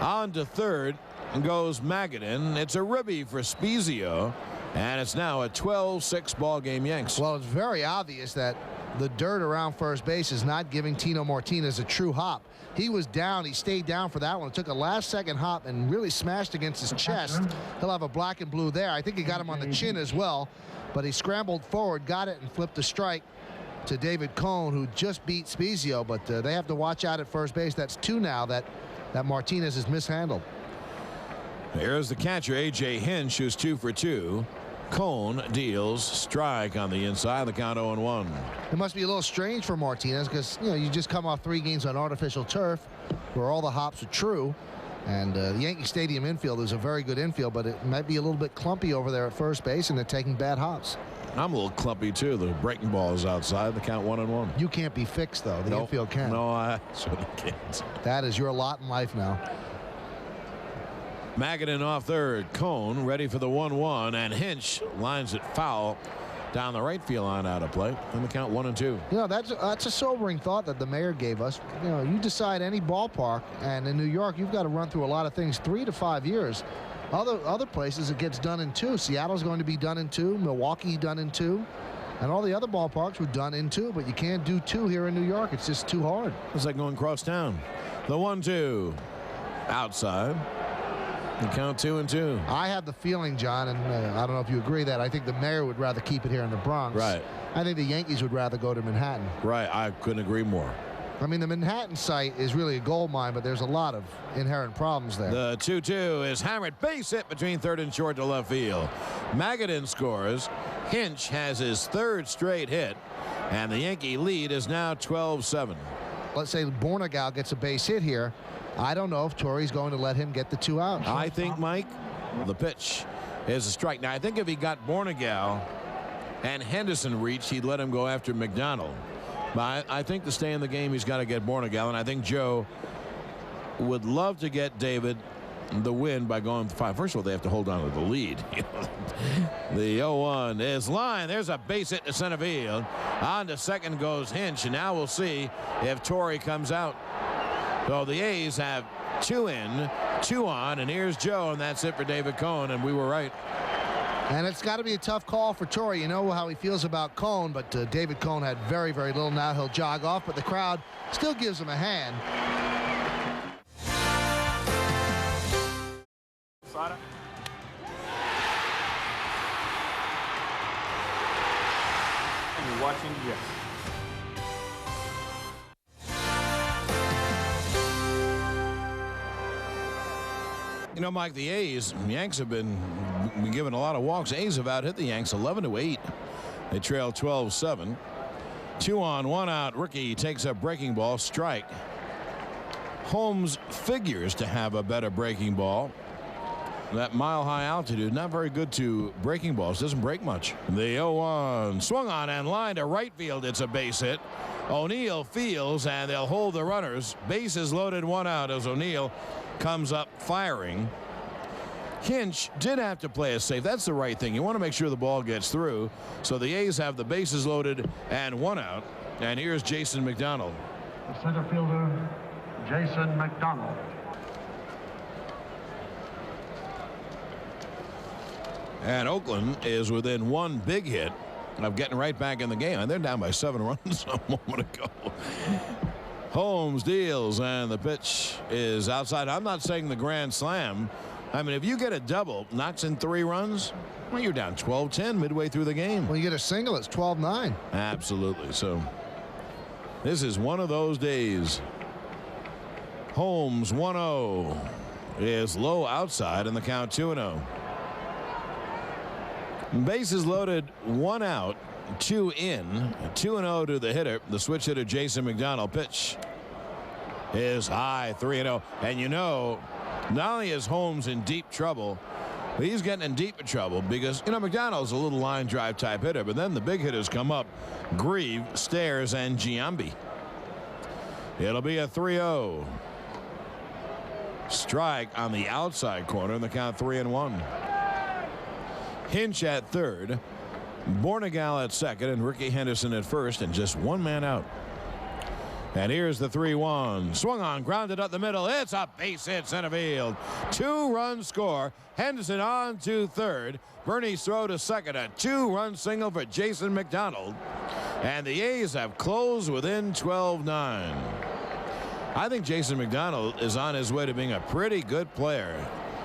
S3: On to third goes Magadan. It's a ribby for Spezio, and it's now a 12-6 ball game Yanks.
S4: Well, it's very obvious that the dirt around first base is not giving Tino Martinez a true hop. He was down. He stayed down for that one. It took a last-second hop and really smashed against his chest. He'll have a black and blue there. I think he got him on the chin as well, but he scrambled forward, got it, and flipped a strike to David Cone, who just beat Spezio. But they have to watch out at first base. That's 2 now that Martinez has mishandled.
S3: Here's the catcher, A.J. Hinch, who's 2 for 2. Cone deals, strike on the inside, the count 0-1.
S4: It must be a little strange for Martinez because, you know, you just come off 3 games on artificial turf where all the hops are true. And the Yankee Stadium infield is a very good infield, but it might be a little bit clumpy over there at first base, and they're taking bad hops.
S3: I'm a little clumpy, too. The breaking ball is outside, the count 1-1.
S4: You can't be fixed, though. The infield can.
S3: No, I certainly can't.
S4: That is your lot in life now.
S3: Magadan off third. Cone ready for the 1-1, and Hinch lines it foul down the right field line out of play, and the count 1-2.
S4: You know, that's a sobering thought that the mayor gave us. You know, you decide any ballpark, and in New York you've got to run through a lot of things. 3 to 5 years. Other places it gets done in 2. Seattle's going to be done in 2. Milwaukee done in 2. And all the other ballparks were done in 2, but you can't do 2 here in New York. It's just too hard.
S3: It's like going cross town. The 1-2 outside. The count 2-2.
S4: I have the feeling, John, and I don't know if you agree, that I think the mayor would rather keep it here in the Bronx.
S3: Right.
S4: I think the Yankees would rather go to Manhattan.
S3: Right. I couldn't agree more.
S4: I mean, the Manhattan site is really a gold mine, but there's a lot of inherent problems there.
S3: The 2-2 is hammered. Base hit between third and short to left field. Magadan scores. Hinch has his 3rd straight hit, and the Yankee lead is now 12-7.
S4: Let's say Bornegal gets a base hit here. I don't know if Torrey's going to let him get the 2 outs.
S3: I think, Mike, the pitch is a strike. Now, I think if he got Bornegal and Henderson reached, he'd let him go after McDonald. But I think to stay in the game, he's got to get Bornegal, and I think Joe would love to get David the win by going 5. First of all, they have to hold on to the lead. The 0-1 is line. There's a base hit to center field. On to second goes Hinch, and now we'll see if Torrey comes out. So the A's have 2 in, 2 on, and here's Joe, and that's it for David Cone, and we were right.
S4: And it's got to be a tough call for Torrey. You know how he feels about Cone, but David Cone had very, very little. Now he'll jog off, but the crowd still gives him a hand.
S6: And you're watching, yes.
S3: You know, Mike, the Yanks have been given a lot of walks. A's have out hit the Yanks 11-8. They trail 12-7. 2 on, 1 out. Rookie takes a breaking ball, strike. Holmes figures to have a better breaking ball. That mile-high altitude, not very good to breaking balls. Doesn't break much. The 0-1 swung on and line to right field. It's a base hit. O'Neill fields, and they'll hold the runners. Bases loaded, 1 out as O'Neill comes up firing. Hinch did have to play it safe. That's the right thing. You want to make sure the ball gets through. So the A's have the bases loaded and 1 out. And here's Jason McDonald.
S1: The center fielder, Jason McDonald.
S3: And Oakland is within one big hit of getting right back in the game. And they're down by 7 runs a moment ago. Holmes deals, and the pitch is outside. I'm not saying the grand slam. I mean, if you get a double, knocks in 3 runs, well, you're down 12-10 midway through the game.
S4: When you get a single, it's 12-9.
S3: Absolutely. So this is one of those days. Holmes 1-0 is low outside, and the count 2-0. Bases loaded, 1 out, 2 in, 2-0 to the hitter, the switch hitter Jason McDonald. Pitch is high, 3-0. And you know, not only is Holmes in deep trouble, but he's getting in deep trouble because, you know, McDonald's a little line drive type hitter, but then the big hitters come up: Grieve, Stairs, and Giambi. It'll be a 3-0. Strike on the outside corner, and the count 3-1. Hinch at third, Bornegal at second, and Ricky Henderson at first, and just 1 man out. And here's the 3-1. Swung on, grounded up the middle. It's a base hit center field. 2-run score. Henderson on to third. Bernie's throw to second. A 2-run single for Jason McDonald. And the A's have closed within 12-9. I think Jason McDonald is on his way to being a pretty good player.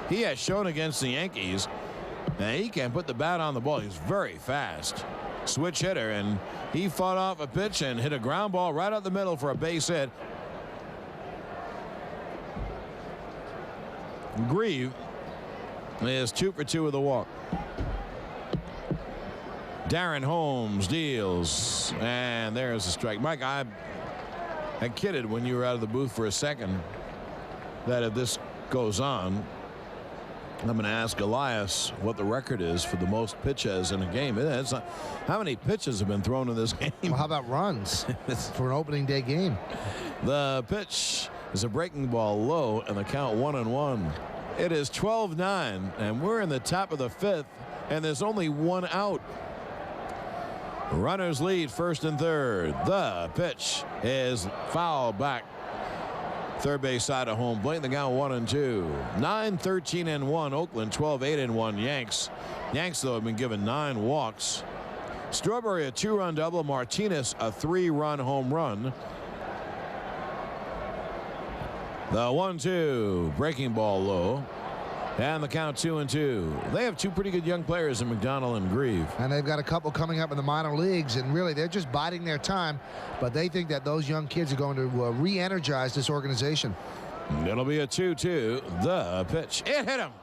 S3: He has shown against the Yankees that he can put the bat on the ball. He's very fast. Switch hitter, and he fought off a pitch and hit a ground ball right up the middle for a base hit. Grieve is 2 for 2 with a walk. Darren Holmes deals, and there's a strike. Mike, I kidded when you were out of the booth for a second that if this goes on, I'm going to ask Elias what the record is for the most pitches in a game. It's not, how many pitches have been thrown in this game?
S4: Well, how about runs for an opening day game?
S3: The pitch is a breaking ball low, and the count 1-1. It is 12-9, and we're in the top of the 5th, and there's only 1 out. Runners lead first and third. The pitch is fouled back. Third base side of home plate. The count 1-2. 9-13-1 Oakland. 12-8-1 Yanks. Yanks, though, have been given 9 walks. Strawberry a 2-run double. Martinez a 3-run home run. The 1-2 breaking ball low. And the count 2-2. They have 2 pretty good young players in McDonald and Grieve.
S4: And they've got a couple coming up in the minor leagues, and really they're just biding their time, but they think that those young kids are going to re-energize this organization.
S3: It'll be a 2-2. The pitch. It hit him.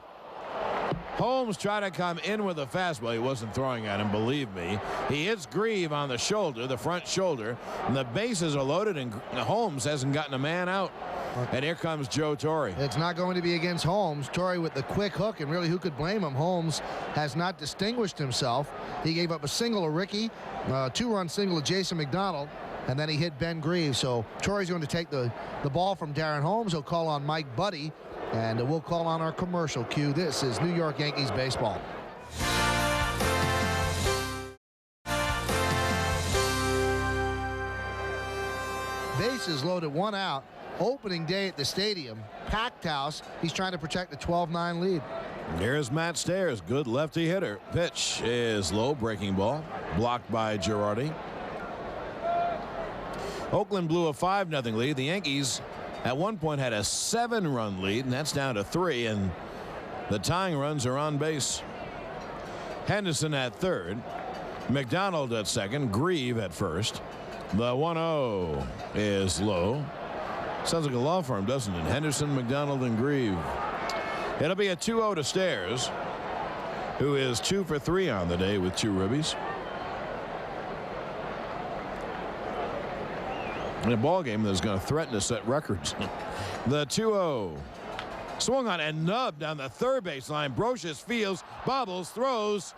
S3: Holmes tried to come in with a fastball. He wasn't throwing at him, believe me. He hits Grieve on the shoulder, the front shoulder, and the bases are loaded, and Holmes hasn't gotten a man out. And here comes Joe Torre.
S4: It's not going to be against Holmes. Torre with the quick hook, and really, who could blame him? Holmes has not distinguished himself. He gave up a single to Ricky, a 2-run single to Jason McDonald, and then he hit Ben Grieve. So Torre's going to take the ball from Darren Holmes. He'll call on Mike Buddy, and we'll call on our commercial cue. This is New York Yankees baseball. Bases loaded, 1 out. Opening day at the stadium. Packed house. He's trying to protect the 12-9 lead.
S3: Here's Matt Stairs, good lefty hitter. Pitch is low, breaking ball, blocked by Girardi. Oakland blew a 5-0 lead. The Yankees at one point had a 7-run lead, and that's down to 3, and the tying runs are on base. Henderson at third, McDonald at second, Grieve at first. The 1-0 is low. Sounds like a law firm, doesn't it? Henderson, McDonald, and Grieve. It'll be a 2-0 to Stairs, who is 2 for 3 on the day with 2 ribbies. In a ball game that's going to threaten to set records. The 2-0. Swung on and nubbed on the third baseline. Brocious fields, bobbles, throws.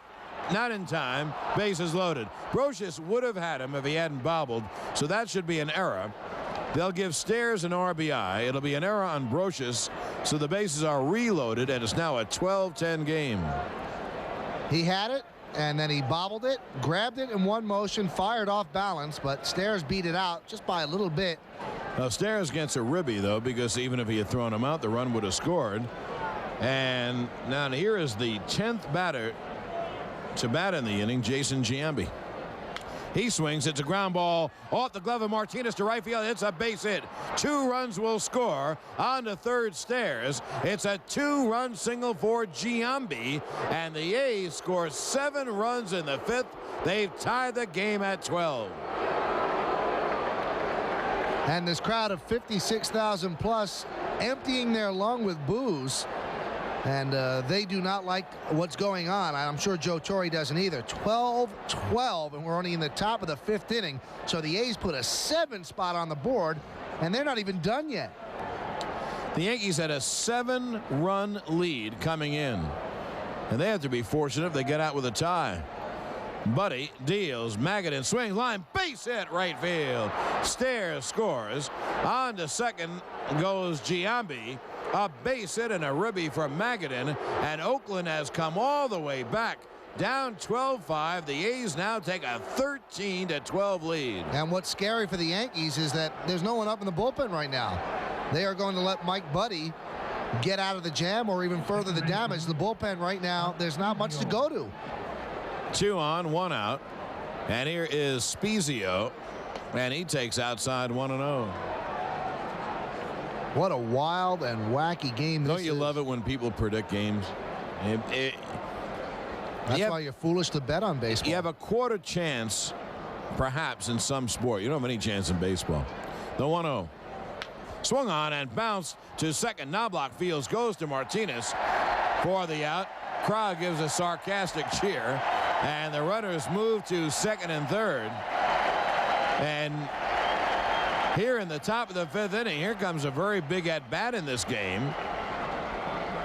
S3: Not in time. Bases loaded. Brocious would have had him if he hadn't bobbled, so that should be an error. They'll give Stairs an RBI. It'll be an error on Brocious, so the bases are reloaded, and it's now a 12-10 game.
S4: He had it, and then he bobbled it, grabbed it in one motion, fired off balance, but Stairs beat it out just by a little bit.
S3: Now Stairs gets a ribby, though, because even if he had thrown him out, the run would have scored. And now here is the 10th batter to bat in the inning, Jason Giambi. He swings. It's a ground ball off the glove of Martinez to right field. It's a base hit. 2 runs will score. On to third stairs. It's a 2-run single for Giambi, and the A's score 7 runs in the 5th. They've tied the game at 12.
S4: And this crowd of 56,000 plus emptying their lung with boos. And they do not like what's going on. I'm sure Joe Torre doesn't either. 12-12, and we're only in the top of the 5th inning. So the A's put a 7 spot on the board, and they're not even done yet.
S3: The Yankees had a 7-run lead coming in, and they have to be fortunate if they get out with a tie. Buddy deals. Magadan swings, line, base hit, right field. Stairs scores. On to second goes Giambi. A base hit and a ribby for Magadan, and Oakland has come all the way back. Down 12-5. The A's now take a 13-12 lead.
S4: And what's scary for the Yankees is that there's no one up in the bullpen right now. They are going to let Mike Buddy get out of the jam or even further the damage. The bullpen right now, there's not much to go to.
S3: 2 on, 1 out. And here is Spezio, and he takes outside 1-0.
S4: What a wild and wacky game this is.
S3: Don't you love it when people predict games?
S4: That's why you're foolish to bet on baseball.
S3: You have a quarter chance, perhaps, in some sport. You don't have any chance in baseball. The 1-0. Swung on and bounced to second. Knobloch fields, goes to Martinez for the out. Crowd gives a sarcastic cheer, and the runners move to second and third. And here in the top of the 5th inning, here comes a very big at-bat in this game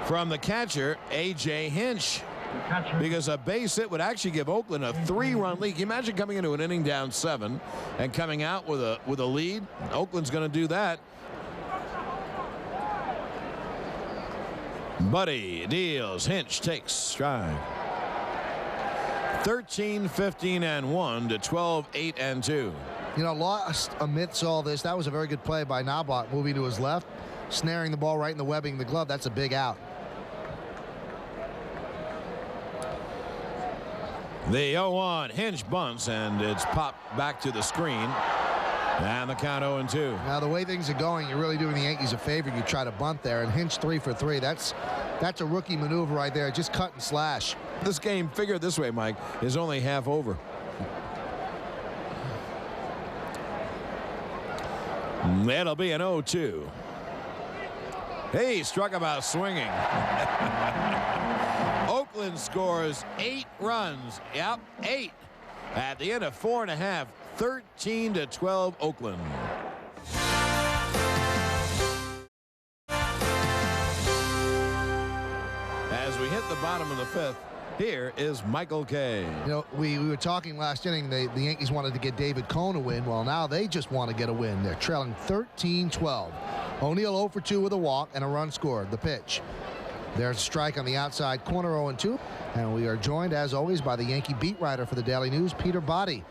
S3: from the catcher, A.J. Hinch. Because a base hit would actually give Oakland a 3-run lead. Can you imagine coming into an inning down 7 and coming out with a lead? Oakland's going to do that. Buddy deals. Hinch takes stride. 13-15-1 to 12-8-2.
S4: You know, lost amidst all this, that was a very good play by Knobloch, moving to his left, snaring the ball right in the webbing of the glove. That's a big out.
S3: The 0-1. Hinch bunts, and it's popped back to the screen. And the count 0-2.
S4: Now, the way things are going, you're really doing the Yankees a favor. You try to bunt there, and Hinch 3 for 3. That's a rookie maneuver right there. Just cut and slash.
S3: This game, figure it this way, Mike, is only half over. It'll be an 0-2. He struck him out swinging. Oakland scores 8 runs. Yep, 8. At the end of 4.5, 13-12 Oakland. As we hit the bottom of the 5th, here is Michael Kay.
S4: You know, we were talking last inning, the Yankees wanted to get David Cone a win. Well, now they just want to get a win. They're trailing 13-12. O'Neill 0 for 2 with a walk and a run scored. The pitch. There's a strike on the outside corner, 0-2. And we are joined, as always, by the Yankee beat writer for the Daily News, Peter Botti.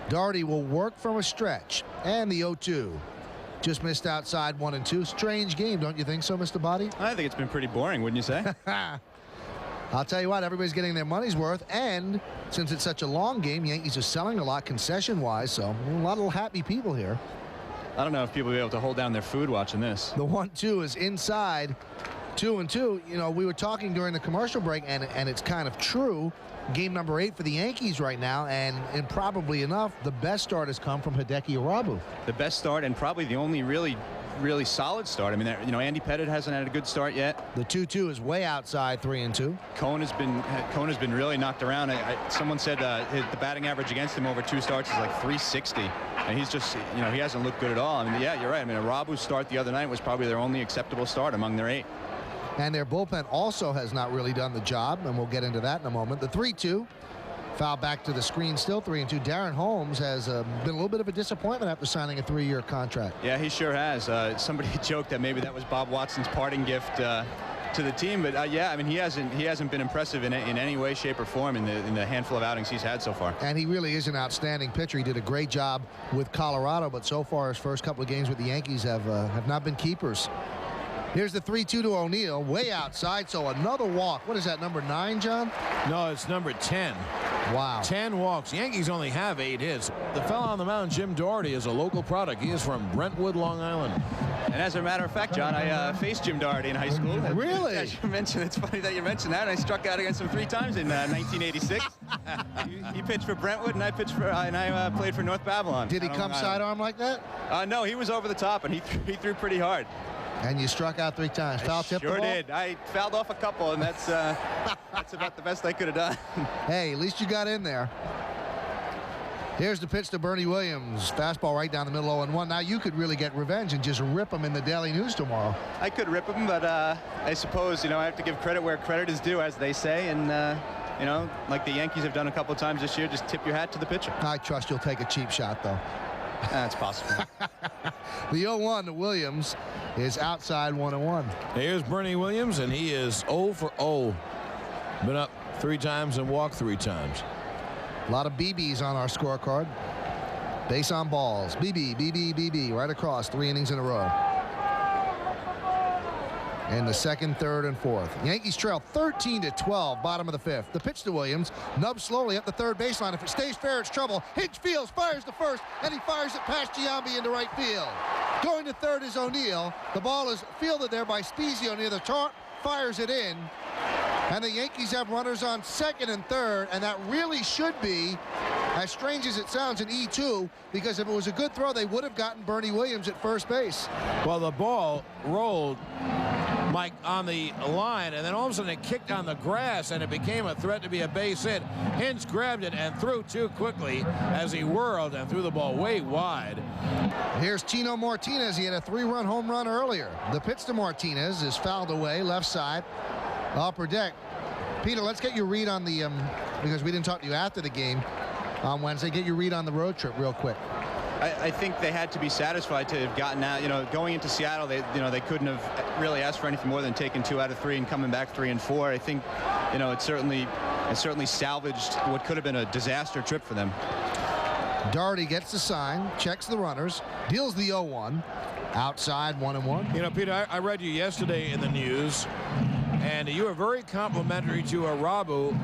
S4: Doherty will work from a stretch. And the 0-2. Just missed outside 1-2. Strange game, don't you think so, Mr. Botti?
S6: I think it's been pretty boring, wouldn't you say?
S4: I'll tell you what, everybody's getting their money's worth, and since it's such a long game, Yankees are selling a lot concession-wise, so a lot of happy people here.
S6: I don't know if people will be able to hold down their food watching this.
S4: The 1-2 is inside. 2-2. You know, we were talking during the commercial break, and it's kind of true. Game number 8 for the Yankees right now, and probably enough, the best start has come from Hideki Irabu.
S6: The best start, and probably the only really solid start. I mean, you know, Andy Pettitte hasn't had a good start yet.
S4: The 2-2 is way outside 3-2.
S6: Cone has been really knocked around. Someone said the batting average against him over 2 starts is like 360, and he's just, you know, he hasn't looked good at all. I mean, yeah, you're right. I mean, Irabu's start the other night was probably their only acceptable start among their 8.
S4: And their bullpen also has not really done the job, and we'll get into that in a moment. The 3-2. Foul back to the screen, still 3-2. Darren Holmes has been a little bit of a disappointment after signing a 3-year contract.
S6: Yeah, he sure has. Somebody joked that maybe that was Bob Watson's parting gift to the team, but yeah, I mean, he hasn't been impressive in any way, shape, or form in the handful of outings he's had so far.
S4: And he really is an outstanding pitcher. He did a great job with Colorado, but so far his first couple of games with the Yankees have not been keepers. Here's the 3-2 to O'Neill, way outside, so another walk. What is that, number 9, John?
S3: No, it's number 10.
S4: Wow.
S3: 10 walks. Yankees only have 8 hits. The fella on the mound, Jim Doherty, is a local product. He is from Brentwood, Long Island.
S6: And as a matter of fact, John, I faced Jim Doherty in high school.
S4: Really?
S6: As you mentioned, it's funny that you mentioned that. I struck out against him 3 times in 1986. He pitched for Brentwood, and I pitched for and I played for North Babylon.
S4: Did he come sidearm like that?
S6: No, he was over the top, and he threw pretty hard.
S4: And you struck out 3 times. Foul tip the ball?
S6: Sure did. I fouled off a couple, and that's about the best I could have done.
S4: Hey, at least you got in there. Here's the pitch to Bernie Williams. Fastball right down the middle, 0-1. Now you could really get revenge and just rip him in the Daily News tomorrow.
S6: I could rip him, but I suppose, I have to give credit where credit is due, as they say. And, like the Yankees have done a couple of times this year, just tip your hat to the pitcher.
S4: I trust you'll take a cheap shot, though.
S6: That's possible.
S4: The 0-1 to Williams is outside 1-1.
S3: Here's Bernie Williams, and he is 0 for 0. Been up 3 times and walked 3 times.
S4: A lot of BBs on our scorecard. Base on balls. BB, BB, BB, right across 3 innings in a row. In the 2nd, 3rd, and 4th. Yankees trail 13-12, bottom of the 5th. The pitch to Williams, nubs slowly up the 3rd baseline. If it stays fair, it's trouble. Hinch fields, fires to first, and he fires it past Giambi into right field. Going to 3rd is O'Neill. The ball is fielded there by Spezio near the tarp, fires it in. And the Yankees have runners on 2nd and 3rd, and that really should be, as strange as it sounds, an E2, because if it was a good throw, they would have gotten Bernie Williams at first base.
S3: Well, the ball rolled, Mike, on the line, and then all of a sudden it kicked on the grass, and it became a threat to be a base hit. Hinch grabbed it and threw too quickly as he whirled and threw the ball way wide.
S4: Here's Tino Martinez. He had a 3-run home run earlier. The pitch to Martinez is fouled away, left side, upper deck. Peter, let's get your read on the, because we didn't talk to you after the game on Wednesday, get your read on the road trip real quick.
S6: I think they had to be satisfied to have gotten out. Going into Seattle, they couldn't have really asked for anything more than taking 2 out of 3 and coming back 3 and 4. I think, it certainly salvaged what could have been a disaster trip for them.
S4: Doherty gets the sign, checks the runners, deals the 0-1, outside 1-1.
S3: Peter, I read you yesterday in the news, and you were very complimentary to Arabu,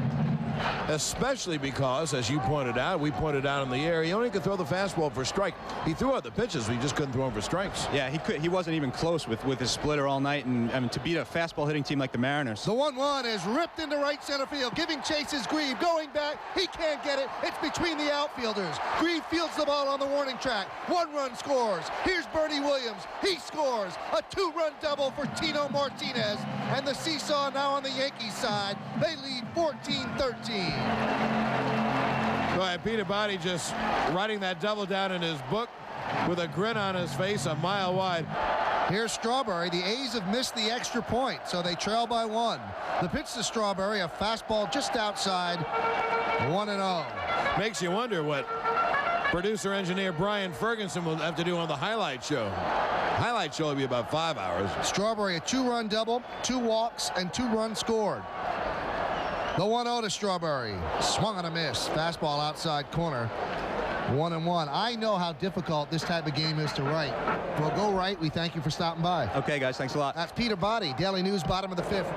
S3: especially because, as you pointed out, we pointed out in the air, he only could throw the fastball for strike. He threw out the pitches, but he just couldn't throw them for strikes.
S6: Yeah, he wasn't even close with his splitter all night, and to beat a fastball hitting team like the Mariners.
S4: The 1-1 is ripped into right center field, giving chase is Grieve, going back, he can't get it, it's between the outfielders. Grieve fields the ball on the warning track, 1 run scores. Here's Bernie Williams, he scores, a 2-run double for Tino Martinez, and the seesaw now on the Yankees side. They lead 14-13.
S3: Well, Peter Body just writing that double down in his book with a grin on his face a mile wide.
S4: Here's Strawberry. The A's have missed the extra point, so they trail by 1. The pitch to Strawberry, a fastball just outside, 1-0.
S3: Makes you wonder what producer engineer Brian Ferguson will have to do on the highlight show. Highlight show will be about 5 hours.
S4: Strawberry, a 2-run double, 2 walks, and 2 runs scored. The 1-0 to Strawberry. Swung on a miss. Fastball outside corner. 1-1. I know how difficult this type of game is to write. Well, go right. We thank you for stopping by.
S6: Okay, guys. Thanks a lot.
S4: That's Peter Body, Daily News, bottom of the 5th.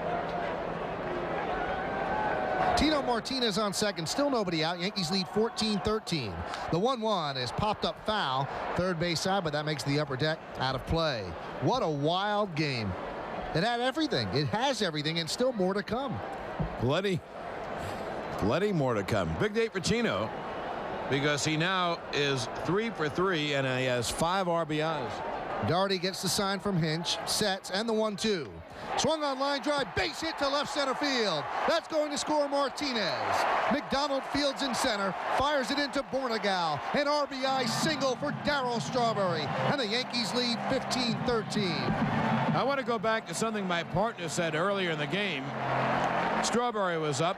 S4: Tino Martinez on 2nd. Still nobody out. Yankees lead 14-13. The 1-1 is popped up foul. 3rd base side, but that makes the upper deck out of play. What a wild game. It had everything. It has everything, and still more to come.
S3: Plenty more to come. Big day for Tino, because he now is 3 for 3 and he has 5 RBIs.
S4: Doherty gets the sign from Hinch, sets, and the 1-2. Swung on line drive, base hit to left center field. That's going to score Martinez. McDonald fields in center, fires it into Bornegal. An RBI single for Darryl Strawberry, and the Yankees lead 15-13.
S3: I want to go back to something my partner said earlier in the game. Strawberry was up.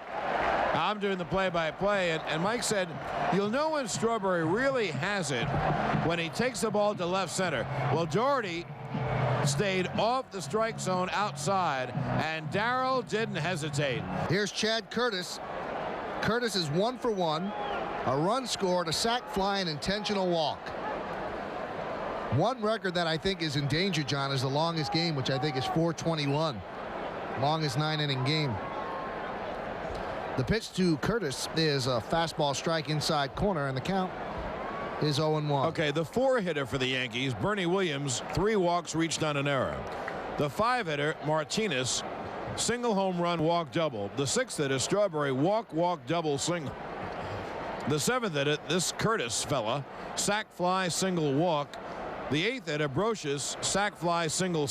S3: I'm doing the play-by-play, and Mike said, you'll know when Strawberry really has it when he takes the ball to left center. Well, Doherty stayed off the strike zone outside, and Darryl didn't hesitate.
S4: Here's Chad Curtis. Curtis is 1 for 1. A run scored, a sac fly, an intentional walk. One record that I think is in danger, John, is the longest game, which I think is 421. Longest 9-inning game. The pitch to Curtis is a fastball strike inside corner, and the count is 0-1.
S3: Okay, the 4-hitter for the Yankees, Bernie Williams, 3 walks, reached on an error. The 5-hitter, Martinez, single home run, walk, double. The 6th-hitter, Strawberry, walk, double, single. The 7th-hitter, this Curtis fella, sac fly, single, walk. The 8th-hitter, Brocious, sac fly, single.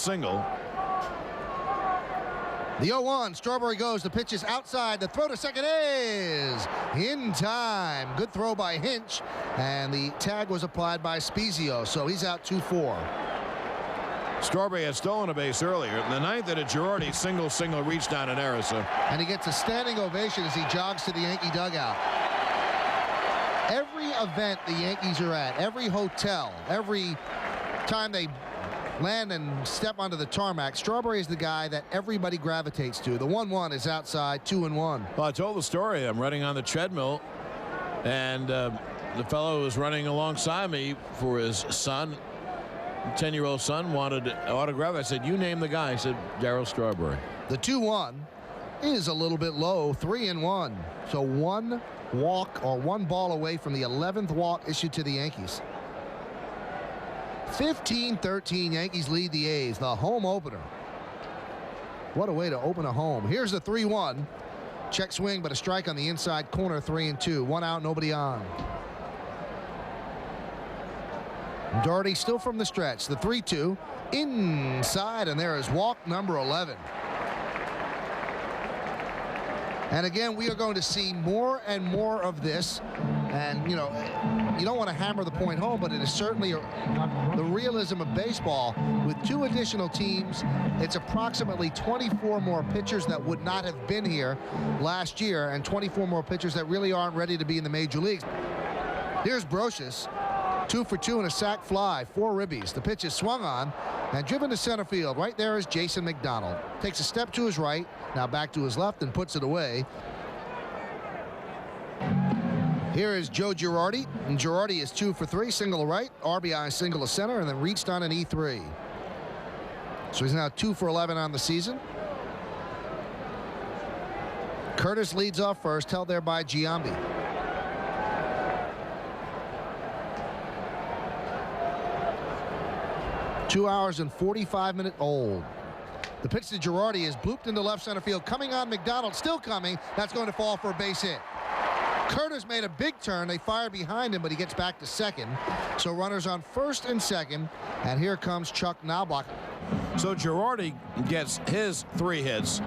S4: The 0-1, Strawberry goes. The pitch is outside. The throw to second is in time. Good throw by Hinch, and the tag was applied by Spezio, so he's out 2-4.
S3: Strawberry had stolen a base earlier. The 9th-hitter, Girardi, single, reached on an error, sir.
S4: And he gets a standing ovation as he jogs to the Yankee dugout. Every event the Yankees are at, every hotel, every time they land and step onto the tarmac, Strawberry is the guy that everybody gravitates to. The 1-1 is outside, 2-1.
S3: Well, I told the story. I'm running on the treadmill, and the fellow who was running alongside me for his son, 10-year-old son, wanted an autograph. I said, "You name the guy." He said, "Darryl Strawberry."
S4: The 2-1 is a little bit low, 3-1. So 1 walk or 1 ball away from the 11th walk issued to the Yankees. 15-13, Yankees lead the A's, the home opener. What a way to open a home. Here's the 3-1. Check swing, but a strike on the inside corner, 3-2. 1 out, nobody on. Doherty still from the stretch. The 3-2 inside, and there is walk number 11. And again, we are going to see more and more of this. And, you know, you don't want to hammer the point home, but it is certainly the realism of baseball. With 2 additional teams, it's approximately 24 more pitchers that would not have been here last year, and 24 more pitchers that really aren't ready to be in the major leagues. Here's Brocious, 2 for 2 and a sac fly, 4 ribbies. The pitch is swung on and driven to center field. Right there is Jason McDonald. Takes a step to his right, now back to his left, and puts it away. Here is Joe Girardi, and Girardi is 2 for 3, single to right, RBI single to center, and then reached on an E3. So he's now 2 for 11 on the season. Curtis leads off first, held there by Giambi. Two hours and 45-minute old. The pitch to Girardi is blooped into left center field. Coming on McDonald, still coming. That's going to fall for a base hit. Curtis made a big turn. They fire behind him, but he gets back to second. So runners on first and second. And here comes Chuck Knobloch.
S3: So Girardi gets his 3 hits,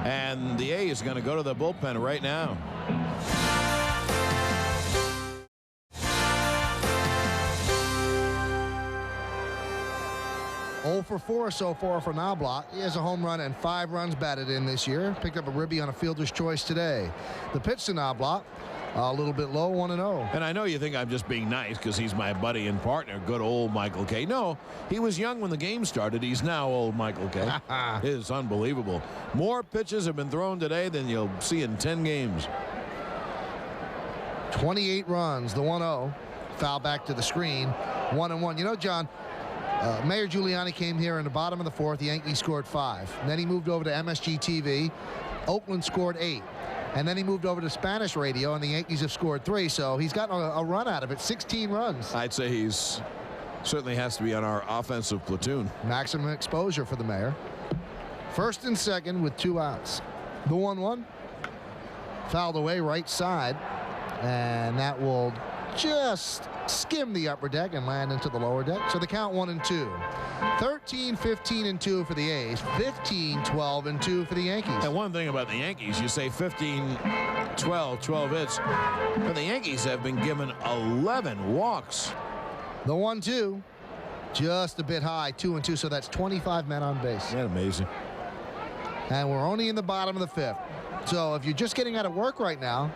S3: and the A is going to go to the bullpen right now.
S4: For 4 so far for Knobloch. He has a home run and 5 runs batted in this year. Picked up a ribby on a fielder's choice today. The pitch to Knobloch, a little bit low, 1-0.
S3: And I know you think I'm just being nice because he's my buddy and partner, good old Michael Kay. No, he was young when the game started. He's now old Michael Kay. It is unbelievable. More pitches have been thrown today than you'll see in 10 games.
S4: 28 runs, the 1-0. Foul back to the screen, 1-1. You know, John, Mayor Giuliani came here in the bottom of the 4th. The Yankees scored 5. And then he moved over to MSG TV. Oakland scored 8. And then he moved over to Spanish radio, and the Yankees have scored 3. So he's gotten a run out of it, 16 runs.
S3: I'd say he's certainly has to be on our offensive platoon.
S4: Maximum exposure for the mayor. First and second with 2 outs. The 1-1 fouled away right side, and that will just skim the upper deck and land into the lower deck. So the count 1-2. 13-15-2 for the A's. 15-12-2 for the Yankees.
S3: And one thing about the Yankees, you say 15-12, 12 hits, but the Yankees have been given 11 walks.
S4: The 1-2 just a bit high, 2-2, so that's 25 men on base.
S3: Isn't that amazing?
S4: And we're only in the bottom of the 5th. So if you're just getting out of work right now,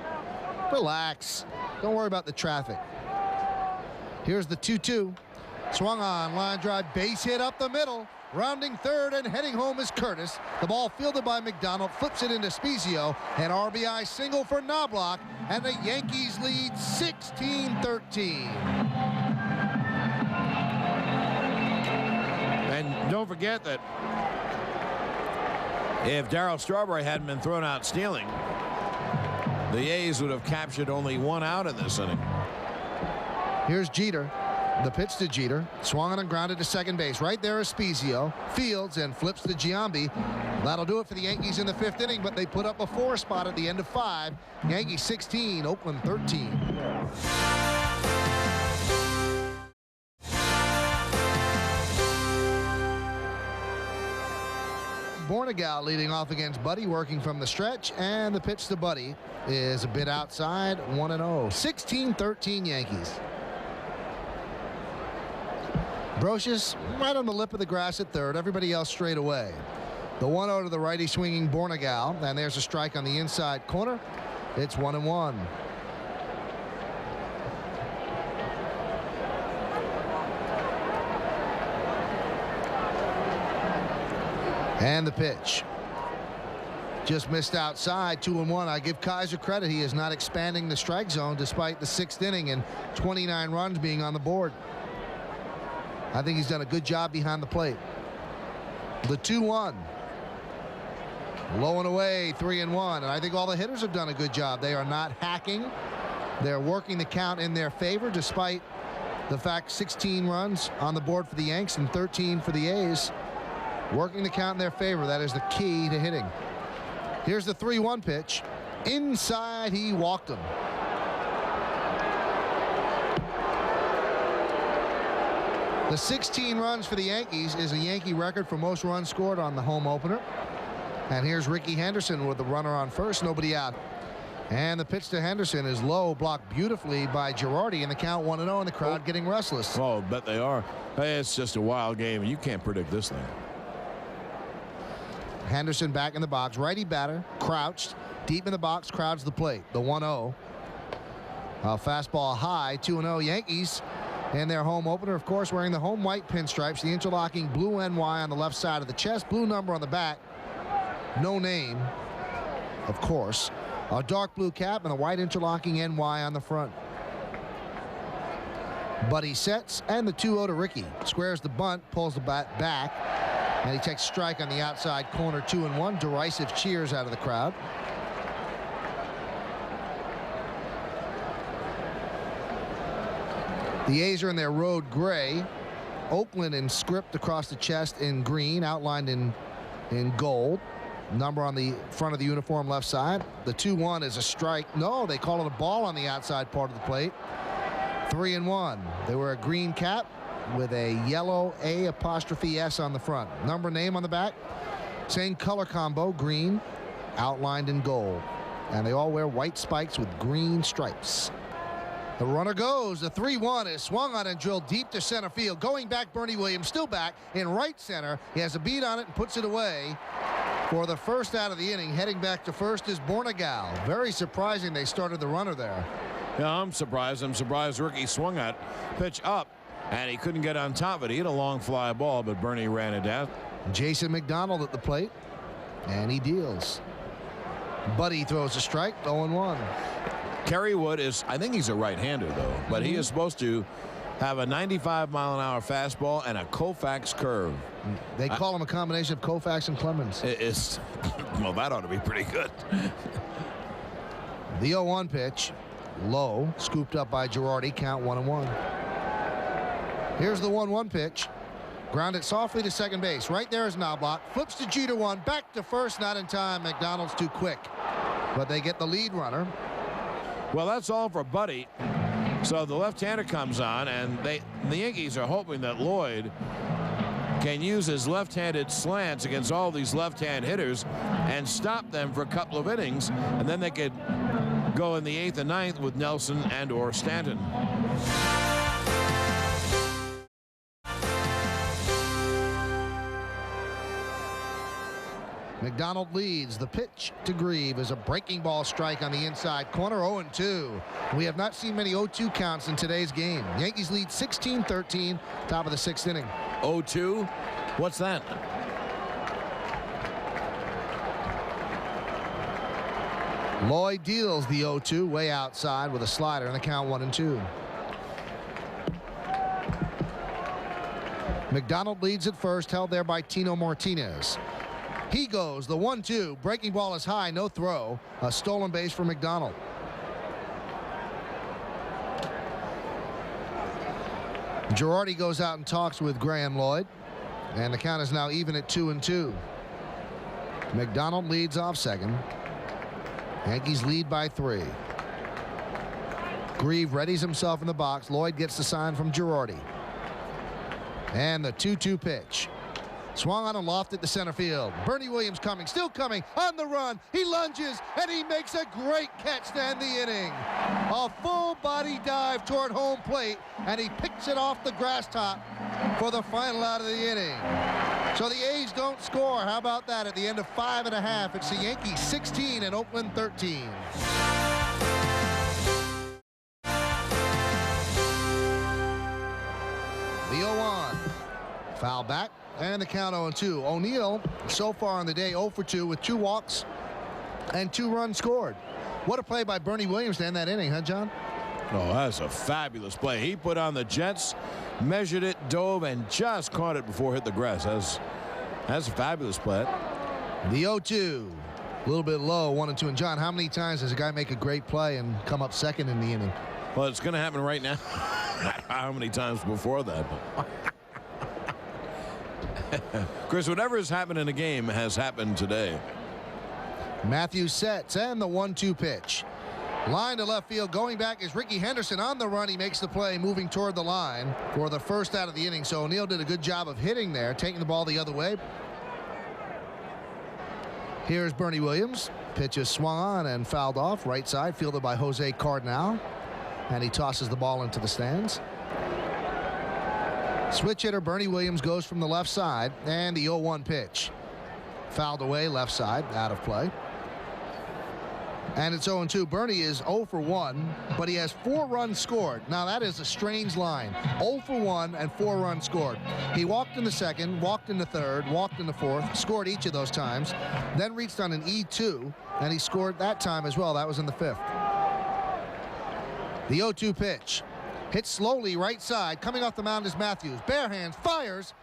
S4: relax. Don't worry about the traffic. Here's the 2-2. Swung on, line drive, base hit up the middle. Rounding third and heading home is Curtis. The ball fielded by McDonald, flips it into Spezio. An RBI single for Knobloch, and the Yankees lead 16-13.
S3: Don't forget that if Darryl Strawberry hadn't been thrown out stealing, the A's would have captured only 1 out in this inning.
S4: Here's Jeter. The pitch to Jeter. Swung on and grounded to second base. Right there is Spezio. Fields and flips to Giambi. That'll do it for the Yankees in the 5th inning, but they put up a 4 spot at the end of 5. Yankees 16, Oakland 13. Bornegal leading off against Buddy, working from the stretch, and the pitch to Buddy is a bit outside, 1-0. 16-13 Yankees. Brocious right on the lip of the grass at third. Everybody else straight away. The 1-0 to the righty swinging Bornegal, and there's a strike on the inside corner. It's 1-1. And the pitch. Just missed outside, 2-1. I give Kaiser credit. He is not expanding the strike zone despite the 6th inning and 29 runs being on the board. I think he's done a good job behind the plate. The 2-1. Low and away, 3-1. And I think all the hitters have done a good job. They are not hacking. They're working the count in their favor despite the fact 16 runs on the board for the Yanks and 13 for the A's. Working the count in their favor. That is the key to hitting. Here's the 3-1 pitch. Inside, he walked him. The 16 runs for the Yankees is a Yankee record for most runs scored on the home opener. And here's Ricky Henderson with the runner on first, nobody out. And the pitch to Henderson is low, blocked beautifully by Girardi, and the count 1-0, and the crowd getting restless.
S3: Oh, bet they are. Hey, it's just a wild game, and you can't predict this thing.
S4: Henderson back in the box. Righty batter, crouched, deep in the box, crowds the plate. The 1-0. Fastball high, 2-0 Yankees. In their home opener, of course, wearing the home white pinstripes, the interlocking blue NY on the left side of the chest, blue number on the back. No name, of course. A dark blue cap and a white interlocking NY on the front. Buddy sets, and the 2-0 to Ricky. Squares the bunt, pulls the bat back, and he takes strike on the outside corner, 2-1. Derisive cheers out of the crowd. The A's are in their road gray. Oakland in script across the chest in green, outlined in gold. Number on the front of the uniform left side. The 2-1 is a strike. No, they call it a ball on the outside part of the plate. 3-1. They wear a green cap with a yellow A''S on the front. Number name on the back. Same color combo, green, outlined in gold. And they all wear white spikes with green stripes. The runner goes. The 3-1 is swung on and drilled deep to center field. Going back, Bernie Williams still back in right center. He has a beat on it and puts it away for the first out of the inning. Heading back to first is Bornegal. Very surprising they started the runner there.
S3: Yeah, I'm surprised. I'm surprised Ricky swung at pitch up, and he couldn't get on top of it. He had a long fly ball, but Bernie ran it down.
S4: Jason McDonald at the plate, and he deals. Buddy throws a strike, 0-1.
S3: Kerry Wood is, I think he's a right-hander, though, but he is supposed to have a 95-mile-an-hour fastball and a Koufax curve.
S4: They call him a combination of Koufax and Clemens.
S3: It's well, that ought to be pretty good.
S4: The 0-1 pitch, low, scooped up by Girardi, count 1-1. Here's the 1-1 pitch. Grounded softly to second base. Right there is Knobloch. Flips to Jeter, one. Back to first, not in time. McDonald's too quick. But they get the lead runner.
S3: Well, that's all for Buddy. So the left-hander comes on, and the Yankees are hoping that Lloyd can use his left-handed slants against all these left-hand hitters and stop them for a couple of innings, and then they could go in the 8th and 9th with Nelson and or Stanton.
S4: McDonald leads. The pitch to Grieve is a breaking ball strike on the inside corner. 0-2. We have not seen many 0-2 counts in today's game. Yankees lead 16-13, top of the 6th inning.
S3: 0-2? What's that?
S4: Lloyd deals the 0-2 way outside with a slider, and the count 1-2. McDonald leads at first, held there by Tino Martinez. He goes, the 1-2. Breaking ball is high, no throw. A stolen base for McDonald. Girardi goes out and talks with Graham Lloyd. And the count is now even at 2-2. McDonald leads off second. Yankees lead by 3. Grieve readies himself in the box. Lloyd gets the sign from Girardi. And the 2-2 pitch. Swung on and lofted to center field. Bernie Williams coming, still coming, on the run. He lunges, and he makes a great catch to end the inning. A full body dive toward home plate, and he picks it off the grass top for the final out of the inning. So the A's don't score. How about that at the end of 5.5? It's the Yankees 16 and Oakland 13. The 0-1. Foul back. And the count 0-2. O'Neill, so far on the day, 0 for 2 with 2 walks and 2 runs scored. What a play by Bernie Williams to end that inning, huh, John?
S3: Oh, that's a fabulous play. He put on the Jets, measured it, dove, and just caught it before it hit the grass. That's a fabulous play.
S4: The 0-2. A little bit low, 1-2. And John, how many times does a guy make a great play and come up second in the inning?
S3: Well, it's going to happen right now. How many times before that? Chris, whatever has happened in a game has happened today.
S4: Matthews sets, and the 1-2 pitch. Line to left field. Going back is Ricky Henderson on the run. He makes the play, moving toward the line for the first out of the inning. So O'Neill did a good job of hitting there, taking the ball the other way. Here's Bernie Williams. Pitch is swung on and fouled off. Right side, fielded by Jose Cardinal. And he tosses the ball into the stands. Switch hitter Bernie Williams goes from the left side, and the 0-1 pitch. Fouled away left side, out of play. And it's 0-2. Bernie is 0 for 1, but he has 4 runs scored. Now that is a strange line. 0 for 1 and 4 runs scored. He walked in the second, walked in the third, walked in the fourth, scored each of those times, then reached on an E2, and he scored that time as well. That was in the 5th. The 0-2 pitch. Hit slowly right side. Coming off the mound is Matthews. Bare hands, fires.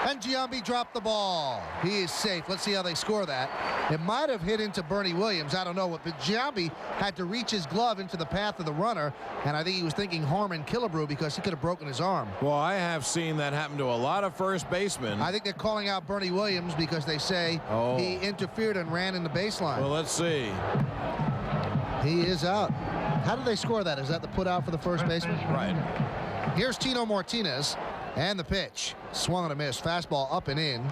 S4: And Giambi dropped the ball. He is safe. Let's see how they score that. It might have hit into Bernie Williams. I don't know. But Giambi had to reach his glove into the path of the runner. And I think he was thinking Harmon Killebrew because he could have broken his arm.
S3: Well, I have seen that happen to a lot of first basemen.
S4: I think they're calling out Bernie Williams because they say he interfered and ran in the baseline.
S3: Well, let's see.
S4: He is out. How did they score that? Is that the put out for the first baseman?
S3: Right.
S4: Here's Tino Martinez, and the pitch. Swung and a miss. Fastball up and in.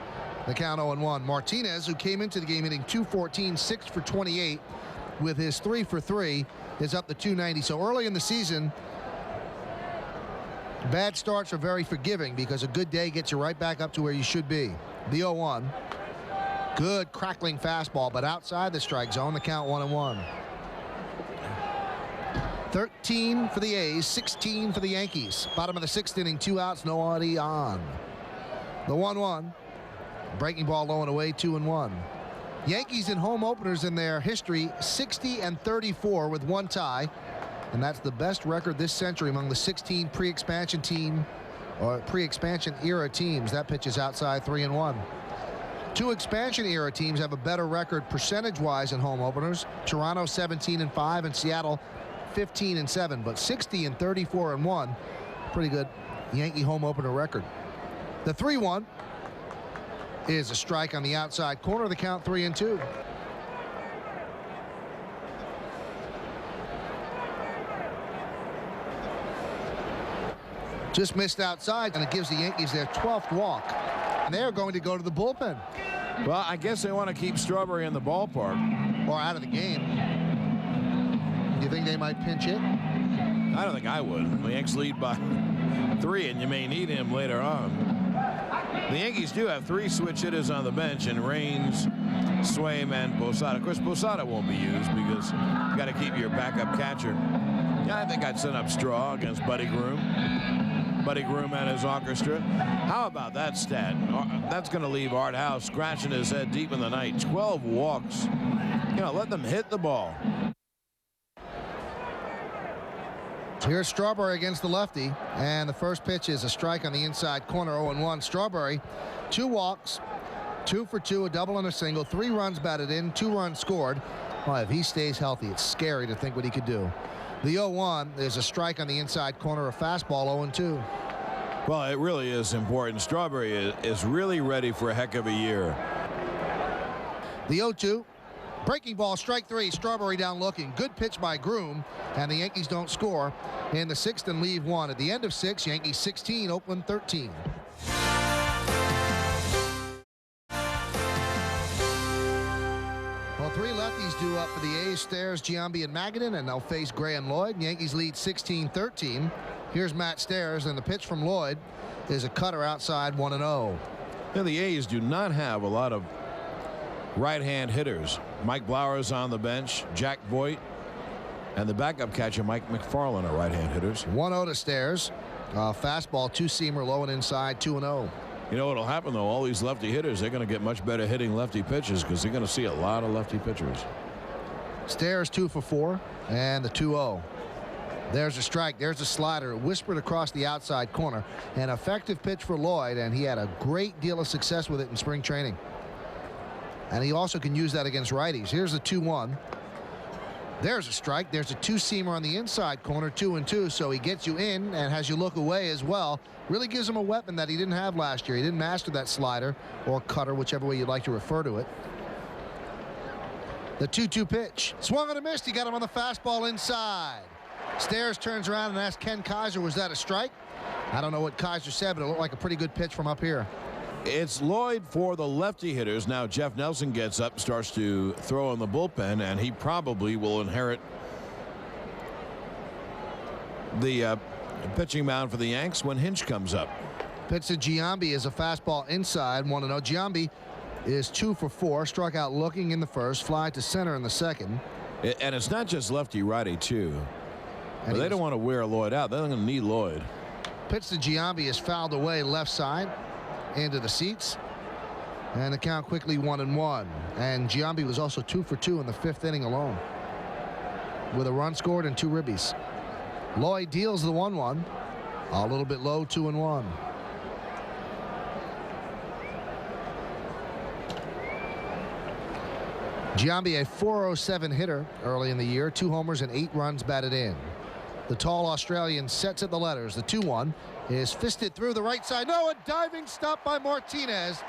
S4: The count 0-1. Martinez, who came into the game hitting .214, 6 for 28, with his 3 for 3, is up to .290. So early in the season, bad starts are very forgiving because a good day gets you right back up to where you should be. The 0-1. Good crackling fastball, but outside the strike zone. The count 1-1. 13 for the A's, 16 for the Yankees. Bottom of the 6th inning, 2 outs, nobody on. The 1-1. Breaking ball low and away, 2-1. Yankees in home openers in their history, 60 and 34 with 1 tie. And that's the best record this century among the 16 pre-expansion era teams. That pitch is outside, 3-1. 2 expansion era teams have a better record percentage-wise in home openers. Toronto 17-5 and Seattle 15-7, but 60 and 34-1, pretty good Yankee home opener record. The 3-1 is a strike on the outside corner. The count 3-2. Just missed outside, and it gives the Yankees their 12th walk, and they're going to go to the bullpen.
S3: Well, I guess they want to keep Strawberry in the ballpark
S4: or out of the game. Do you think they might pinch hit?
S3: I don't think I would. The Yankees lead by 3, and you may need him later on. The Yankees do have 3 switch hitters on the bench, and Raines, Swaim, and Posada. Of course, Posada won't be used because you got to keep your backup catcher. Yeah, I think I'd set up Straw against Buddy Groom. Buddy Groom and his orchestra. How about that stat? That's going to leave Art House scratching his head deep in the night. 12 walks. You know, let them hit the ball.
S4: Here's Strawberry against the lefty, and the first pitch is a strike on the inside corner. 0-1. Strawberry, 2 walks, 2 for 2, a double and a single, 3 runs batted in, 2 runs scored. Well, if he stays healthy, it's scary to think what he could do. The 0-1 is a strike on the inside corner, a fastball. 0-2.
S3: Well, it really is important. Strawberry is really ready for a heck of a year.
S4: The 0-2. Breaking ball, strike 3. Strawberry down looking. Good pitch by Groom, and the Yankees don't score in the 6th and leave 1. At the end of 6, Yankees 16, Oakland 13. Well, 3 lefties due up for the A's. Stairs, Giambi, and Magadan, and they'll face Gray and Lloyd. Yankees lead 16-13. Here's Matt Stairs, and the pitch from Lloyd is a cutter outside, 1-0.
S3: Yeah, the A's do not have a lot of right-hand hitters. Mike Blowers on the bench, Jack Voigt, and the backup catcher Mike McFarland are right-hand hitters.
S4: 1-0 to Stairs. Fastball, 2-seamer, low and inside, 2-0.
S3: You know what'll happen though? All these lefty hitters, they're going to get much better hitting lefty pitches because they're going to see a lot of lefty pitchers.
S4: Stairs 2 for 4, and the 2-0. There's a strike. There's a slider whispered across the outside corner. An effective pitch for Lloyd, and he had a great deal of success with it in spring training. And he also can use that against righties. Here's the 2-1. There's a strike. There's a 2-seamer on the inside corner, 2-2. So he gets you in and has you look away as well. Really gives him a weapon that he didn't have last year. He didn't master that slider or cutter, whichever way you'd like to refer to it. The 2-2 pitch. Swung and a miss. He got him on the fastball inside. Stairs turns around and asks Ken Kaiser, was that a strike? I don't know what Kaiser said, but it looked like a pretty good pitch from up here.
S3: It's Lloyd for the lefty hitters. Now Jeff Nelson gets up, starts to throw in the bullpen, and he probably will inherit the pitching mound for the Yanks when Hinch comes up.
S4: Pitch to Giambi is a fastball inside, 1-0. Giambi is 2 for 4, struck out looking in the first, fly to center in the second.
S3: And it's not just lefty righty too. But they don't want to wear Lloyd out. They're going to need Lloyd.
S4: Pitch to Giambi is fouled away left side into the seats, and the count quickly 1-1. And Giambi was also 2 for 2 in the 5th inning alone with a run scored and 2 ribbies. Lloyd deals the 1-1, a little bit low, 2-1. Giambi, a .407 hitter early in the year, 2 homers and 8 runs batted in. The tall Australian sets at the letters. The 2-1 is fisted through the right side. No, a diving stop by Martinez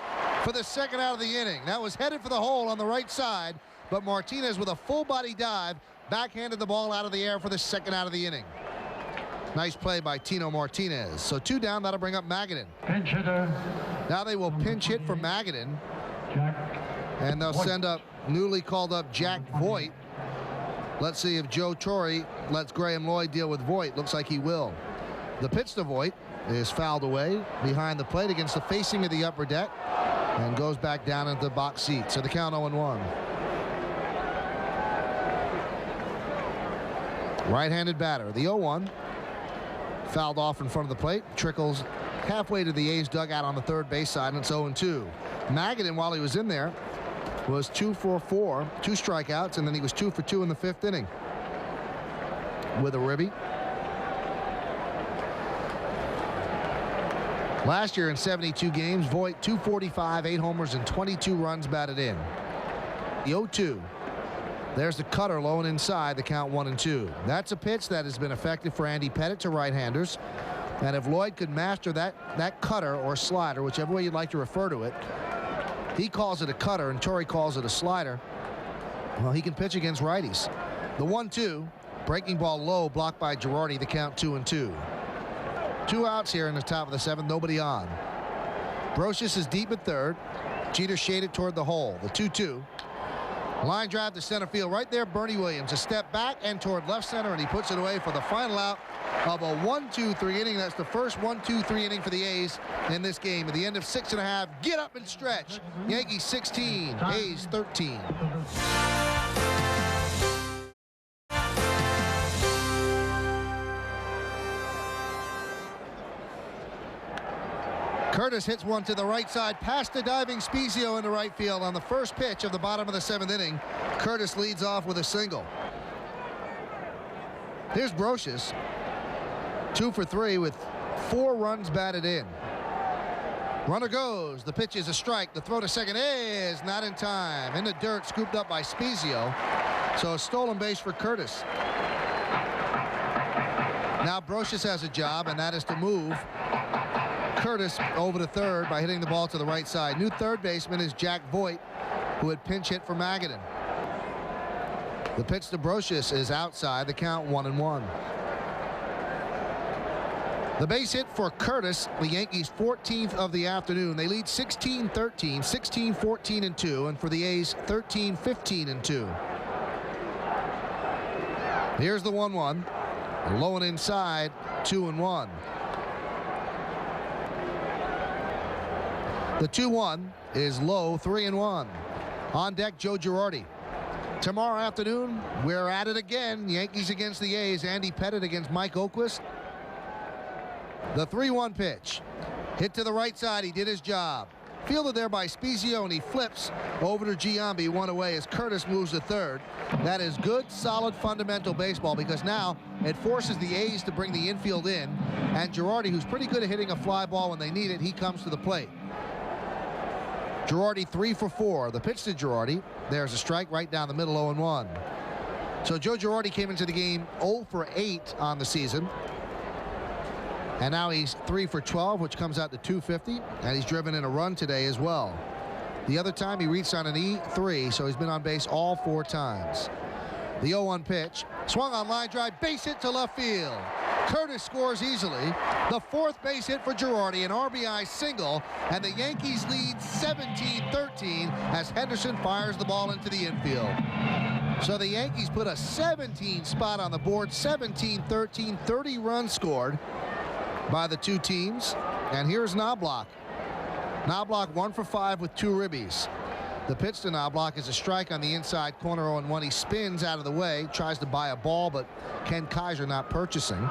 S4: for the second out of the inning. That was headed for the hole on the right side, but Martinez with a full body dive backhanded the ball out of the air for the second out of the inning. Nice play by Tino Martinez. So 2 down. That'll bring up Magadan.
S1: Pinch hitter.
S4: Now they will pinch hit for Magadan, and they'll send up newly called up Jack Voigt. Let's see if Joe Torre lets Graham Lloyd deal with Voigt. Looks like he will. The pitch to Voigt is fouled away behind the plate against the facing of the upper deck and goes back down into the box seat. So the count 0-1. Right-handed batter. The 0-1 fouled off in front of the plate. Trickles halfway to the A's dugout on the third base side, and it's 0-2. Magadan, while he was in there, was 2 for 4, 2 strikeouts, and then he was 2 for 2 in the 5th inning with a ribby. Last year in 72 games, Voigt 245, 8 homers, and 22 runs batted in. The 0-2. There's the cutter low and inside, the count 1-2. That's a pitch that has been effective for Andy Pettitte to right-handers. And if Lloyd could master that cutter or slider, whichever way you'd like to refer to it, he calls it a cutter and Torrey calls it a slider, well, he can pitch against righties. The 1-2, breaking ball low, blocked by Girardi, the count 2-2. 2 outs here in the top of the 7th, nobody on. Brocious is deep at third. Jeter shaded toward the hole. The 2-2. Line drive to center field. Right there, Bernie Williams. A step back and toward left center, and he puts it away for the final out of a 1-2-3 inning. That's the first 1-2-3 inning for the A's in this game. At the end of 6.5, get up and stretch. Yankees 16, A's 13. Curtis hits one to the right side past the diving Spezio into right field on the first pitch of the bottom of the 7th inning. Curtis leads off with a single. Here's Brocious. 2 for 3 with 4 runs batted in. Runner goes. The pitch is a strike. The throw to second is not in time. In the dirt, scooped up by Spezio. So a stolen base for Curtis. Now Brocious has a job, and that is to move Curtis over to third by hitting the ball to the right side. New third baseman is Jack Voigt, who had pinch hit for Magadan. The pitch to Brocious is outside. The count 1-1. The base hit for Curtis, the Yankees' 14th of the afternoon. They lead 16-13, 16-14-2, and for the A's, 13-15-2. Here's the 1-1. Low and inside, 2-1. The 2-1 is low, 3-1. On deck, Joe Girardi. Tomorrow afternoon, we're at it again. Yankees against the A's. Andy Pettitte against Mike Oakland. The 3-1 pitch. Hit to the right side. He did his job. Fielded there by Spezio, and he flips over to Giambi, one away as Curtis moves to third. That is good, solid, fundamental baseball, because now it forces the A's to bring the infield in, and Girardi, who's pretty good at hitting a fly ball when they need it, he comes to the plate. Girardi 3 for 4. The pitch to Girardi. There's a strike right down the middle, 0-1. So Joe Girardi came into the game 0 for 8 on the season. And now he's 3 for 12, which comes out to 250, and he's driven in a run today as well. The other time he reached on an E3, so he's been on base all 4 times. The 0-1 pitch, swung on line drive, base hit to left field. Curtis scores easily. The 4th base hit for Girardi, an RBI single, and the Yankees lead 17-13 as Henderson fires the ball into the infield. So the Yankees put a 17 spot on the board, 17-13, 30 runs scored by the two teams. And here's Knobloch. Knobloch 1 for 5 with 2 ribbies. The pitch to Knobloch is a strike on the inside corner, 0-1. He spins out of the way, tries to buy a ball, but Ken Kaiser not purchasing.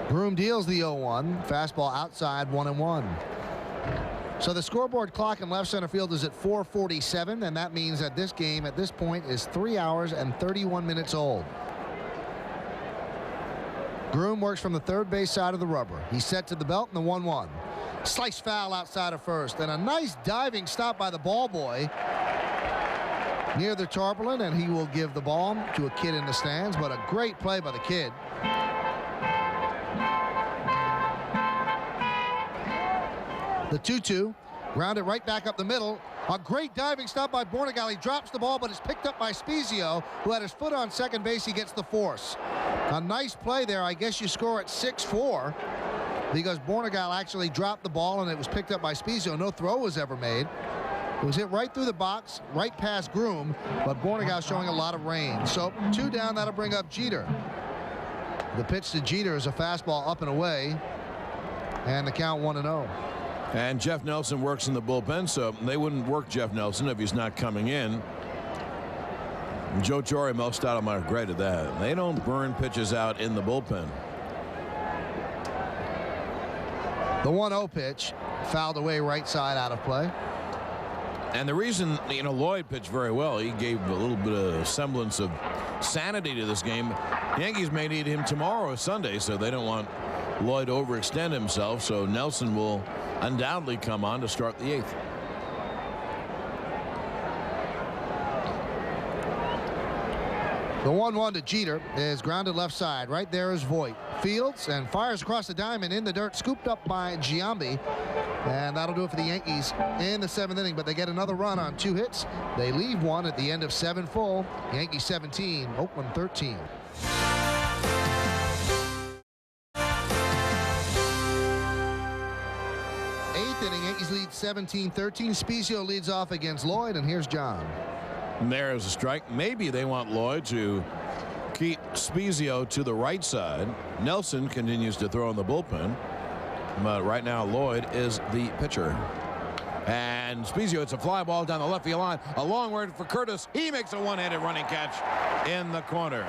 S4: Groom deals the 0-1. Fastball outside, 1-1. So the scoreboard clock in left center field is at 4:47, and that means that this game at this point is 3 hours and 31 minutes old. Groom works from the third base side of the rubber. He's set to the belt in the 1-1. Slice foul outside of first, and a nice diving stop by the ball boy near the tarpaulin, and he will give the ball to a kid in the stands, but a great play by the kid. The 2-2, grounded right back up the middle. A great diving stop by Bornegal. He drops the ball, but it's picked up by Spezio, who had his foot on second base. He gets the force. A nice play there. I guess you score at 6-4 because Bornegal actually dropped the ball, and it was picked up by Spezio. No throw was ever made. It was hit right through the box, right past Groom, but Bornegal showing a lot of range. So 2 down, that'll bring up Jeter. The pitch to Jeter is a fastball up and away, and the count 1-0.
S3: And Jeff Nelson works in the bullpen, so they wouldn't work Jeff Nelson if he's not coming in. And Joe Torre and Mel Stottlemyre great at that. They don't burn pitches out in the bullpen.
S4: The 1-0 pitch fouled away right side, out of play.
S3: And the reason, Lloyd pitched very well. He gave a little bit of semblance of sanity to this game. The Yankees may need him tomorrow or Sunday, so they don't want Lloyd to overextend himself. So Nelson will undoubtedly come on to start the 8th.
S4: The 1-1 to Jeter is grounded left side. Right there is Voigt. Fields and fires across the diamond in the dirt, scooped up by Giambi. And that'll do it for the Yankees in the 7th inning, but they get another run on 2 hits. They leave 1 at the end of 7 full. Yankees 17, Oakland 13. Yankees lead 17-13. Spezio leads off against Lloyd, and here's John.
S3: And there's a strike. Maybe they want Lloyd to keep Spezio to the right side. Nelson continues to throw in the bullpen, but right now Lloyd is the pitcher. And Spezio, it's a fly ball down the left field line. A long word for Curtis. He makes a one-handed running catch in the corner.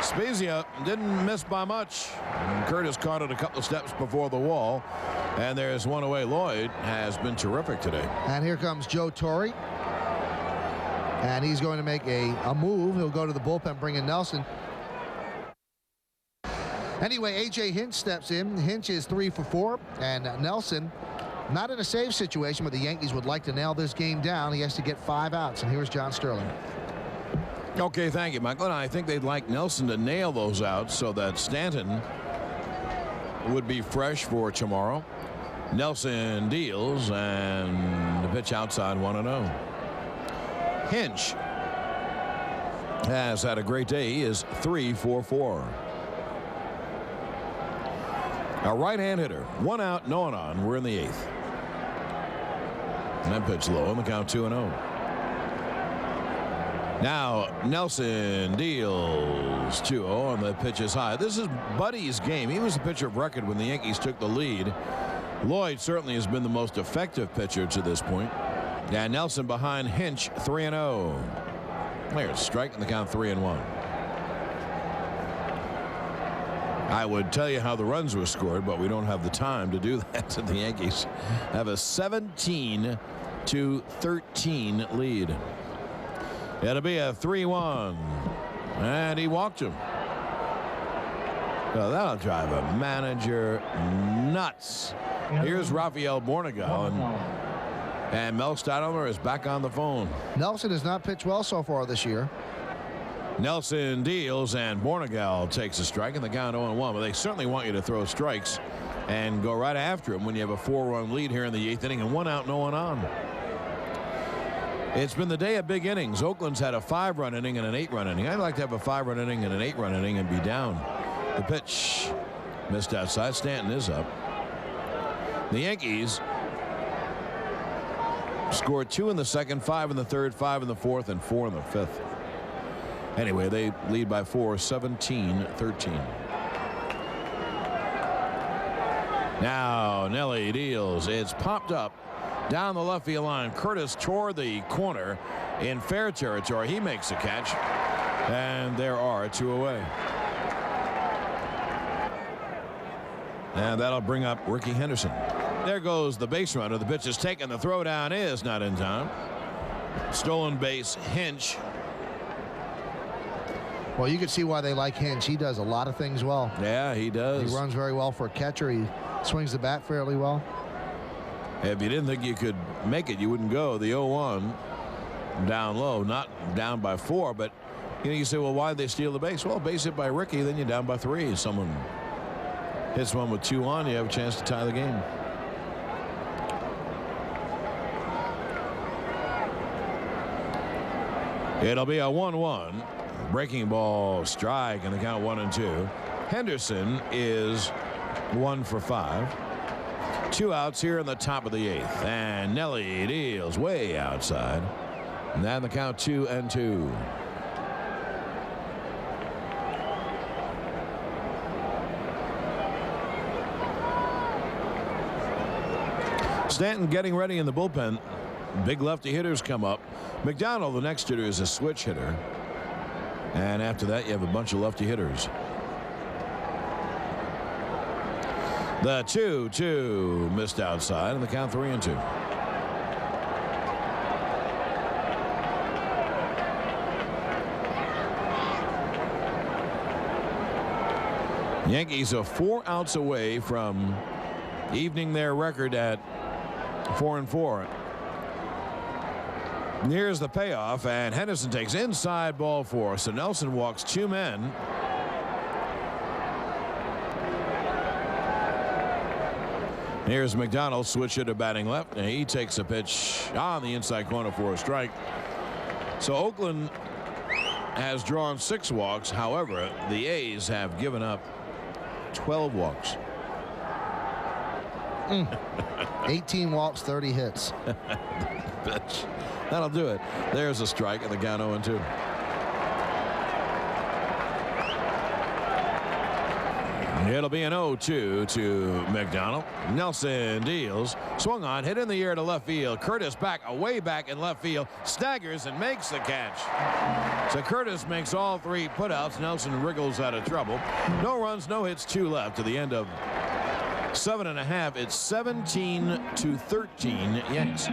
S3: Spezio didn't miss by much. And Curtis caught it a couple of steps before the wall. And there's one away. Lloyd has been terrific today.
S4: And here comes Joe Torre. And he's going to make a move. He'll go to the bullpen, bring in Nelson. Anyway, A.J. Hinch steps in. Hinch is 3 for 4. And Nelson, not in a save situation, but the Yankees would like to nail this game down. He has to get 5 outs. And here's John Sterling.
S3: Okay, thank you, Michael. And I think they'd like Nelson to nail those outs so that Stanton would be fresh for tomorrow. Nelson deals, and the pitch outside 1-0. Hinch has had a great day. He is 3 for 4. A right-hand hitter. 1 out, no one on. We're in the 8th. And that pitch low on the count 2-0. Now Nelson deals 2-0, and the pitch is high. This is Buddy's game. He was the pitcher of record when the Yankees took the lead. Lloyd certainly has been the most effective pitcher to this point. And Nelson behind Hinch, 3-0. There's strike, and the count 3-1. I would tell you how the runs were scored, but we don't have the time to do that. The Yankees have a 17-13 lead. It'll be a 3-1, and he walked him. Well, that'll drive a manager nuts. Here's Rafael Bornegal, and Mel Stottlemyre is back on the phone.
S4: Nelson has not pitched well so far this year.
S3: Nelson deals, and Bornegal takes a strike, and the count 0-1. But they certainly want you to throw strikes and go right after him when you have a 4-run lead here in the 8th inning and 1 out, no one on. It's been the day of big innings. Oakland's had a 5-run inning and an 8-run inning. I'd like to have a 5-run inning and an 8-run inning and be down. The pitch missed outside. Stanton is up. The Yankees scored 2 in the second, 5 in the third, 5 in the fourth, and 4 in the fifth. Anyway, they lead by 4, 17-13. Now Nelly deals. It's popped up down the left field line. Curtis toward the corner in fair territory. He makes the catch, and there are 2 away. And that'll bring up Ricky Henderson. There goes the base runner. The pitch is taken. The throw down is not in time. Stolen base, Hinch.
S4: Well, you can see why they like Hinch. He does a lot of things well.
S3: Yeah, he does.
S4: He runs very well for a catcher. He swings the bat fairly well.
S3: If you didn't think you could make it, you wouldn't go. The 0-1 down low, not down by 4, but you say, well, why did they steal the base? Well, base hit by Ricky, then you're down by 3. Someone hits one with 2 on, you have a chance to tie the game. It'll be a 1-1. Breaking ball, strike, and the count 1-2. Henderson is 1 for 5. 2 outs here in the top of the 8th, and Nelly deals way outside. And then the count 2-2. Stanton getting ready in the bullpen. Big lefty hitters come up. McDonald, the next hitter, is a switch hitter. And after that, you have a bunch of lefty hitters. The 2-2 missed outside, and the count 3-2. Yankees are 4 outs away from evening their record at 4-4. Here's the payoff, and Henderson takes inside ball 4. So Nelson walks 2 men. Here's McDonald, switch hitter batting left, and he takes a pitch on the inside corner for a strike. So Oakland has drawn 6 walks. However, the A's have given up 12 walks.
S4: 18 walks, 30 hits.
S3: Pitch. That'll do it. There's a strike, and the count 0-2. It'll be an 0-2 to McDonald. Nelson deals. Swung on, hit in the air to left field. Curtis back, away back in left field. Staggers and makes the catch. So Curtis makes all 3 putouts. Nelson wriggles out of trouble. No runs, no hits, 2 left to the end of 7.5. It's 17-13 Yankees.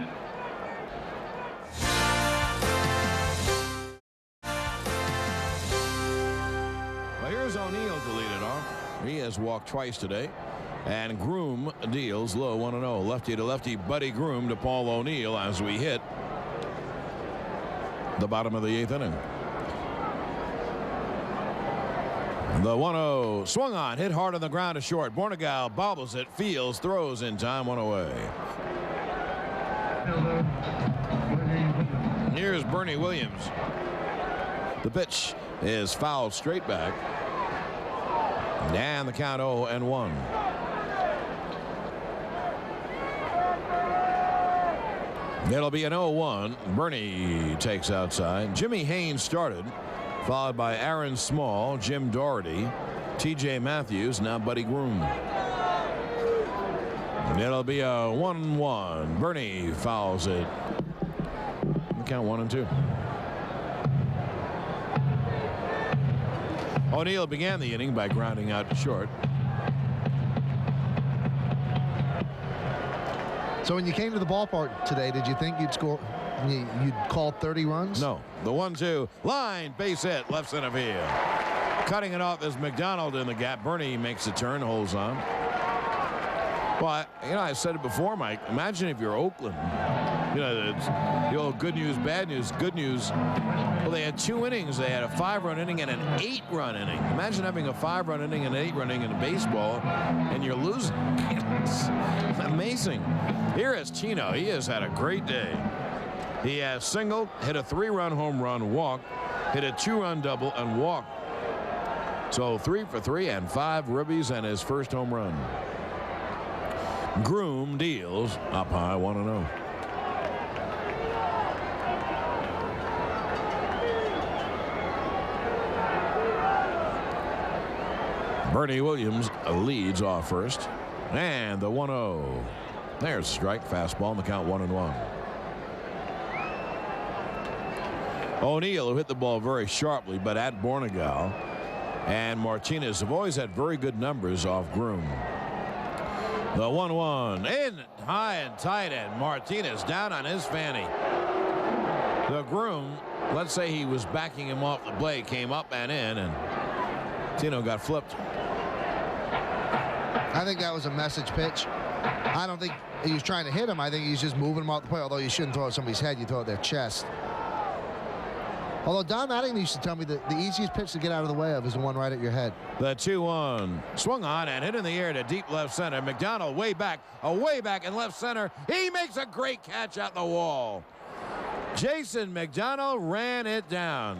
S3: here's O'Neill to lead it off. He has walked twice today. And Groom deals low 1-0. Lefty to lefty, Buddy Groom to Paul O'Neill as we hit the bottom of the 8th inning. The 1-0 swung on, hit hard on the ground to short. Bornegal bobbles it, fields, throws in time, 1 away. Here's Bernie Williams. The pitch is fouled straight back. And the count 0-1. It'll be an 0-1. Bernie takes outside. Jimmy Haynes started, followed by Aaron Small, Jim Doherty, T.J. Matthews, now Buddy Groom. It'll be a 1-1. Bernie fouls it. The count 1-2. O'Neill began the inning by grounding out to short.
S4: So when you came to the ballpark today, did you think you'd call 30 runs?
S3: No. The 1-2 line, base hit, left center field. Cutting it off is McDonald in the gap. Bernie makes a turn, holds on. Well, I said it before, Mike. Imagine if you're Oakland. It's the old good news, bad news. Good news. Well, they had 2 innings. They had a 5-run inning and an 8-run inning. Imagine having a 5-run inning and an 8-run inning in baseball, and you're losing. It's amazing. Here is Chino. He has had a great day. He has singled, hit a 3-run home run, walked, hit a 2-run double, and walked. So 3 for 3 and 5 ribbies and his first home run. Groom deals up high 1-0. Bernie Williams leads off first. And the 1-0. There's a strike, fastball, and the count 1-1. O'Neill, who hit the ball very sharply, but at Bornegal, and Martinez have always had very good numbers off Groom. The 1-1 in high and tight, and Martinez down on his fanny. The Groom, let's say he was backing him off the blade, came up and in, and Tino got flipped.
S4: I think that was a message pitch. I don't think he was trying to hit him. I think he's just moving him off the plate. Although you shouldn't throw at somebody's head, you throw at their chest. Although Don Mattingly used to tell me that the easiest pitch to get out of the way of is the one right at your head.
S3: The 2-1 swung on and hit in the air to deep left center. McDonald way back in left center. He makes a great catch at the wall. Jason McDonald ran it down.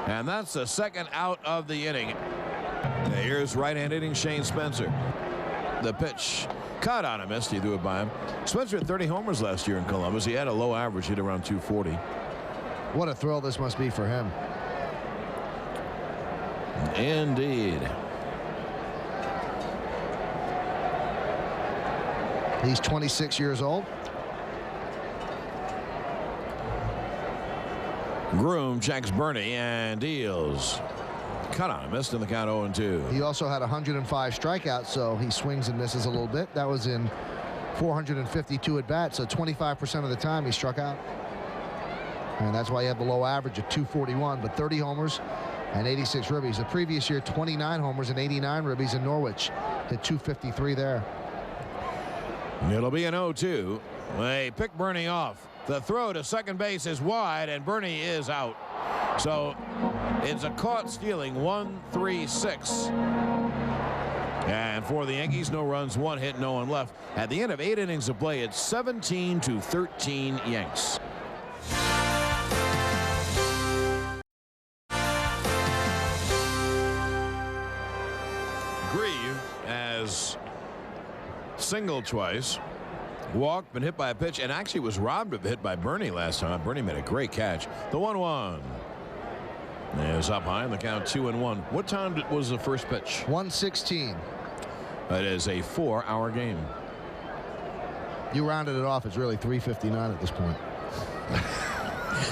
S3: And that's the second out of the inning. Here's right-hand hitting Shane Spencer. The pitch caught on him, missed. He threw it by him. Spencer had 30 homers last year in Columbus. He had a low average, hit around 240.
S4: What a thrill this must be for him.
S3: Indeed.
S4: He's 26 years old.
S3: Groom checks Bernie and deals. Cut on him, missed in the count 0-2.
S4: He also had 105 strikeouts, so he swings and misses a little bit. That was in 452 at bats, so 25% of the time he struck out. And that's why he had the low average of 241, but 30 homers and 86 ribbies. The previous year, 29 homers and 89 ribbies in Norwich. Hit 253 there.
S3: It'll be an 0-2. They pick Bernie off. The throw to second base is wide, and Bernie is out. So it's a caught stealing 1-3-6. And for the Yankees, no runs, 1 hit, no one left. At the end of 8 innings of play, it's 17-13 Yanks. Has singled twice, walked, been hit by a pitch, and actually was robbed of a hit by Bernie last time. Bernie made a great catch. The 1-1 is up high in the count 2-1. What time was the first pitch?
S4: 1:16.
S3: It is a 4-hour game.
S4: You rounded it off. It's really 3:59 at this point.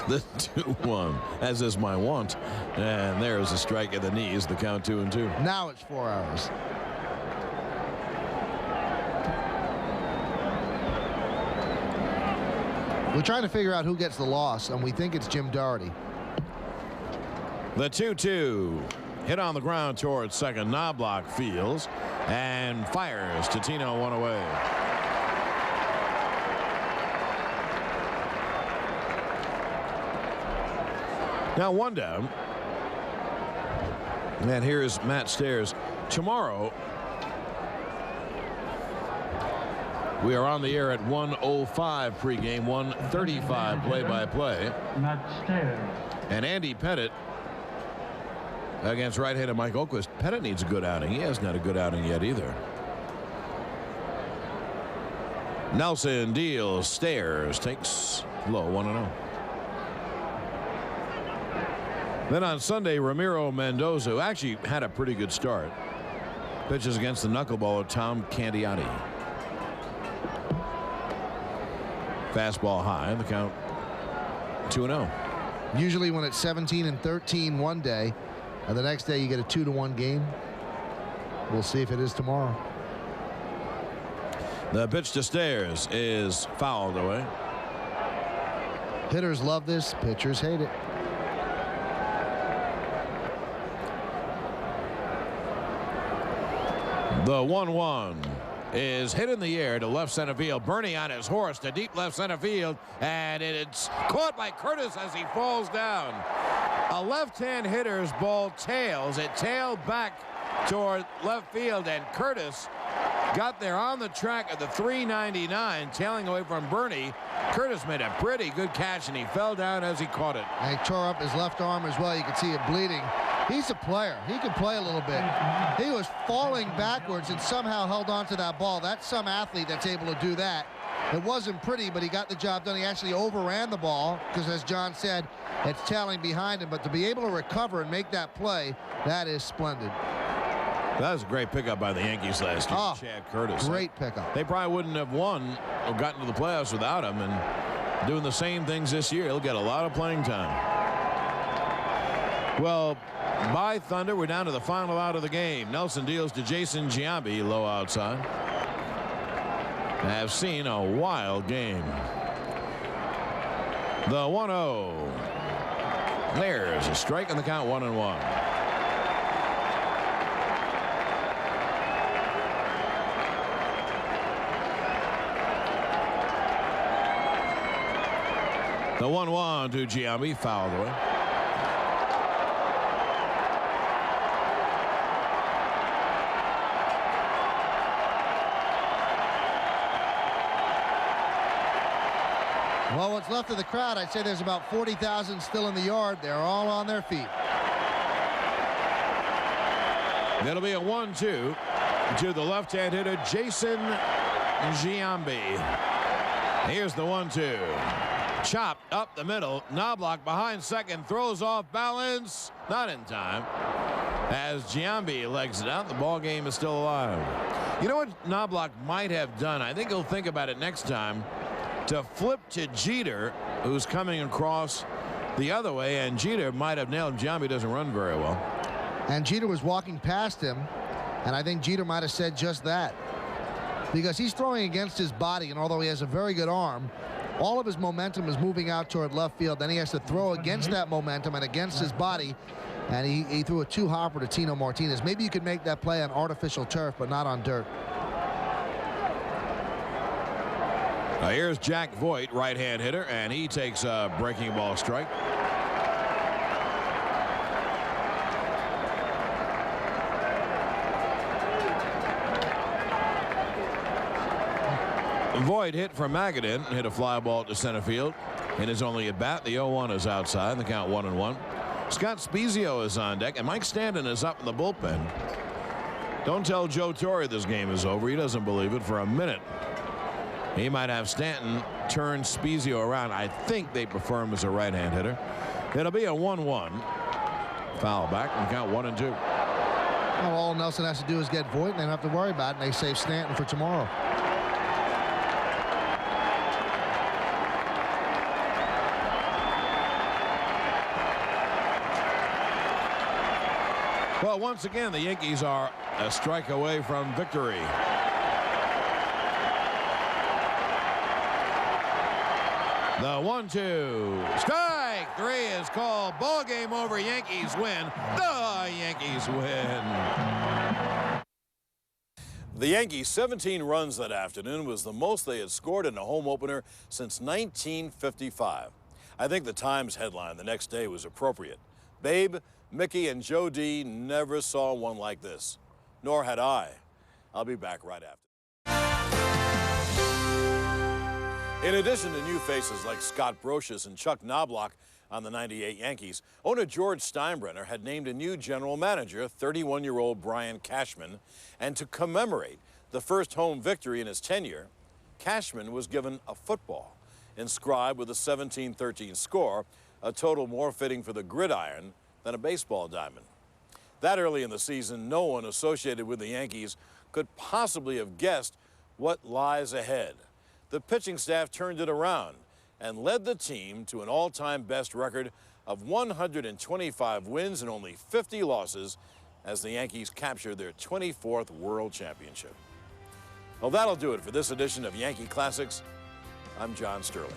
S3: The 2-1, as is my want. And there's a strike at the knees, the count 2-2.
S4: Now it's 4 hours. We're trying to figure out who gets the loss, and we think it's Jim Doherty.
S3: The 2-2 Hit on the ground towards second. Knobloch fields and fires. Tatino one away. Now one down. And here's Matt Stairs. Tomorrow, we are on the air at 1:05 pregame, 1:35 play-by-play.
S7: Matt Stairs.
S3: And Andy Pettit against right-handed Mike Oakland. Pettit needs a good outing. He hasn't had a good outing yet either. Nelson deals. Stairs takes low, 1-0. Then on Sunday, Ramiro Mendoza, who actually had a pretty good start, pitches against the knuckleballer Tom Candiotti. Fastball high, the count 2-0.
S4: Usually when it's 17-13 one day, and the next day you get a 2-1 game. We'll see if it is tomorrow.
S3: The pitch to Stairs is fouled away.
S4: Hitters love this. Pitchers hate it.
S3: The 1-1 is hit in the air to left center field. Bernie on his horse to deep left center field, and it's caught by Curtis as he falls down. A left-hand hitter's ball tails. It tailed back toward left field, and Curtis got there on the track of the 399, tailing away from Bernie. Curtis made a pretty good catch, and he fell down as he caught it.
S4: And he tore up his left arm as well. You can see it bleeding. He's a player. He can play a little bit. He was falling backwards and somehow held on to that ball. That's some athlete that's able to do that. It wasn't pretty, but he got the job done. He actually overran the ball because, as John said, it's tailing behind him. But to be able to recover and make that play, that is splendid.
S3: That was a great pickup by the Yankees last year. Chad Curtis.
S4: Great pickup.
S3: They probably wouldn't have won or gotten to the playoffs without him, and doing the same things this year. He'll get a lot of playing time. Well, by Thunder, we're down to the final out of the game. Nelson deals to Jason Giambi, low outside. Have seen a wild game. The 1-0. There's a strike on the count, 1-1. The 1-1 to Giambi, fouled away.
S4: Well, what's left of the crowd, I'd say there's about 40,000 still in the yard. They're all on their feet.
S3: That'll be a 1-2 to the left-hand hitter, Jason Giambi. Here's the 1-2. Chopped up the middle. Knobloch behind second, throws off balance. Not in time. As Giambi legs it out, the ball game is still alive. You know what Knobloch might have done? I think he'll think about it next time, to flip to Jeter, who's coming across the other way, and Jeter might have nailed him. Giambi doesn't run very well.
S4: And Jeter was walking past him, and I think Jeter might have said just that, because he's throwing against his body, and although he has a very good arm, all of his momentum is moving out toward left field. Then he has to throw against that momentum and against his body, and he threw a two-hopper to Tino Martinez. Maybe you could make that play on artificial turf, but not on dirt.
S3: Now here's Jack Voigt, right-hand hitter, and he takes a breaking ball strike. Voigt hit from Magadan, hit a fly ball to center field in his only at bat. The 0-1 is outside, the count 1-1. Scott Spezio is on deck, and Mike Stanton is up in the bullpen. Don't tell Joe Torre this game is over. He doesn't believe it for a minute. He might have Stanton turn Spezio around. I think they prefer him as a right-hand hitter. It'll be a 1-1. Foul back and count 1-2.
S4: Well, all Nelson has to do is get Voigt, and they don't have to worry about it, and they save Stanton for tomorrow.
S3: Well, once again, the Yankees are a strike away from victory. The 1-2. Strike 3 is called. Ball game over. Yankees win. The Yankees win.
S2: The Yankees' 17 runs that afternoon was the most they had scored in a home opener since 1955. I think the Times headline the next day was appropriate. Babe, Mickey, and Joe D never saw one like this. Nor had I. I'll be back right after. In addition to new faces like Scott Brocious and Chuck Knobloch on the '98 Yankees, owner George Steinbrenner had named a new general manager, 31-year-old Brian Cashman, and to commemorate the first home victory in his tenure, Cashman was given a football, inscribed with a 17-13 score, a total more fitting for the gridiron than a baseball diamond. That early in the season, no one associated with the Yankees could possibly have guessed what lies ahead. The pitching staff turned it around and led the team to an all-time best record of 125 wins and only 50 losses as the Yankees captured their 24th World Championship. Well, that'll do it for this edition of Yankee Classics. I'm John Sterling.